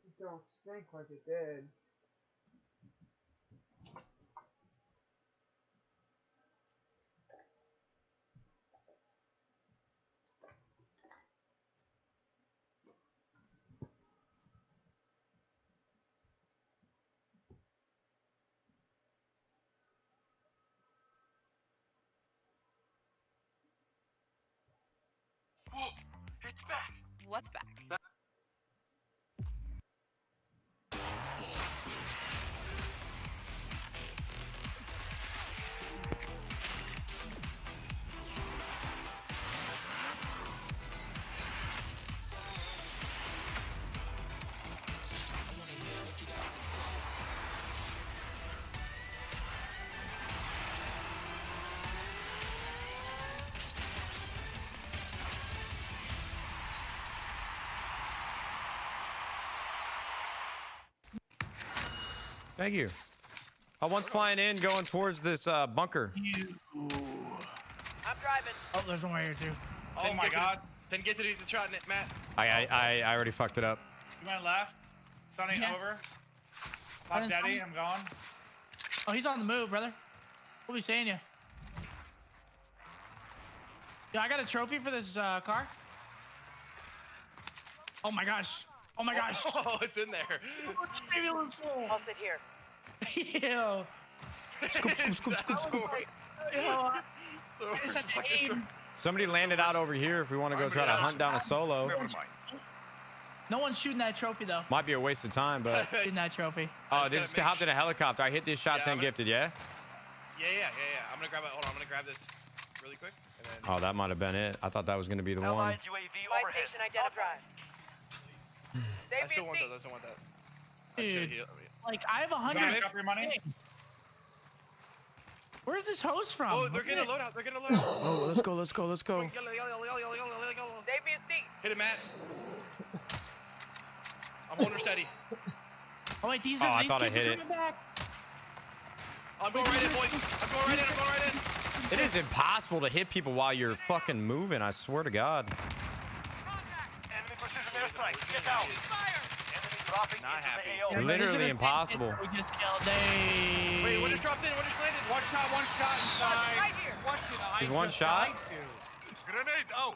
J: It don't stink like it did.
H: Whoa, it's back.
G: What's back?
N: Thank you. One's flying in, going towards this bunker.
O: I'm driving. Oh, there's one right here too.
L: Oh my god. Then get to the trot, Matt.
N: I already fucked it up.
L: You went left. Sunny over. Pop Daddy, I'm gone.
O: Oh, he's on the move, brother. We'll be seeing you. Yeah, I got a trophy for this car. Oh my gosh. Oh my gosh.
L: Oh, it's in there.
O: Maybe it looks full.
P: I'll sit here.
O: Ew.
N: Scoop, scoop, scoop, scoop, scoop.
I: I just have to aim.
N: Somebody landed out over here if we want to go try to hunt down a solo.
I: No one's shooting that trophy though.
N: Might be a waste of time, but.
I: Shooting that trophy.
N: Oh, they just hopped in a helicopter. I hit this shot 10 gifted, yeah?
K: Yeah. I'm gonna grab it. Hold on, I'm gonna grab this really quick. And then...
N: Oh, that might have been it. I thought that was going to be the one.
O: UAV overhead. Station identified.
K: I still want that.
I: Dude, like I have 100.
P: Drop your money.
I: Where's this hose from?
K: Oh, they're getting a loadout.
N: Oh, let's go.
K: Hit it, Matt. I'm holding her steady.
I: Oh wait, these
N: Oh,
I: are.
N: I
I: These
N: thought I
I: kids
N: hit
I: are
N: it.
I: coming back.
K: I'm going right in, boys. I'm going right in.
N: It is impossible to hit people while you're fucking moving, I swear to God.
O: Enemy precision airstrike. Get down. Enemy dropping
K: Not
O: into
K: happy.
O: the AO.
N: Literally impossible.
I: We just killed. They...
K: Wait, what just dropped in? What just landed?
P: One shot inside.
O: Right here.
N: Just one shot?
O: Grenade out.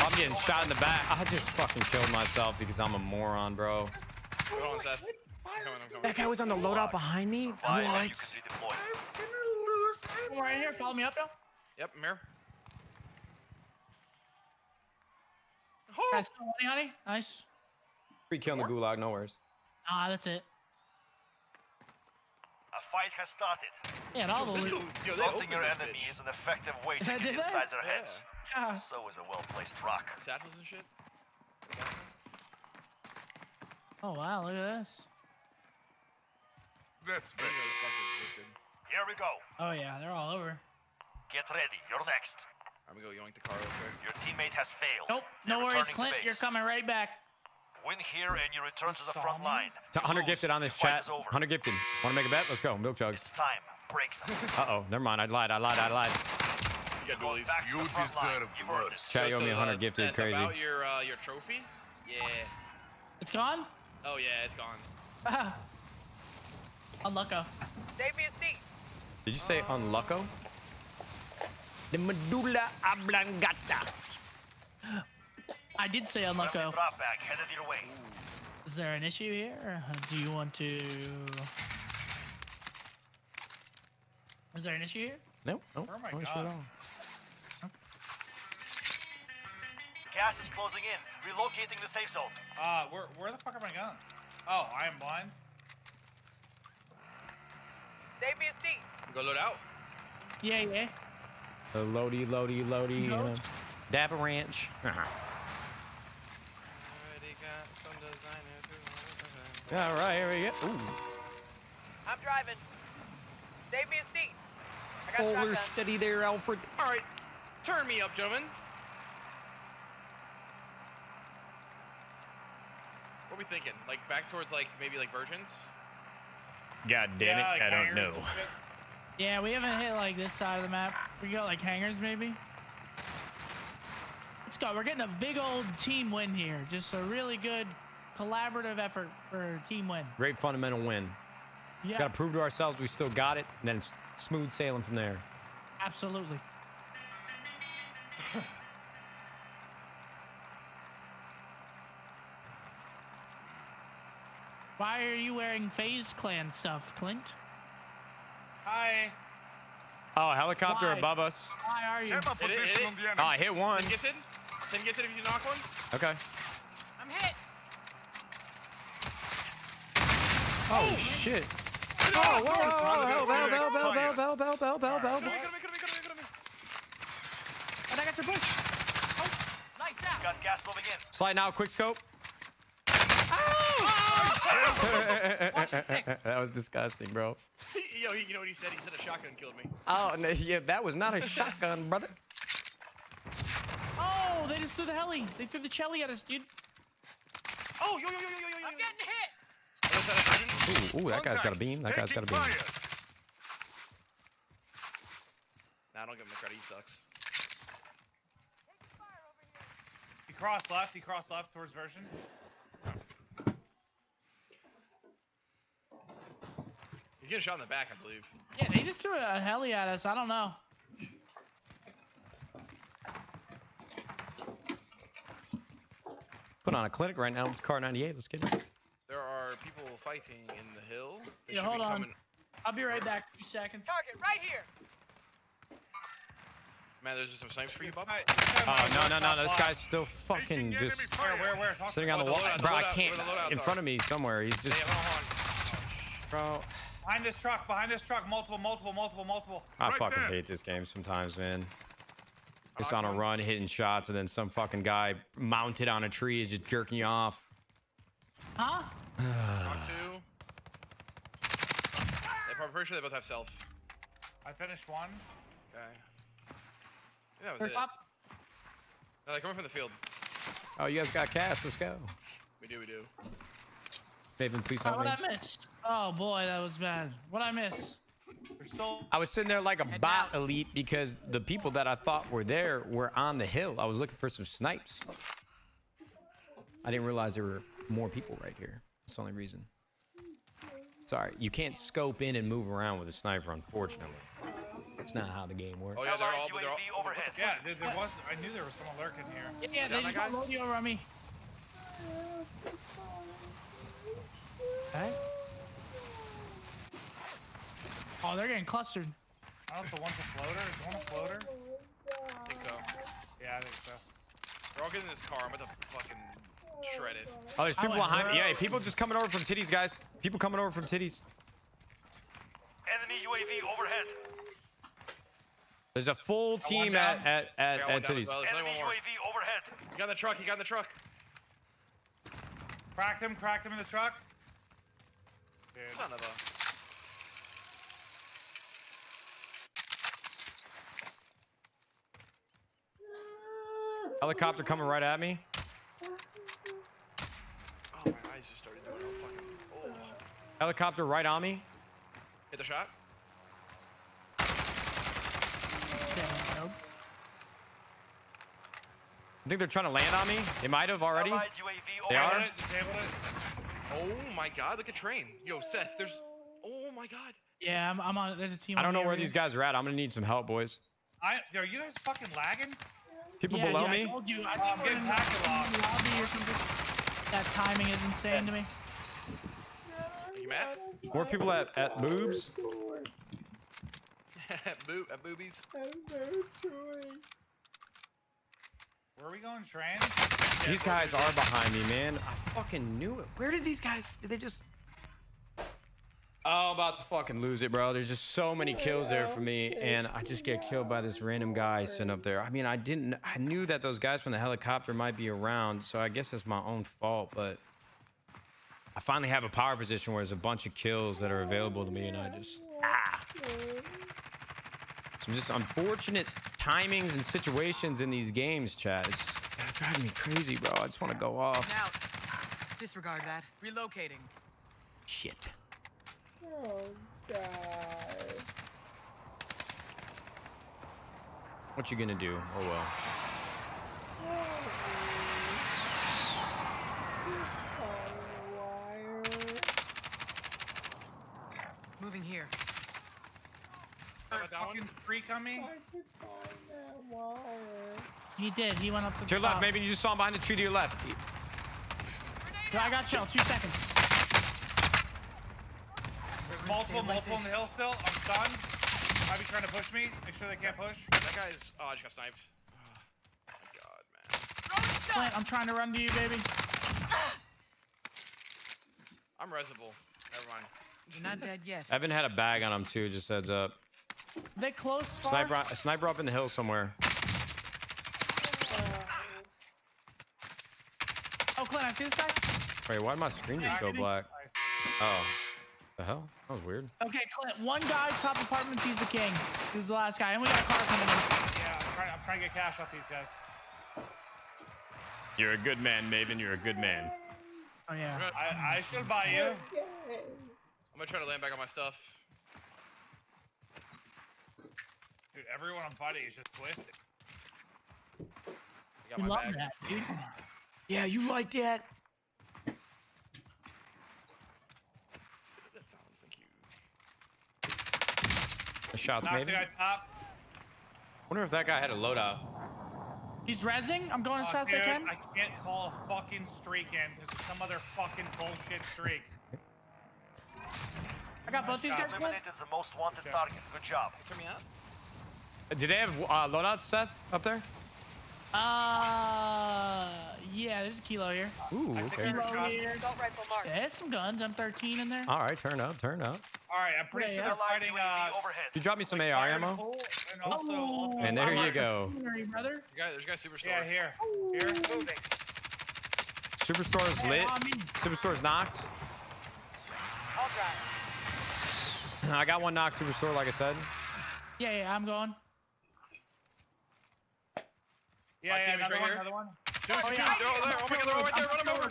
N: I'm getting shot in the back. I just fucking killed myself because I'm a moron, bro.
K: Hold on, Seth. I'm coming.
N: That guy was on the loadout behind me? What?
I: Right here. Follow me up, yo.
K: Yep, mirror.
I: Guys, honey. Nice.
N: Free kill in the gulag, no worries.
I: Ah, that's it.
O: A fight has started.
I: Yeah, and all the loot.
O: Hunting your enemy is an effective way to get inside their heads.
I: Yeah.
O: So is a well-placed rock.
K: Satchels and shit.
I: Oh wow, look at this.
O: That's me. Here we go.
I: Oh yeah, they're all over.
O: Get ready. You're next.
K: I'm gonna go yoink the car real quick.
O: Your teammate has failed.
I: Nope,
O: They're
I: no worries,
O: returning to
I: Clint.
O: base.
I: You're coming right back.
O: Win here and you return to the front line.
N: 100 gifted on this
O: The fight
N: chat.
O: is over.
N: 100 gifted. Want to make a bet? Let's go. Milk jugs.
O: It's time. Break some.
N: Uh-oh. Never mind. I lied.
K: You got dualies.
O: You deserve worse.
N: Chat, you owe me 100 gifted.
K: Seth,
N: Crazy.
K: About your trophy? Yeah.
I: It's gone?
K: Oh yeah, it's gone.
I: Unlucko.
O: Save me a seat.
N: Did you say unlucko? The medulla oblongata.
I: I did say unlucko.
O: Drop back. Headed your way.
I: Is there an issue here? Do you want to... Is there an issue here?
N: Nope.
P: Oh my
N: No issue
P: God.
N: at all.
O: Gas is closing in. Relocating the safe zone.
P: Where the fuck are my guns? Oh, I am blind.
O: Save me a seat.
K: Go load out.
I: Yeah.
N: The loady. You know. Dapper Ranch. All right, here we go. Ooh.
O: I'm driving. Save me a seat. I got
N: Hold her
O: shotgun.
N: steady there, Alfred.
K: All right, turn me up, gentlemen. What are we thinking? Like back towards maybe versions?
N: God damn it,
P: like
N: I don't
P: hangars
N: know.
P: and shit.
I: Yeah, we haven't hit this side of the map. We got hangars maybe. Let's go. We're getting a big old team win here. Just a really good collaborative effort for team win.
N: Great fundamental win.
I: Yeah,
N: Got to prove to ourselves we still got it, and then it's smooth sailing from there.
I: absolutely. Why are you wearing FaZe Clan stuff, Clint?
P: Hi.
N: Oh, a helicopter
I: Why?
N: above us.
I: Why are you?
K: Hit it.
N: Oh, I hit one.
K: 10 gifted. 10 gifted if you knock one.
N: Okay.
O: I'm hit.
N: Oh, shit. Oh, whoa. Help.
K: Get me.
I: Oh, I got your bush.
O: Lights out. Got gas moving in.
N: Slide now, quick scope.
O: Watch your six.
N: That was disgusting, bro.
K: Yo, you know what he said? He said a shotgun killed me.
N: Oh, no, yeah, that was not a shotgun, brother.
I: Oh, they just threw the heli. They threw the chelly at us, dude.
K: Oh, yo.
O: I'm getting hit.
N: Ooh, that guy's got a beam. That guy's got a beam.
K: Nah, don't give him the credit. He sucks.
P: He crossed left towards version.
K: He's getting shot in the back, I believe.
I: Yeah, they just threw a heli at us. I don't know.
N: Put on a clinic right now with car 98. Let's get it.
K: There are people fighting in the hill. They
I: Yeah,
K: should
I: hold
K: be
I: on.
K: coming
I: I'll be right back. 2 seconds.
O: Target right here.
Q: Man, there's just some snipes for you, Bob.
N: Oh, no. This guy's still fucking just
P: Where?
N: sitting on the wall. Bro, I can't. In front of me somewhere. He's just. Bro.
P: Behind this truck. Multiple.
N: I fucking hate this game sometimes, man. Just on a run, hitting shots, and then some fucking guy mounted on a tree is just jerking you off.
I: Huh?
Q: Two. I'm pretty sure they both have self.
P: I finished one.
Q: Okay. Yeah, that was it.
I: Top.
Q: No, they're coming from the field.
N: Oh, you guys got cash. Let's go.
Q: We do.
N: Maven, please help
I: What
N: me.
I: I miss? Oh boy, that was bad. What I miss?
N: I was sitting there like a bot elite because the people that I thought were there were on the hill. I was looking for some snipes. I didn't realize there were more people right here. That's the only reason. Sorry, you can't scope in and move around with a sniper, unfortunately. It's not how the game works.
Q: Oh yeah, they're all
P: overhead. Yeah, there was. I knew there was someone lurking here.
I: Yeah, they just got loading over on me. Okay. Oh, they're getting clustered.
P: I don't know if the one's a floater. Is one a floater?
Q: I think so.
P: Yeah, I think so.
Q: We're all getting in this car. I'm about to fucking shred it.
N: Oh, there's people behind me. Yeah, people just coming over from titties, guys. People coming over from titties.
R: Enemy UAV overhead.
N: There's a full team at titties.
R: Enemy UAV overhead.
Q: He got in the truck.
P: Cracked him in the truck. Dude.
Q: Son of a.
N: Helicopter coming right at me.
Q: Oh, my eyes just started doing all fucking. Oh.
N: Helicopter right on me.
Q: Hit the shot.
N: I think they're trying to land on me. They might have already. They are.
Q: Disabled it. Oh my god, look at train. Yo, Seth, there's. Oh my god.
I: Yeah, I'm on. There's a team.
N: I don't know where these guys are at. I'm gonna need some help, boys.
P: Are you guys fucking lagging?
N: People below me.
I: I told you. I think we're in the lobby or something. That timing is insane to me.
Q: You mad?
N: More people at boobs.
Q: At boobies.
P: Where are we going, train?
N: These guys are behind me, man. I fucking knew it. Where did these guys? Did they just? Oh, I'm about to fucking lose it, bro. There's just so many kills there for me, and I just get killed by this random guy sitting up there. I mean, I knew that those guys from the helicopter might be around, so I guess it's my own fault, but I finally have a power position where there's a bunch of kills that are available to me, and I just some just unfortunate timings and situations in these games, chat. It's driving me crazy, bro. I just want to go off.
S: Now, disregard that. Relocating.
N: Shit.
A: Oh, God.
N: What you gonna do? Oh, well.
S: Moving here.
P: Fucking freak on me?
I: He did. He went up to
N: To your left, maybe you just saw him behind the tree to your left.
I: I got shell. 2 seconds.
P: There's multiple in the hill still. I'm stunned. Might be trying to push me. Make sure they can't push.
Q: That guy's. Oh, I just got sniped. Oh my god, man.
I: Clint, I'm trying to run to you, baby.
Q: I'm resable. Never mind.
S: You're not dead yet.
N: Evan had a bag on him too. Just heads up.
I: They close. Far?
N: Sniper up in the hill somewhere.
I: Oh, Clint, I see this guy.
N: Wait, why did my screen just go black? Oh, the hell? That was weird.
I: Okay, Clint. One guy, top apartments. He's the king. Who's the last guy? And we got a car coming in.
P: Yeah, I'm trying to get cash off these guys.
N: You're a good man, Maven. You're a good man.
I: Oh yeah.
P: I shall buy you.
Q: I'm gonna try to land back on my stuff.
P: Dude, everyone I'm fighting is just twisted.
I: You love that, dude.
N: Yeah, you like that? The shots, maybe. Wonder if that guy had a loadout.
I: He's rezzing. I'm going as fast
P: dude,
I: as I can.
P: I can't call a fucking streak in because it's some other fucking bullshit streak.
I: got both these guys.
R: Eliminated the most wanted target. Good job.
Q: Turn me up.
N: Did they have loadouts, Seth, up there?
I: Yeah, there's a kilo here.
N: Ooh, okay.
I: Kilo here.
M: Assault rifle mark.
I: There's some guns. M13 in there.
N: All right, turn up, turn up.
P: All right, I'm pretty sure they're fighting.
N: You drop me some AR ammo.
P: And also,
N: And there you go.
I: Sorry, brother.
Q: There's a guy superstore.
P: Yeah, here.
Q: Moving.
N: Superstore's lit. Superstore's knocked.
M: I'll drive.
N: I got one knocked Superstore, like I said.
I: Yeah, I'm going.
P: Yeah, another one,
Q: here.
P: another one.
Q: Dude, they're all there. Oh my god, they're all right there. Run them over.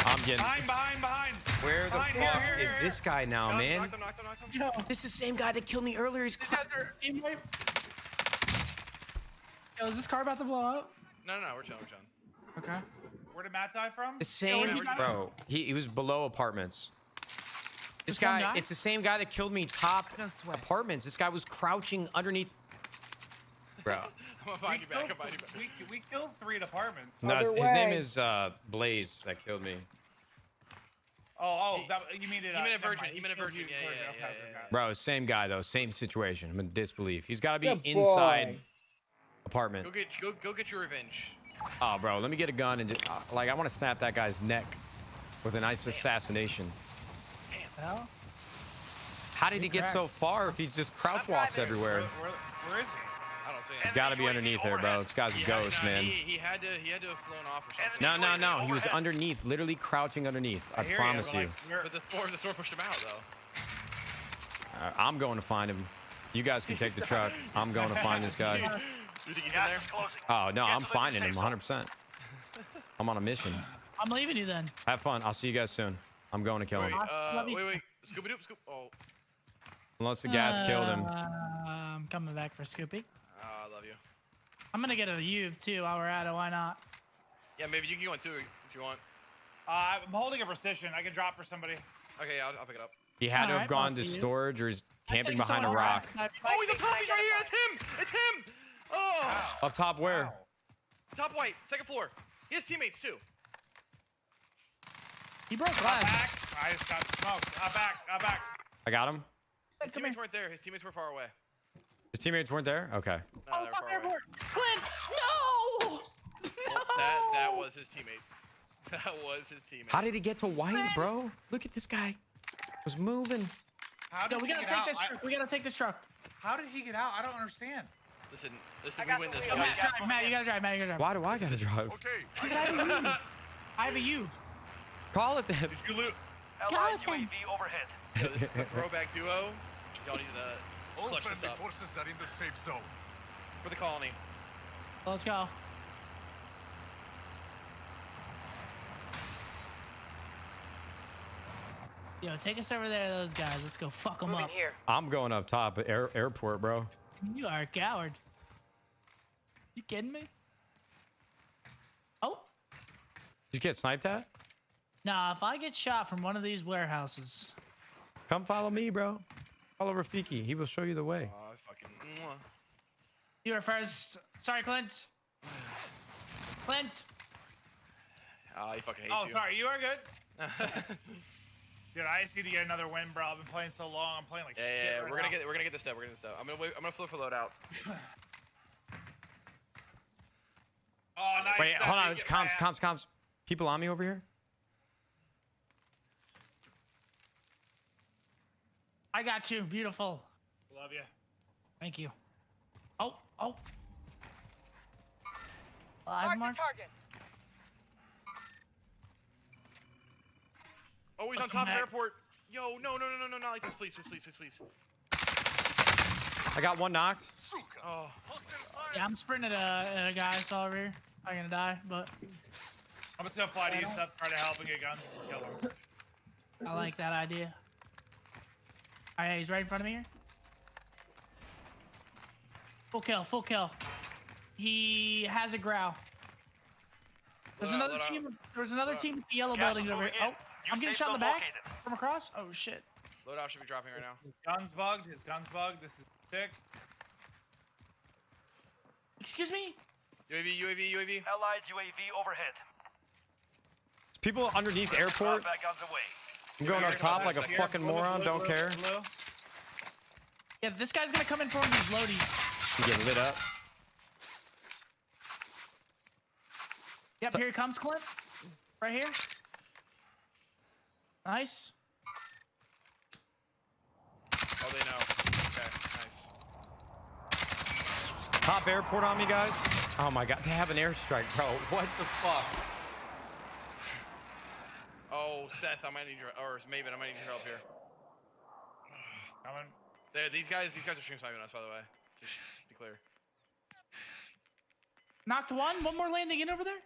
N: I'm getting.
P: Behind.
N: Where the
P: Behind,
N: fuck
P: here,
N: is this guy now, man?
Q: Knock them.
N: This is the same guy that killed me earlier. He's
I: Yo, is this car about to blow up?
Q: No, we're chilling.
I: Okay.
P: Where did Matt die from?
N: the same, bro. He was below apartments. This
I: one
N: guy,
I: guy?
N: it's the same guy that killed me top apartments. This guy was crouching underneath. Bro.
Q: I'm behind you back.
P: We killed 3 apartments.
N: No, his name is Blaze that killed me.
P: You mean it?
Q: You meant a virgin. Yeah.
N: Bro, same guy though, same situation. I'm in disbelief. He's got to be inside apartment.
Q: Go get your revenge.
N: Oh, bro, let me get a gun and just like I want to snap that guy's neck with a nice assassination.
I: Hell?
N: How did he get so far if he just crouch walks everywhere?
P: Where is he?
Q: I don't see
N: He's got to be underneath there, bro. This guy's a ghost, man.
Q: He had to have flown off or something.
N: No. He was underneath, literally crouching underneath. I promise you.
Q: But the store pushed him out, though.
N: I'm going to find him. You guys can take the truck. I'm going to find this guy.
Q: You think he's in there?
N: Oh, no, I'm finding him 100%. I'm on a mission.
I: I'm leaving you then.
N: Have fun. I'll see you guys soon. I'm going to kill him.
Q: Wait. Scooby-Doo. Oh.
N: Unless the gas killed him.
I: I'm coming back for Scoopy.
Q: I love you.
I: I'm gonna get a UV too while we're at it. Why not?
Q: Yeah, maybe you can get one too if you want.
P: I'm holding a precision. I can drop for somebody.
Q: Okay, yeah, I'll pick it up.
N: He had to have gone to storage or he's camping behind a rock.
Q: Oh, he's up top. He's right here. It's him. Oh.
N: Up top where?
P: Wow.
Q: Top white, second floor. He has teammates too.
I: He broke glass.
P: I just got smoked. I'm back.
N: I got him.
Q: His teammates weren't there. His teammates were far away.
N: His teammates weren't there? Okay.
Q: No, they were far away.
I: Clint, no!
Q: Well, that was his teammate. That was his teammate.
N: How did he get to white, bro? Look at this guy. Was moving.
I: We gotta take this truck. We gotta take this truck.
P: How did he get out? I don't understand.
Q: Listen, we win this.
I: Matt, you gotta drive.
N: Why do I gotta drive?
R: Okay.
I: I have a U.
N: Call it then.
Q: Did you loot?
R: Allied UAV overhead.
Q: Yeah, this is a throwback duo. Y'all need to
R: All
Q: clutch
R: friendly
Q: this up.
R: forces are in the safe zone.
Q: For the colony.
I: Let's go. Yo, take us over there to those guys. Let's go fuck them up.
M: Here.
N: I'm going up top at airport, bro.
I: You are a coward. You kidding me? Oh.
N: Did you get sniped at?
I: Nah, if I get shot from one of these warehouses.
N: Come follow me, bro. Follow Rafiki. He will show you the way.
Q: Oh, fucking.
I: You were first. Sorry, Clint. Clint.
Q: Oh, he fucking hates you.
P: Oh, sorry. You are good. Dude, I just need to get another win, bro. I've been playing so long. I'm playing like shit.
Q: Yeah,
P: right
Q: we're gonna
P: now.
Q: get this stuff. I'm gonna flip for loadout.
P: Oh, nice.
N: Wait, hold on. It's comms. People on me over here?
I: I got you. Beautiful.
P: Love you.
I: Thank you. Oh.
M: Mark the target.
Q: Oh, he's on top of airport. Yo, no, not like this, please.
N: I got one knocked.
Q: Oh.
I: Yeah, I'm sprinting at a guy I saw over here. I'm gonna die, but
P: I'm just gonna fly to you stuff, try to help and get guns. Kill him.
I: I like that idea. All right, he's right in front of me here. Full kill. He has a growl. There's another team. There's another team with the yellow buildings over here. Oh, I'm getting shot in the back from across. Oh shit.
Q: Loadout should be dropping right now.
P: His gun's bugged. This is sick.
I: Excuse me?
Q: UAV.
R: Allied UAV overhead.
N: People underneath airport.
R: Back on the way.
N: I'm going up top like a fucking moron. Don't care.
I: Yeah, this guy's gonna come in for one of these loadies.
N: You get lit up.
I: Yep, here he comes, Clint. Right here. Nice.
Q: Oh, they know. Okay, nice.
N: Top airport on me, guys. Oh my god, they have an airstrike, bro. What the fuck?
Q: Oh, Seth, I might need your, or Maven, I might need your help here.
P: Coming.
Q: There, these guys are stream sniping us, by the way. Just be clear.
I: Knocked one. One more landing in over there.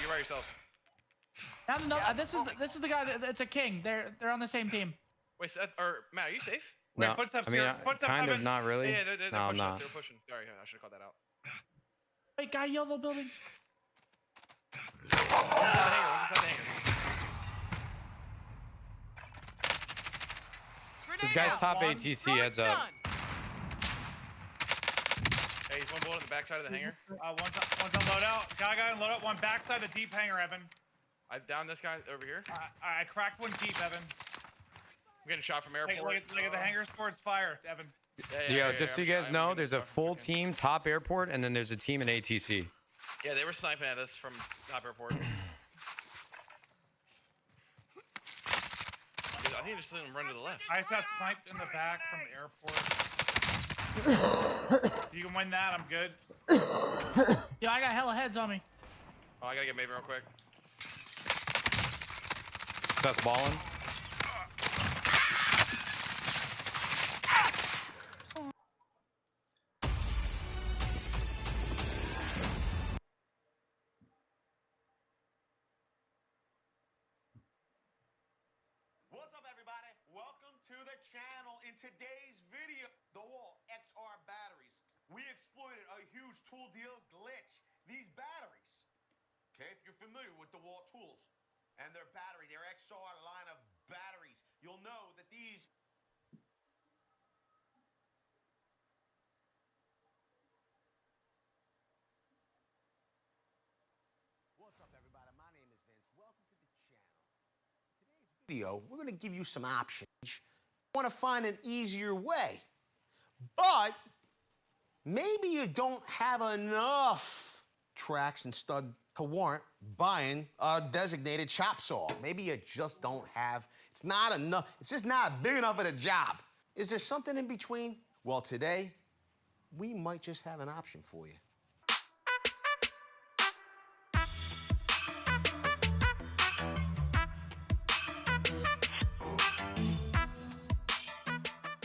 Q: You're by yourself.
I: Down another. This is the guy. It's a king. They're on the same team.
Q: Wait, Seth, or Matt, are you safe?
N: No,
P: Wait, footsteps
N: I mean,
P: here. Footsteps
N: kind of,
P: coming.
N: not really.
Q: Yeah, they're
N: no, I'm
Q: pushing us.
N: not.
Q: They're pushing. Sorry, I should have called that out.
I: Wait, guy, yellow building.
N: This guy's top ATC, heads up.
Q: Hey, he's one bullet on the backside of the hangar.
P: One's on loadout. Guy on loadout. One backside the deep hangar, Evan.
Q: I've downed this guy over here.
P: I cracked one deep, Evan.
Q: I'm getting shot from airport.
P: Look at the hangar towards fire, Evan.
N: Yeah, just so you guys know, there's a full team top airport, and then there's a team in ATC.
Q: Yeah, they were sniping at us from top airport. Dude, I think I just let him run to the left.
P: I just got sniped in the back from the airport. If you can win that, I'm good.
I: Yo, I got hella heads on me.
Q: Oh, I gotta get Maven real quick.
N: Seth's balling.
C: What's up, everybody? Welcome to the channel. In today's video, the Wall XR batteries. We exploited a huge tool deal glitch. These batteries, okay, if you're familiar with the Wall tools and their battery, their XR line of batteries, you'll know that these
T: What's up, everybody? My name is Vince. Welcome to the channel. Today's video, we're going to give you some options. You want to find an easier way, but maybe you don't have enough tracks and stud to warrant buying a designated chop saw. Maybe you just don't have, it's not enough, it's just not big enough of a job. Is there something in between? Well, today, we might just have an option for you.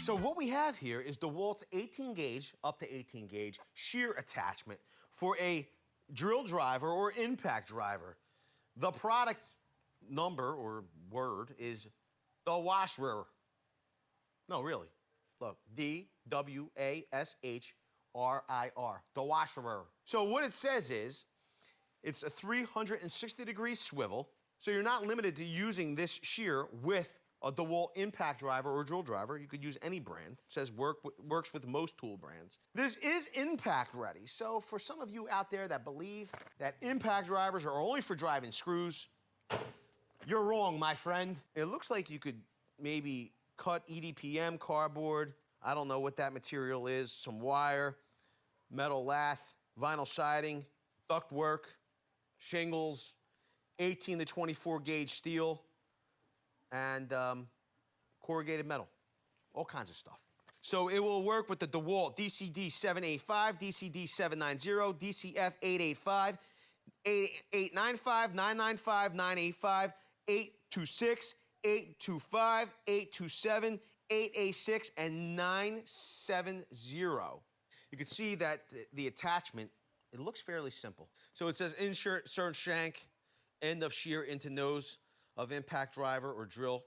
T: So what we have here is DeWalt's 18 gauge, up to 18 gauge, shear attachment for a drill driver or impact driver. The product number or word is the washer. No, really. Look, D-W-A-S-H-R-I-R, the washer. So what it says is, it's a 360-degree swivel, so you're not limited to using this shear with a DeWalt impact driver or drill driver. You could use any brand. It says works with most tool brands. This is impact ready. So for some of you out there that believe that impact drivers are only for driving screws, you're wrong, my friend. It looks like you could maybe cut EDPM cardboard. I don't know what that material is. Some wire, metal lath, vinyl siding, ductwork, shingles, 18 to 24 gauge steel, and corrugated metal, all kinds of stuff. So it will work with the DeWalt DCD 785, DCD 790, DCF 885, 895, 995, 985, 826, 825, 827, 886, and 970. You can see that the attachment, it looks fairly simple. So it says insert shank, end of shear into nose of impact driver or drill,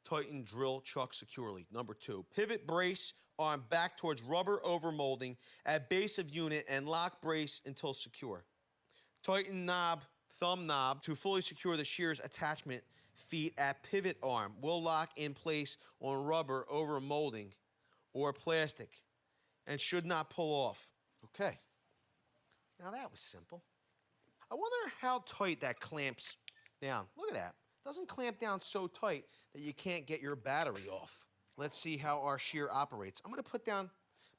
T: tighten drill chuck securely. Number 2, pivot brace arm back towards rubber over molding at base of unit and lock brace until secure. Tighten knob, thumb knob to fully secure the shear's attachment feet at pivot arm. Will lock in place on rubber over molding or plastic and should not pull off. Okay, now that was simple. I wonder how tight that clamps down. Look at that. Doesn't clamp down so tight that you can't get your battery off. Let's see how our shear operates. I'm gonna put down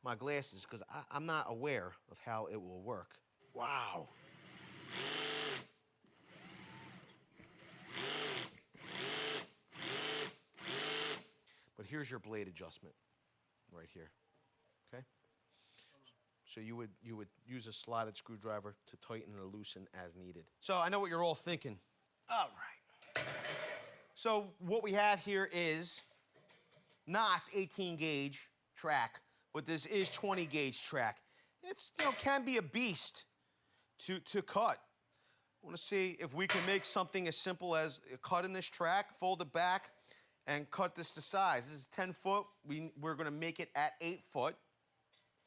T: my glasses because I'm not aware of how it will work. Wow. But here's your blade adjustment right here, okay? So you would use a slotted screwdriver to tighten or loosen as needed. So I know what you're all thinking. All right. So what we have here is not 18 gauge track, but this is 20 gauge track. It's, can be a beast to cut. I want to see if we can make something as simple as cut in this track, fold it back, and cut this to size. This is 10 foot. We're going to make it at 8 foot.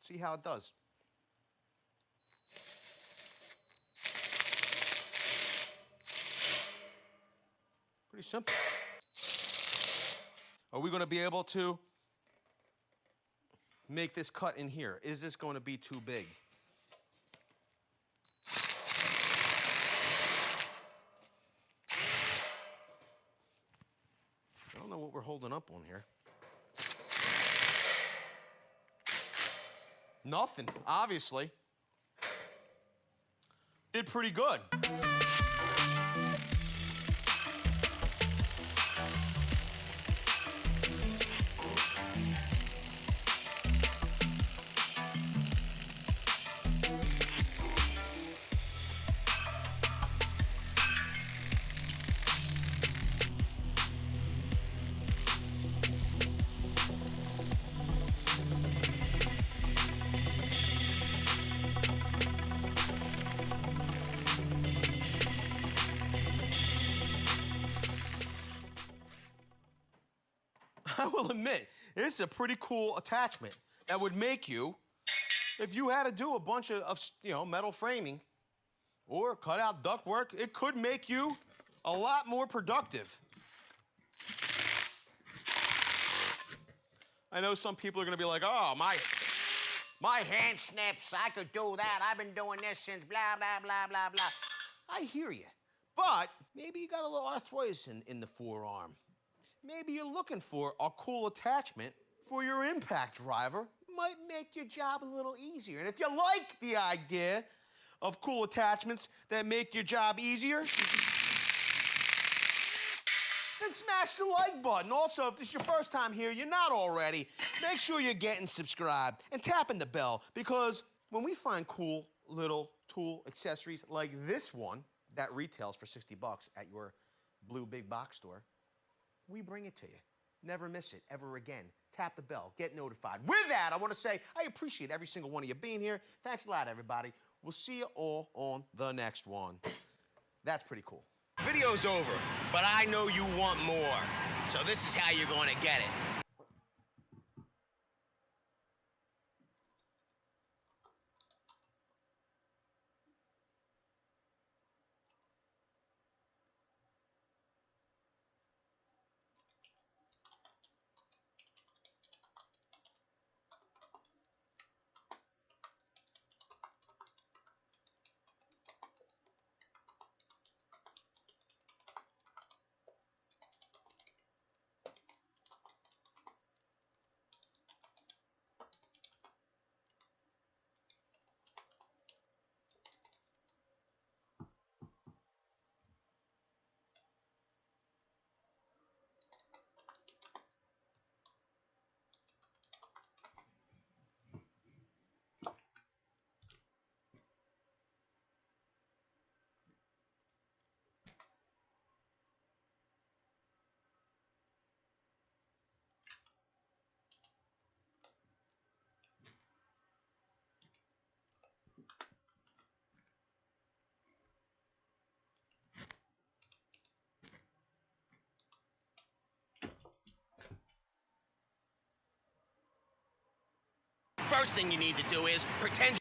T: See how it does. Pretty simple. Are we going to be able to make this cut in here? Is this going to be too big? I don't know what we're holding up on here. Nothing, obviously. Did pretty good. I will admit, this is a pretty cool attachment that would make you, if you had to do a bunch of metal framing or cut out ductwork, it could make you a lot more productive. I know some people are gonna be like, oh, my hand snips, I could do that. I've been doing this since blah, blah, blah, blah, blah. I hear you, but maybe you got a little arthritis in the forearm. Maybe you're looking for a cool attachment for your impact driver. Might make your job a little easier. And if you like the idea of cool attachments that make your job easier, then smash the like button. Also, if this is your first time here, you're not already, make sure you're getting subscribed and tapping the bell, because when we find cool little tool accessories like this one that retails for $60 at your blue big box store, we bring it to you. Never miss it ever again. Tap the bell, get notified. With that, I want to say I appreciate every single one of you being here. Thanks a lot, everybody. We'll see you all on the next one. That's pretty cool.
U: Video's over, but I know you want more. So this is how you're going to get it. First thing you need to do is pretend.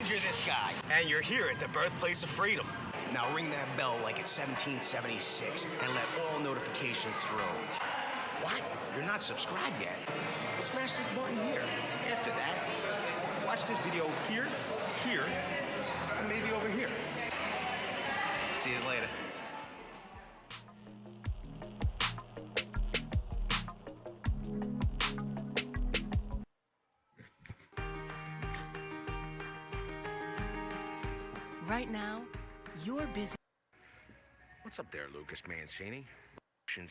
U: You're this guy, and you're here at the birthplace of freedom. Now ring that bell like it's 1776 and let all notifications through. What? You're not subscribed yet? Well, smash this button here. After that, watch this video here, here, and maybe over here. See you later.
G: Right now, you're busy.
U: What's up there, Lucas Mancini?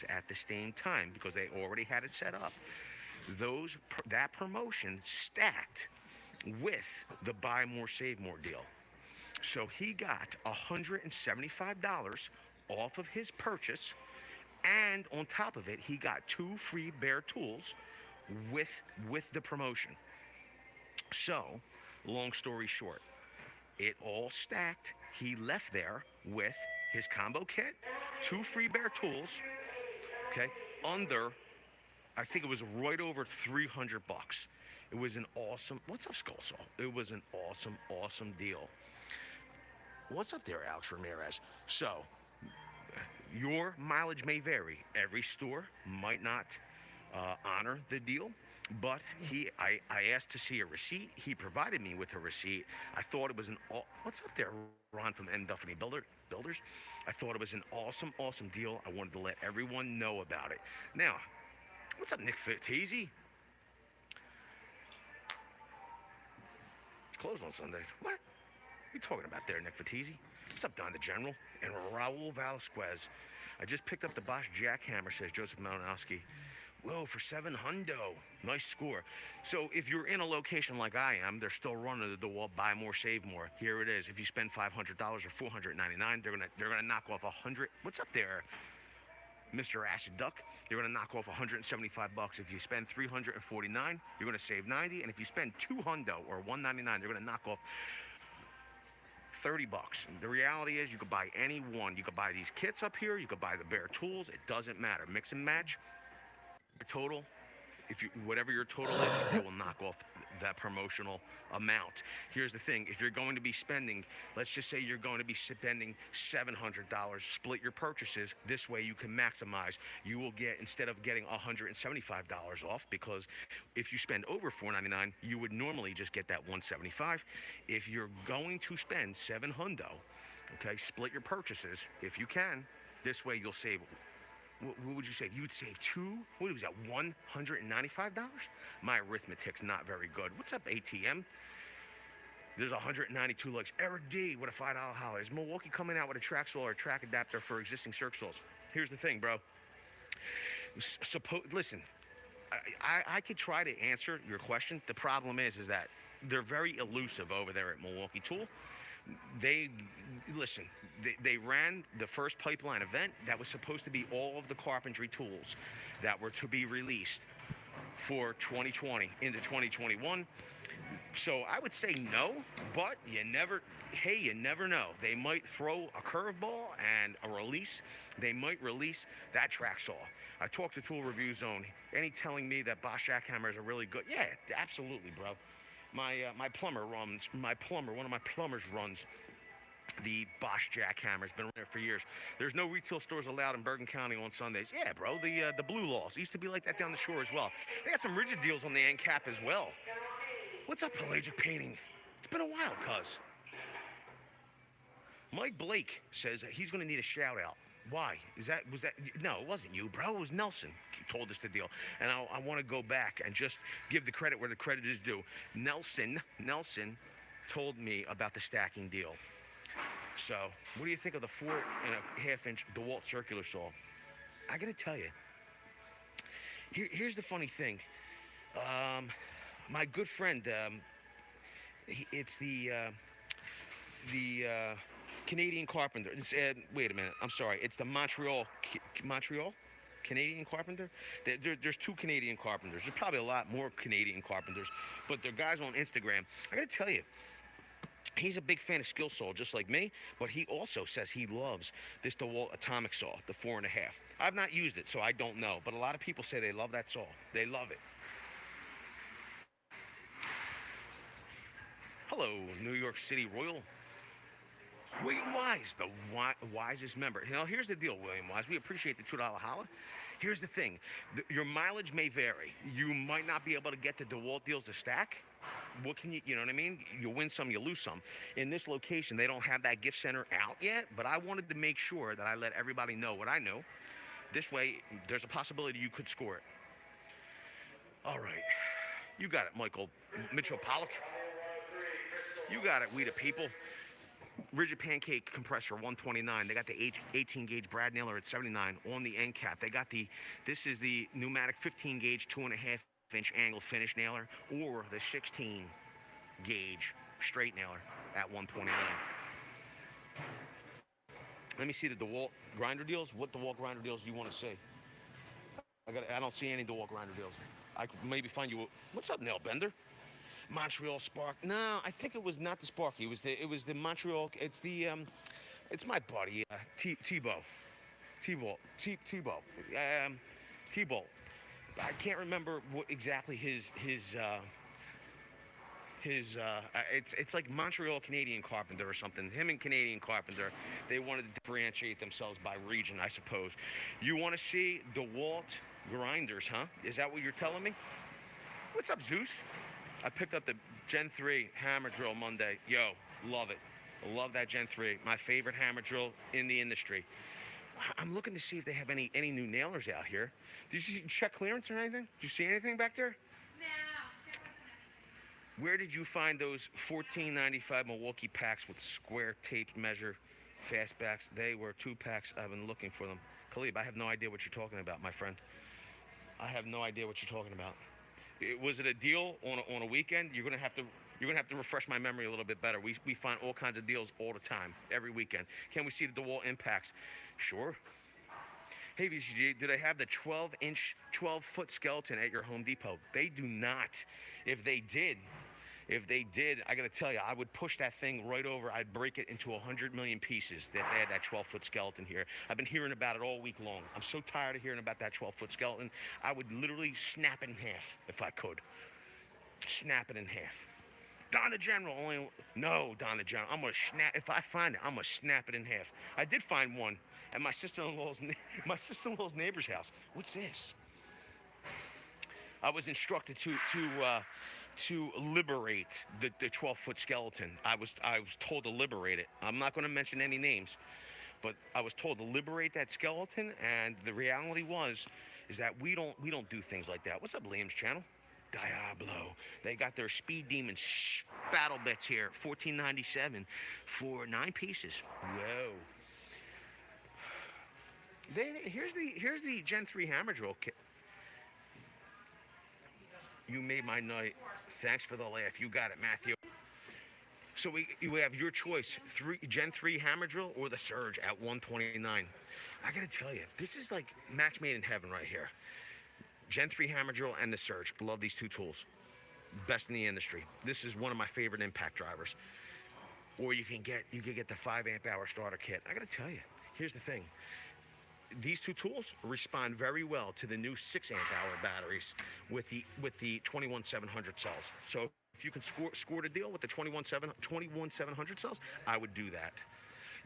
U: At the same time because they already had it set up. That promotion stacked with the buy more save more deal. So he got $175 off of his purchase, and on top of it, he got 2 free bare tools with the promotion. So, long story short, it all stacked. He left there with his combo kit, 2 free bare tools, okay, under, I think it was right over $300. It was an awesome, what's up, Skullsaw? It was an awesome deal. What's up there, Alex Ramirez? So, your mileage may vary. Every store might not honor the deal, but I asked to see a receipt. He provided me with a receipt. I thought it was what's up there, Ron from N. Duffany Builders? I thought it was an awesome deal. I wanted to let everyone know about it. Now, what's up, Nick Fittesi? It's closed on Sundays. What are you talking about there, Nick Fittesi? What's up, Don the General? And Raul Velasquez. I just picked up the Bosch jackhammer, says Joseph Malinowski. Whoa, for $700. Nice score. So if you're in a location like I am, they're still running the wall, buy more, save more. Here it is. If you spend $500 or $499, they're gonna knock off $100. What's up there, Mr. Acid Duck? You're gonna knock off $175. If you spend $349, you're gonna save $90. And if you spend $200 or $199, they're gonna knock off $30. The reality is you could buy any one. You could buy these kits up here. You could buy the bare tools. It doesn't matter. Mix and match. Total, whatever your total is, they will knock off that promotional amount. Here's the thing: if you're going to be spending, let's just say you're going to be spending $700, split your purchases. This way, you can maximize. You will get, instead of getting $175 off, because if you spend over $499, you would normally just get that $175. If you're going to spend $700, okay, split your purchases if you can. This way, you'll save. What would you save? You would save what was that, $195? My arithmetic's not very good. What's up, ATM? There's 192 likes. Eric D with a $5 holler. Is Milwaukee coming out with a track saw or a track adapter for existing circ saws? Here's the thing, bro. Listen, I could try to answer your question. The problem is that they're very elusive over there at Milwaukee Tool. They ran the first pipeline event that was supposed to be all of the carpentry tools that were to be released for 2020 into 2021. So I would say no, but you never know. They might throw a curveball and a release. They might release that track saw. I talked to Tool Review Zone, and he telling me that Bosch jackhammers are really good. Yeah, absolutely, bro. My plumber, one of my plumbers runs the Bosch jackhammer. Has been running there for years. There's no retail stores allowed in Bergen County on Sundays. Yeah, bro, the blue laws. It used to be like that down the shore as well. They got some rigid deals on the end cap as well. What's up, Pelagic Painting? It's been a while, cuz. Mike Blake says that he's going to need a shout out. Why? No, it wasn't you, bro. It was Nelson who told us the deal. And I want to go back and just give the credit where the credit is due. Nelson told me about the stacking deal. So, what do you think of the 4.5-inch DeWalt circular saw? I got to tell you, here's the funny thing. My good friend, it's the Canadian Carpenter. It's, wait a minute. I'm sorry. It's the Montreal Canadian Carpenter. There's 2 Canadian carpenters. There's probably a lot more Canadian carpenters, but they're guys on Instagram. I got to tell you, he's a big fan of skill saw, just like me, but he also says he loves this DeWalt Atomic saw, the 4.5. I've not used it, so I don't know, but a lot of people say they love that saw. They love it. Hello, New York City Royal. William Wise, the wisest member. Now, here's the deal, William Wise. We appreciate the $2 holla. Here's the thing. Your mileage may vary. You might not be able to get the DeWalt deals to stack. What can you know what I mean? You win some, you lose some. In this location, they don't have that gift center out yet, but I wanted to make sure that I let everybody know what I know. This way, there's a possibility you could score it. All right. You got it, Mitchell Pollock. You got it, we the people. Rigid pancake compressor 129. They got the 18 gauge Brad nailer at 79 on the end cap. They got this is the pneumatic 15 gauge 2.5 inch angle finish nailer, or the 16 gauge straight nailer at 129. Let me see the DeWalt grinder deals. What DeWalt grinder deals do you want to see? I don't see any DeWalt grinder deals. I could maybe find you. What's up, Nail Bender? Montreal Spark. No, I think it was not the Sparky. It was the Montreal. It's it's my buddy T-Bow. I can't remember what exactly his it's like Montreal Canadian Carpenter or something. Him and Canadian Carpenter, they wanted to differentiate themselves by region, I suppose. You want to see DeWalt grinders, huh? Is that what you're telling me? What's up, Zeus? I picked up the Gen 3 hammer drill Monday. Yo, love it. Love that Gen 3. My favorite hammer drill in the industry. I'm looking to see if they have any new nailers out here. Did you check clearance or anything? Did you see anything back there? No. Where did you find those $14.95 Milwaukee packs with square taped measure fastbacks? They were 2 packs. I've been looking for them. Khalib, I have no idea what you're talking about, my friend. I have no idea what you're talking about. Was it a deal on a weekend? You're gonna have to refresh my memory a little bit better. We find all kinds of deals all the time, every weekend. Can we see the DeWalt impacts? Sure. Hey VCG, do they have the 12-foot skeleton at your Home Depot? They do not. If they did, I gotta tell you, I would push that thing right over. I'd break it into 100 million pieces if they had that 12-foot skeleton here. I've been hearing about it all week long. I'm so tired of hearing about that 12-foot skeleton. I would literally snap it in half if I could. Snap it in half. Don the General, Don the General. I'm gonna snap. If I find it, I'm gonna snap it in half. I did find one at my sister-in-law's neighbor's house. What's this? I was instructed to liberate the 12-foot skeleton. I was told to liberate it. I'm not going to mention any names, but I was told to liberate that skeleton, and the reality is that we don't do things like that. What's up, Liam's channel? Diablo. They got their Speed Demon battle bits here, $14.97 for 9 pieces. Whoa. Here's the Gen 3 hammer drill kit. You made my night. Thanks for the laugh. You got it, Matthew. So we have your choice: Gen 3 hammer drill or the Surge at $129. I gotta tell you, this is like match made in heaven right here. Gen 3 hammer drill and the Surge. Love these 2 tools. Best in the industry. This is one of my favorite impact drivers. Or you can get the 5 amp hour starter kit. I gotta tell you, here's the thing. These 2 tools respond very well to the new 6 amp hour batteries with the 21700 cells. So if you can score the deal with the 21700 cells, I would do that.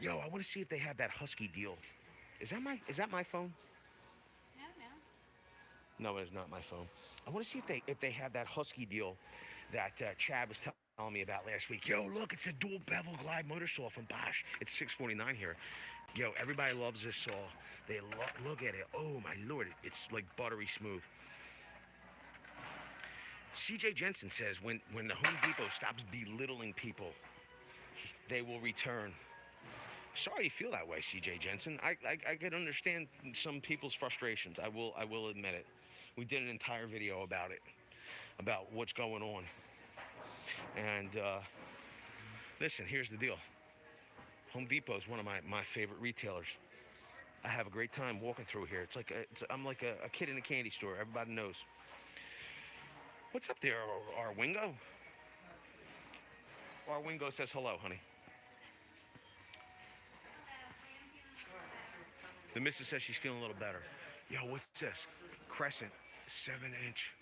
U: Yo, I want to see if they have that Husky deal. Is that my phone?
M: I don't know.
U: No, it is not my phone. I want to see if they have that Husky deal that Chad was telling me about last week. Yo, look, it's a dual bevel glide motor saw from Bosch. It's $649 here. Yo, everybody loves this saw. They look at it. Oh my Lord, it's like buttery smooth. CJ Jensen says when the Home Depot stops belittling people, they will return. Sorry you feel that way, CJ Jensen. I can understand some people's frustrations. I will admit it. We did an entire video about it, about what's going on. And listen, here's the deal. Home Depot is one of my favorite retailers. I have a great time walking through here. I'm like a kid in a candy store. Everybody knows. What's up there, our Wingo? Our Wingo says hello, honey. The missus says she's feeling a little better. Yo, what's this? Crescent, 7-inch,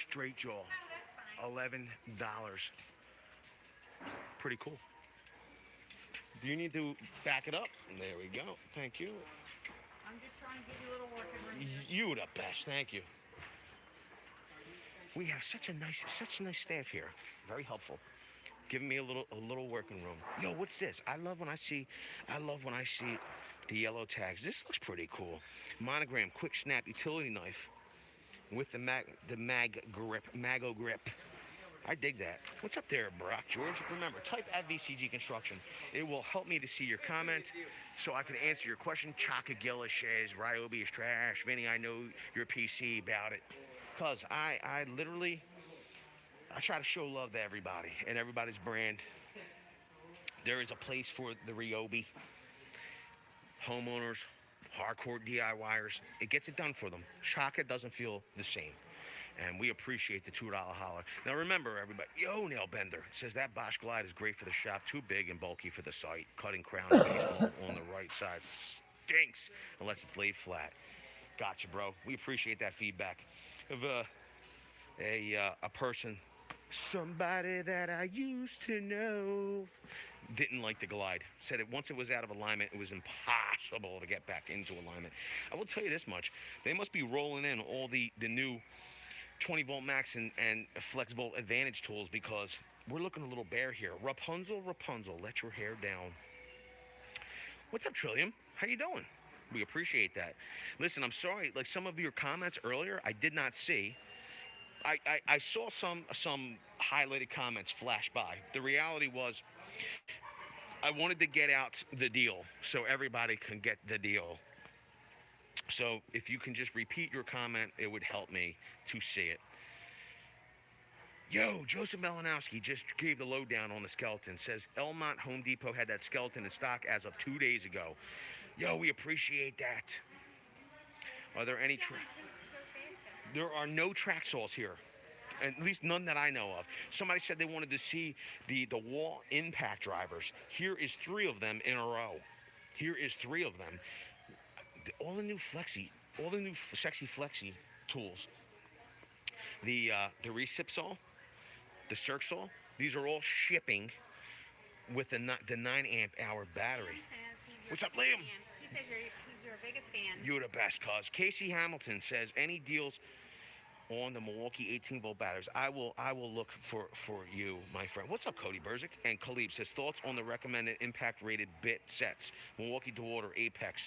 U: straight jaw, $11. Pretty cool. Do you need to back it up? There we go. Thank you.
I: I'm just trying to give you a little working room.
U: You the best. Thank you. We have such a nice staff here. Very helpful. Giving me a little working room. Yo, what's this? I love when I see the yellow tags. This looks pretty cool. Monogram quick snap utility knife with the Mago grip. I dig that. What's up there, Brock George? Remember, type at VCG Construction. It will help me to see your comment so I can answer your question. Chaka Gillis says, Ryobi is trash. Vinny, I know you're PC about it. Because I literally try to show love to everybody and everybody's brand. There is a place for the Ryobi. Homeowners, hardcore DIYers, it gets it done for them. Chaka doesn't feel the same. And we appreciate the $2 holler. Now remember, everybody, yo, Nail Bender says that Bosch Glide is great for the shop, too big and bulky for the site. Cutting crown and base on the right side stinks unless it's laid flat. Gotcha, bro. We appreciate that feedback. Of a person, somebody that I used to know, didn't like the Glide. Said it once it was out of alignment, it was impossible to get back into alignment. I will tell you this much: they must be rolling in all the new 20-volt max and flex volt advantage tools, because we're looking a little bare here. Rapunzel, let your hair down. What's up, Trillium? How you doing? We appreciate that. Listen, I'm sorry, like some of your comments earlier, I did not see. I saw some highlighted comments flash by. The reality was, I wanted to get out the deal so everybody can get the deal. So if you can just repeat your comment, it would help me to see it. Yo, Joseph Malinowski just gave the lowdown on the skeleton. Says Elmont Home Depot had that skeleton in stock as of 2 days ago. Yo, we appreciate that. Are there any There are no track saws here. At least none that I know of. Somebody said they wanted to see the wall impact drivers. Here is 3 of them in a row. Here is 3 of them. All the new sexy flexi tools. The recip saw, the circ saw, these are all shipping with the 9 amp hour battery. What's up, Liam?
B: He says he's your biggest fan.
U: You're the best, cuz. Casey Hamilton says any deals on the Milwaukee 18-volt batteries. I will look for you, my friend. What's up, Cody Berzik? And Khalib says thoughts on the recommended impact rated bit sets, Milwaukee DeWalt or Apex.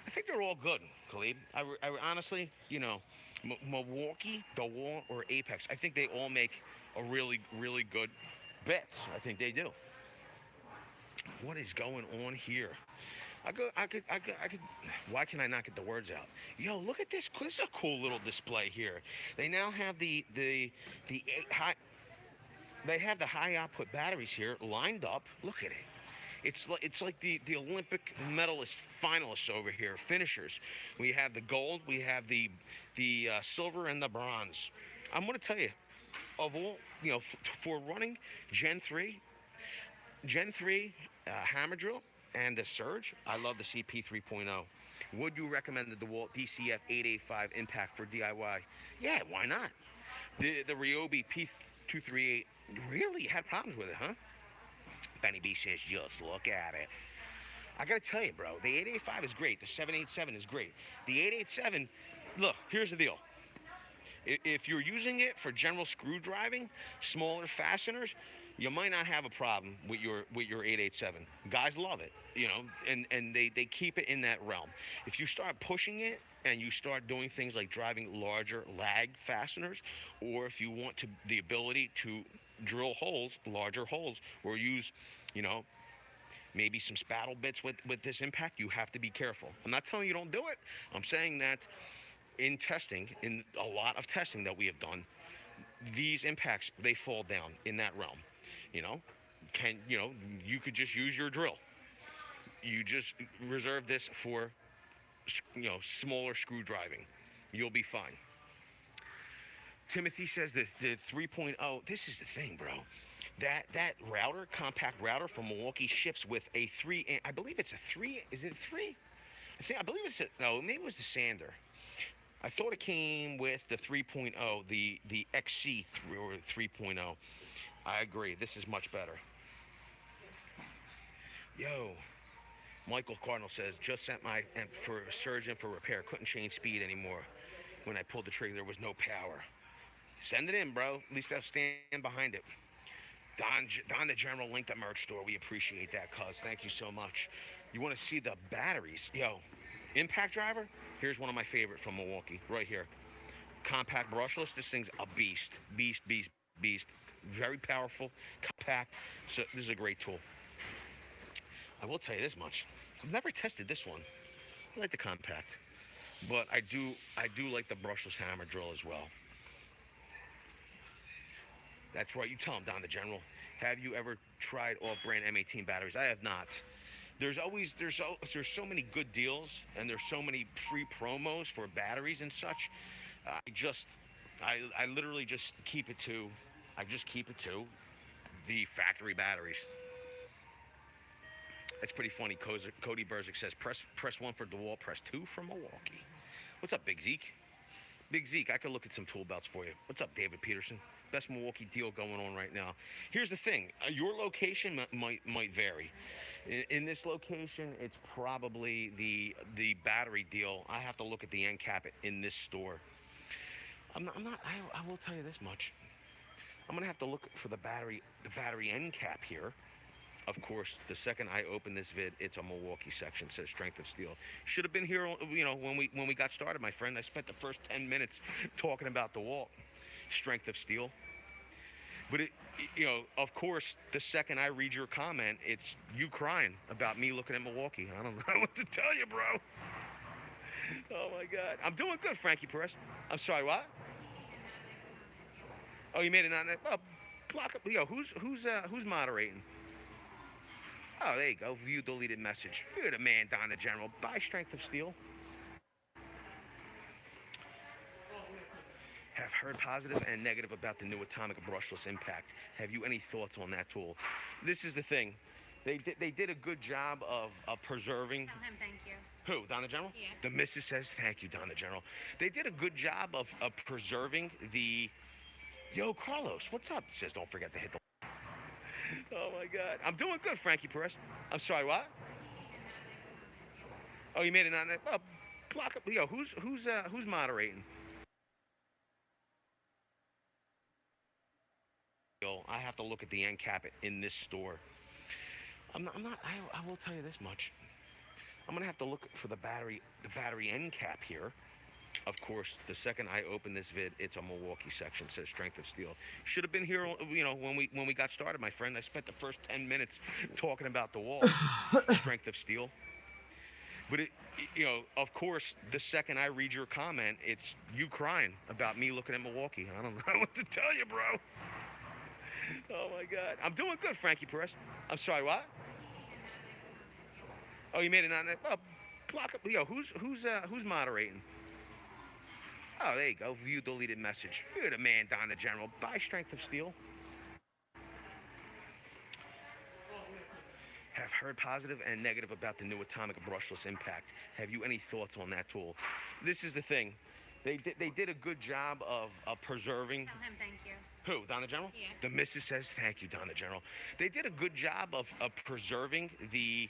U: I think they're all good, Khalib. I honestly, you know, Milwaukee, DeWalt, or Apex, I think they all make a really, really good bits. I think they do. What is going on here? I could. Why can I not get the words out? Yo, look at this. This is a cool little display here. They now have the high. They have the high output batteries here lined up. Look at it. It's like the Olympic medalist finalists over here, finishers. We have the gold, we have the silver, and the bronze. I'm going to tell you, of all, you know, for running Gen 3 hammer drill and the Surge, I love the CP 3.0. Would you recommend the DeWalt DCF 885 Impact for DIY? Yeah, why not? The Ryobi P238 really had problems with it, huh? Benny B says, just look at it. I gotta tell you, bro, the 885 is great. The 787 is great. The 887, look, here's the deal. If you're using it for general screw driving, smaller fasteners, you might not have a problem with your 887. Guys love it, you know, and they keep it in that realm. If you start pushing it and you start doing things like driving larger lag fasteners, or if you want the ability to drill larger holes, or use, you know, maybe some spattle bits with this impact, you have to be careful. I'm not telling you don't do it. I'm saying that in a lot of testing that we have done, these impacts, they fall down in that realm. You know, you could just use your drill. You just reserve this for, you know, smaller screw driving. You'll be fine. Timothy says the 3.0, this is the thing, bro. That router, compact router from Milwaukee, ships with a 3, I believe it's a 3, is it 3? I believe it's maybe it was the Sander. I thought it came with the 3.0, the XC 3.0. I agree, this is much better. Yo, Michael Cardinal says, just sent my for a surgeon for repair. Couldn't change speed anymore. When I pulled the trigger, there was no power. Send it in, bro. At least I'll stand behind it. Don the General linked the merch store. We appreciate that, cuz. Thank you so much. You want to see the batteries? Yo, impact driver? Here's one of my favorite from Milwaukee, right here. Compact brushless. This thing's a beast. Beast. Very powerful, compact. So this is a great tool. I will tell you this much. I've never tested this one. I like the compact, but I do like the brushless hammer drill as well. That's right. You tell him, Don the General. Have you ever tried off-brand M18 batteries? I have not. There's so many good deals, and there's so many free promos for batteries and such. I literally just keep it to the factory batteries. That's pretty funny. Cody Berzik says, press 1 for DeWalt, press 2 for Milwaukee. What's up, Big Zeke? Big Zeke, I could look at some tool belts for you. What's up, David Peterson? Best Milwaukee deal going on right now. Here's the thing. Your location might vary. In this location, it's probably the battery deal. I have to look at the end cap in this store. I will tell you this much. I'm gonna have to look for the battery end cap here. Of course, the second I open this vid, it's a Milwaukee section. It says Strength of Steel. Should have been here, when we got started, my friend. I spent the first 10 minutes talking about DeWalt. Strength of Steel. But of course, the second I read your comment, it's you crying about me looking at Milwaukee. I don't know what to tell you, bro. Oh my God, I'm doing good, Frankie Perez. I'm sorry, what? Oh, you made it on that. Well, block up. Yo, who's moderating? Oh, there you go. View deleted message. You're the man, Don the General. Buy Strength of Steel. Have heard positive and negative about the new atomic brushless impact. Have you any thoughts on that tool? This is the thing. They did a good job of preserving.
B: Tell him thank you.
U: Who? Don the General?
B: Yeah.
U: The missus says thank you, Don the General. They did a good job of preserving the. Yo, Carlos, what's up? Says don't forget to hit the. Oh my God, I'm doing good, Frankie Perez. I'm sorry, what? Oh, you made it on that. Well, block up. Yo, who's moderating? I have to look at the end cap in this store. I will tell you this much. I'm gonna have to look for the battery end cap here. Of course, the second I open this vid, it's a Milwaukee section. It says Strength of Steel. Should have been here, when we got started, my friend. I spent the first 10 minutes talking about DeWalt. Strength of Steel. But of course, the second I read your comment, it's you crying about me looking at Milwaukee. I don't know what to tell you, bro. Oh my God, I'm doing good, Frankie Perez. I'm sorry, what? Oh, you made it on that. Well, block up. Yo, who's moderating? Oh, there you go. View deleted message. You're the man, Don the General. Buy Strength of Steel. Have heard positive and negative about the new atomic brushless impact. Have you any thoughts on that tool? This is the thing. They did a good job of preserving.
B: Tell him thank you.
U: Who? Don the General?
B: Yeah.
U: The missus says thank you, Don the General. They did a good job of preserving the.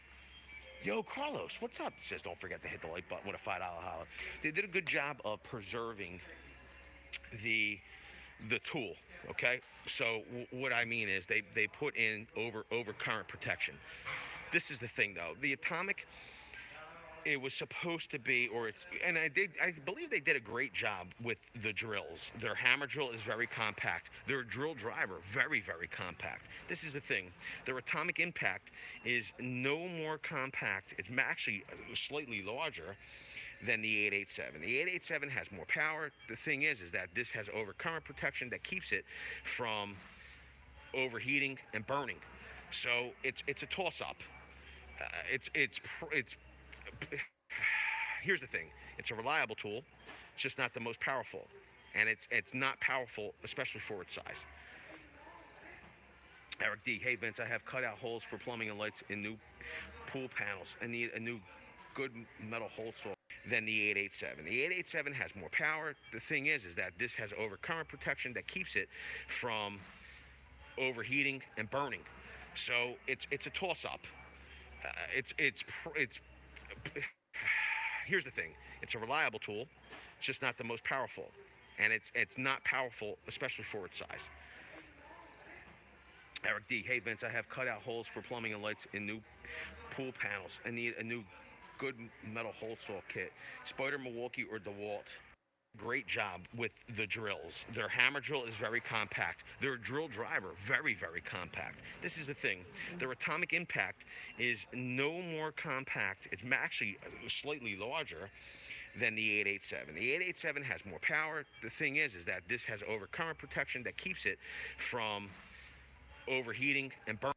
U: Yo, Carlos, what's up? Says don't forget to hit the like button with a $5 holler. They did a good job of preserving the tool. Okay, so what I mean is they put in overcurrent protection. This is the thing though. The atomic. It was supposed to be, I believe they did a great job with the drills. Their hammer drill is very compact. Their drill driver, very, very compact. This is the thing. Their atomic impact is no more compact. It's actually slightly larger than the 887. The 887 has more power. The thing is that this has overcurrent protection that keeps it from overheating and burning. So it's a toss-up. Here's the thing. It's a reliable tool. It's just not the most powerful. And it's not powerful, especially for its size. Eric D. Hey, Vince, I have cutout holes for plumbing and lights in new pool panels. I need a new good metal hole saw than the 887. The 887 has more power. The thing is that this has overcurrent protection that keeps it from overheating and burning. So it's a toss-up. it's here's the thing. It's a reliable tool. It's just not the most powerful, and it's not powerful, especially for its size. Eric D. Hey Vince, I have cutout holes for plumbing and lights in new pool panels. I need a new good metal hole saw kit. Spider, Milwaukee, or DeWalt. Great job with the drills. Their hammer drill is very compact. Their drill driver, very, very compact. This is the thing. Their atomic impact is no more compact. It's actually slightly larger than the 887. The 887 has more power. The thing is that this has overcurrent protection that keeps it from overheating and burning.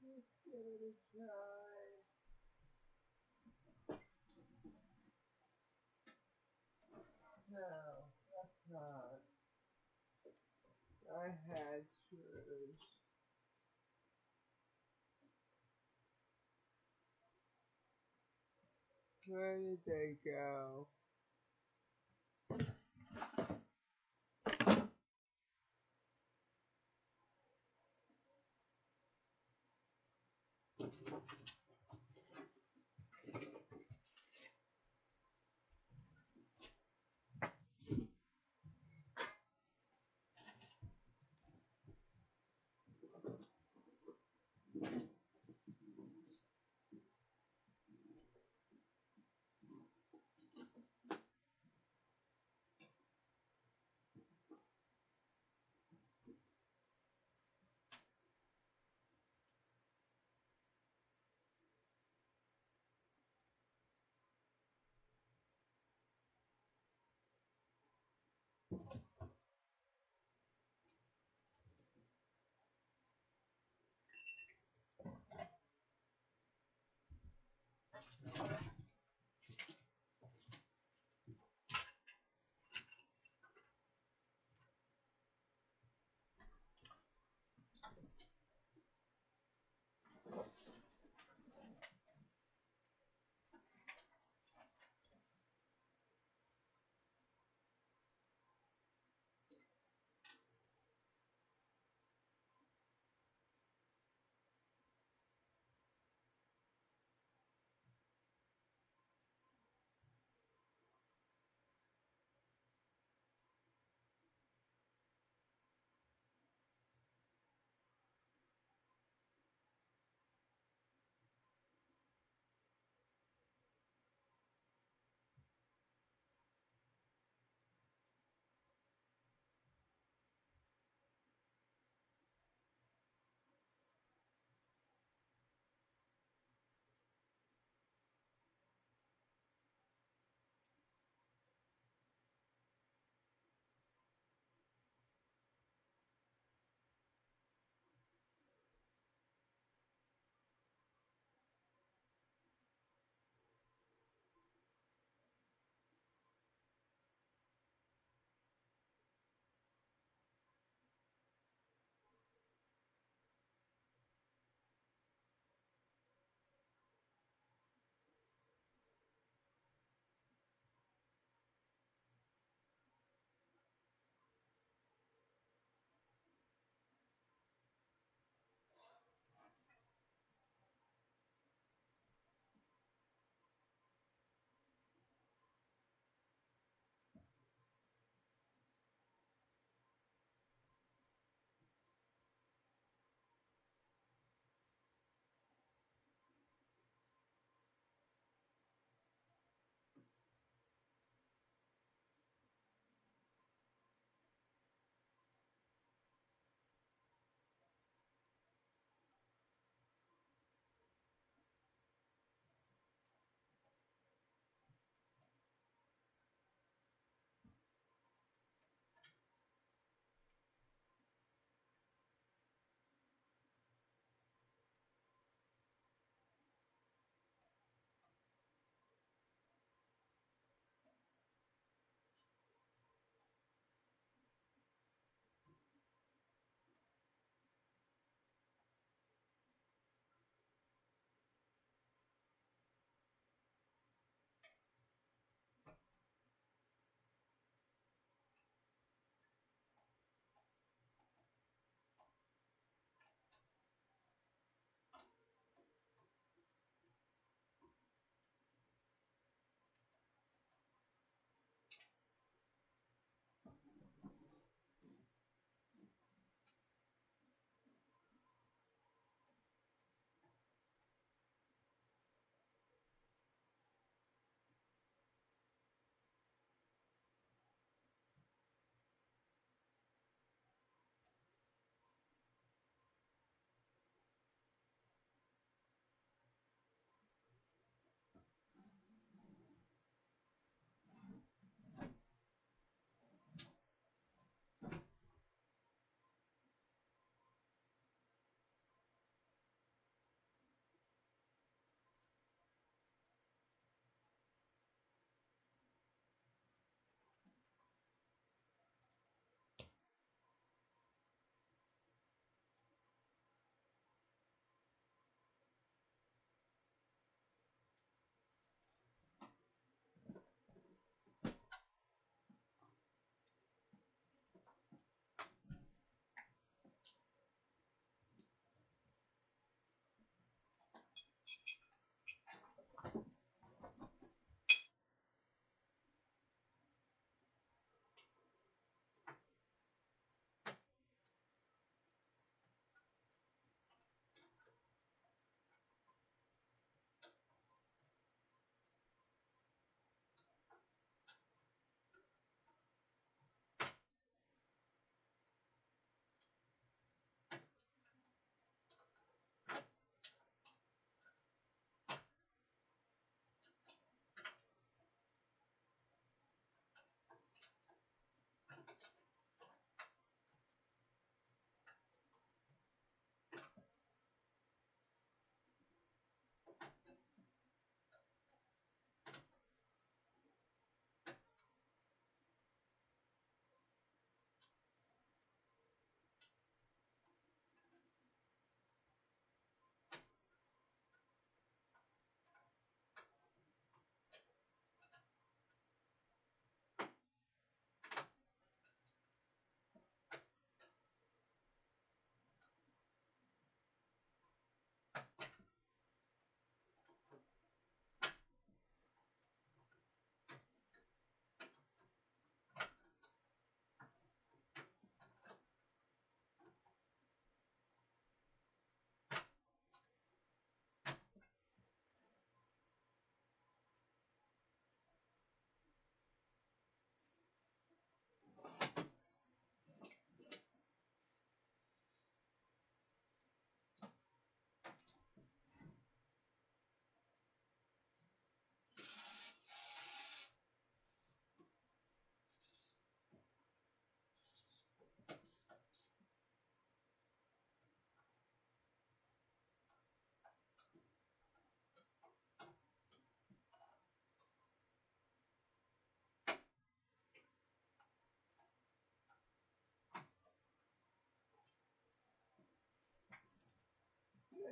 A: Let's give it a try. No, that's not. I had screws. Where did they go?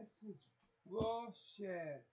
J: This is bullshit.